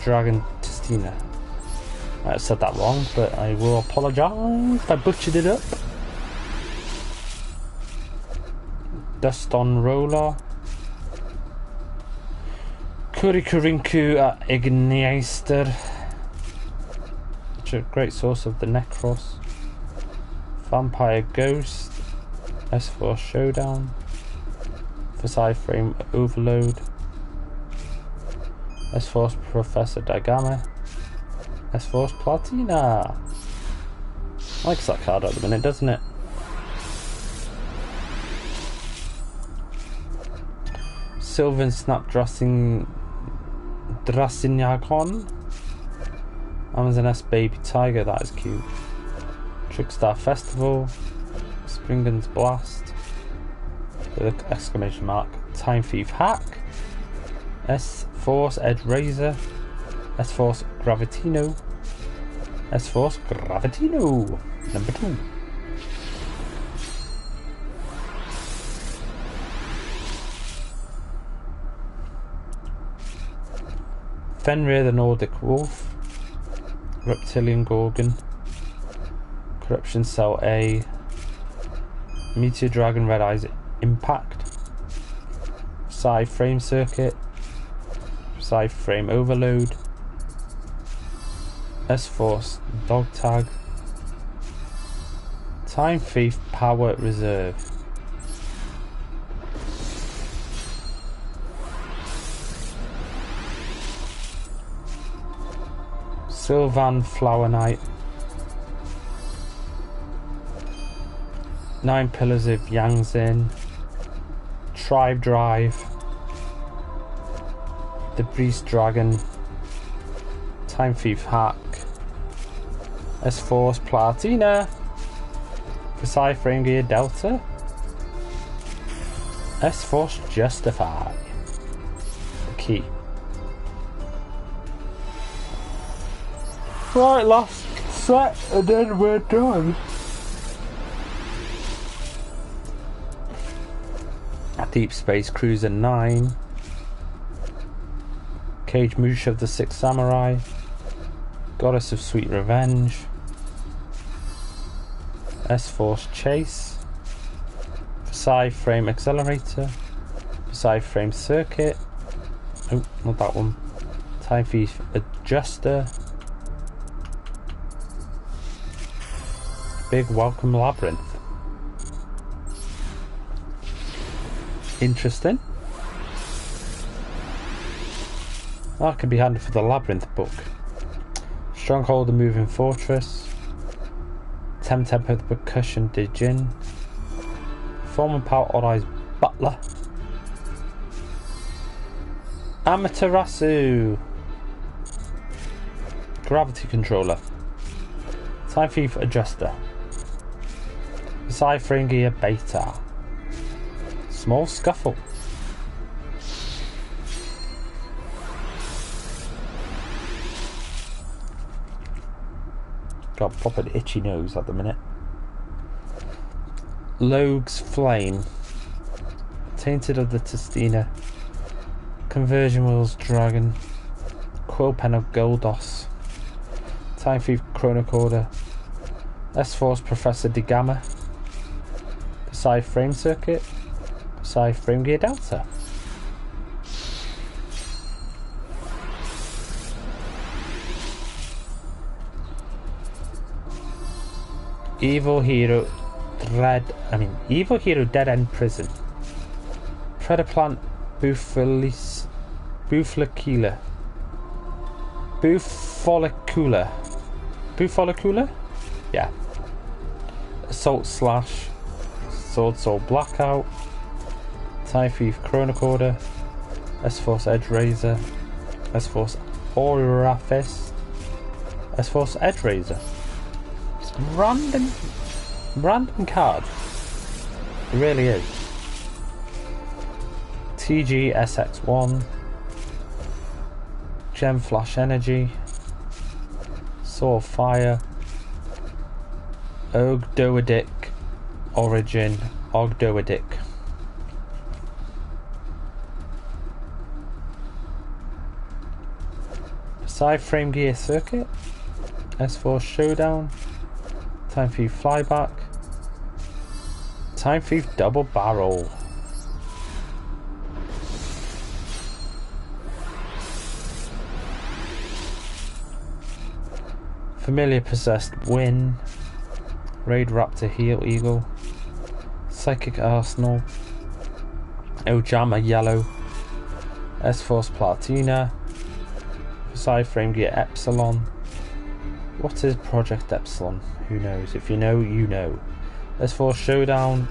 Dragon Testina. I said that wrong, but I will apologise if I butchered it up. Duston Roller. Kurikurinku at Igneister. Which is a great source of the Necros. Vampire Ghost. S4 Showdown. Versailles Frame Overload. S-Force Professor Dagama. S-Force Platina. Likes that card at the minute, doesn't it? Sylvan Snap Drasignagon. Amazon S Baby Tiger, that is cute. Trickstar Festival. Springen's Blast. With an exclamation mark. Time Thief Hack. S-Force Edge Razor. S-Force Gravitino. S-Force Gravitino. Number 2. Fenrir the Nordic Wolf. Reptilian Gorgon. Corruption Cell A. Meteor Dragon Red Eyes Impact. Side Frame Circuit. Side Frame Overload. S-Force Dog Tag. Time Thief Power Reserve. Sylvan Flower Knight. 9 Pillars of Yangzin. Tribe Drive. The Beast Dragon. Time Thief Hack. S-Force Platina. Versailles Frame Gear Delta. S-Force Justify. The key. Right, last set and then we're done. Deep Space Cruiser 9. Cage Moosh of the Sixth Samurai. Goddess of Sweet Revenge. S-Force Chase. Versailles Frame Accelerator. Versailles Frame Circuit. Oh, not that one. Time Thief Adjuster. Big Welcome Labyrinth. Interesting. That could be handy for the Labyrinth book. Stronghold, the Moving Fortress. Tempo the Percussion Dijin. Form and Power Odd Eyes Butler. Amaterasu. Gravity Controller. Time Thief Adjuster. Versailles Frame Gear Beta. Small Scuffle. Got a proper itchy nose at the minute. Logue's Flame. Tainted of the Testina. Conversion Wheels Dragon. Quill Pen of Goldos. Time Thief Chronocorder. S-Force Professor Digama. Versailles Frame Circuit. Versailles Frame Gear Delta. Evil Hero Dead End Prison. Predaplant Bufollicula. Bufollicula? Yeah. Assault Slash. Sword Soul Blackout. Time Thief Chronocorder. S-Force Edge Razor. S-Force Aura Fist. S-Force Edge Razor. Random card. It really is. TG SX1. Gem Flash Energy. Saw Fire. Ogdoadic Origin. Ogdoadic. Side frame gear circuit. S4 showdown. Time for you flyback. Time for you double barrel. Familiar possessed win. Raid Raptor heel eagle. Psychic Arsenal. Ojama yellow. S-Force Platina. Side frame gear Epsilon. What is Project Epsilon? Who knows? If you know, you know. S-Force Showdown.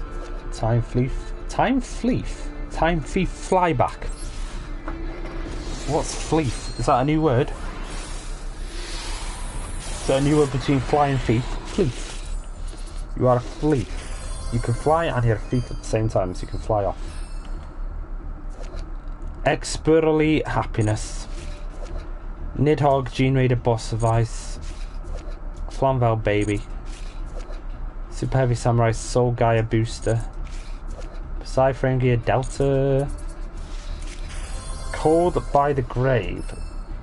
Time Fleef. Time Fleef? Time Fleef flyback. What's Fleef? Is that a new word? Is that a new word between fly and thief? Fleef. You are a fleef. You can fly and you're a thief at the same time, so you can fly off. Expertly Happiness. Nidhogg, Gene Raider Boss of Ice. Flamvel Baby. Super Heavy Samurai Soul Gaia Booster. Side Frame Gear Delta. Called by the Grave.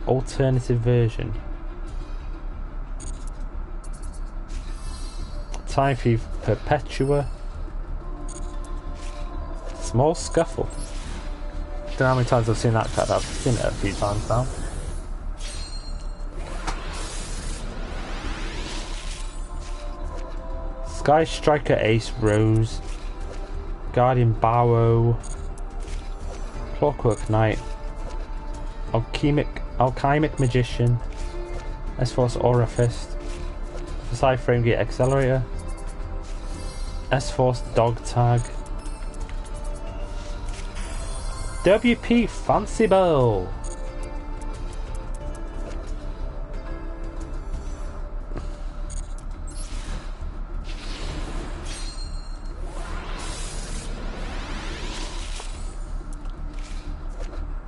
Alternative version. Time for you Perpetua. Small Scuffle. Don't know how many times I've seen that card. I've seen it a few times now. Sky Striker Ace Rose. Guardian Bowo. Clockwork Knight. Alchemic Magician. S-Force Aura Fist. Side Frame Gear Accelerator. S-Force Dog Tag. WP Fancy Bell.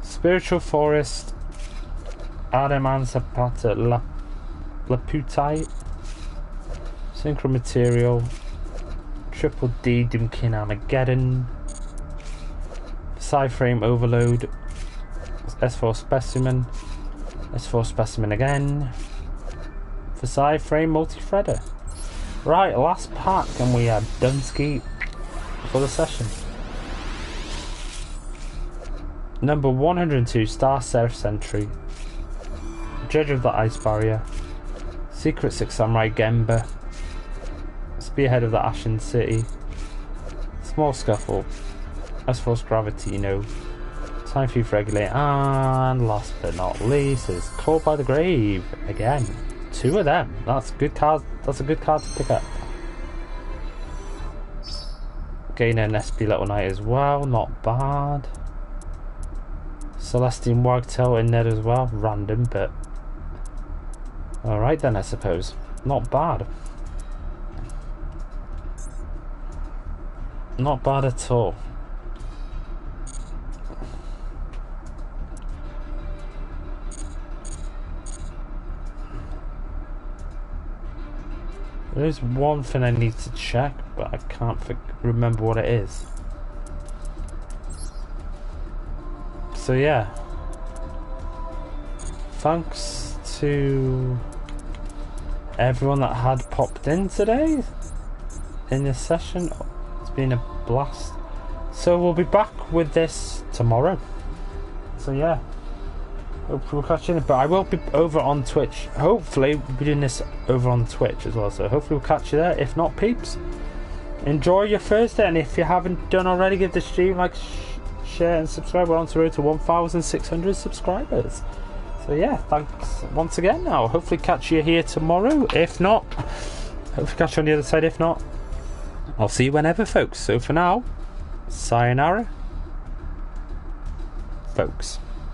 Spiritual Forest. Adaman Zapata Laputite. Synchro Material. Triple D Dimkin Armageddon. Side Frame Overload. S4 Specimen. S4 Specimen again. For Side Frame Multi-Threader. Right, last pack and we are done ski for the session. Number 102, Star Seraph Sentry. Judge of the Ice Barrier. Secret Six Samurai Gemba. Spearhead of the Ashen City. Small Scuffle. S-Force Gravitino. Time for you to regulate. And last but not least is Called by the Grave. Again. 2 of them. That's a good card. That's a good card to pick up. Gain an SP Little Knight as well. Not bad. Celestine Wagtail in there as well. Random, but alright then, I suppose. Not bad. Not bad at all. There is one thing I need to check, but I can't remember what it is. So yeah, thanks to everyone that had popped in today in this session. It's been a blast. So we'll be back with this tomorrow. So yeah, hopefully we'll catch you in. But I will be over on Twitch. Hopefully we'll be doing this over on Twitch as well. So hopefully we'll catch you there. If not, peeps, enjoy your Thursday. And if you haven't done already, give the stream like, share and subscribe. We're on the road to 1,600 subscribers. So yeah, thanks once again. Now hopefully catch you here tomorrow. If not, hopefully catch you on the other side. If not, I'll see you whenever, folks. So for now, sayonara, folks.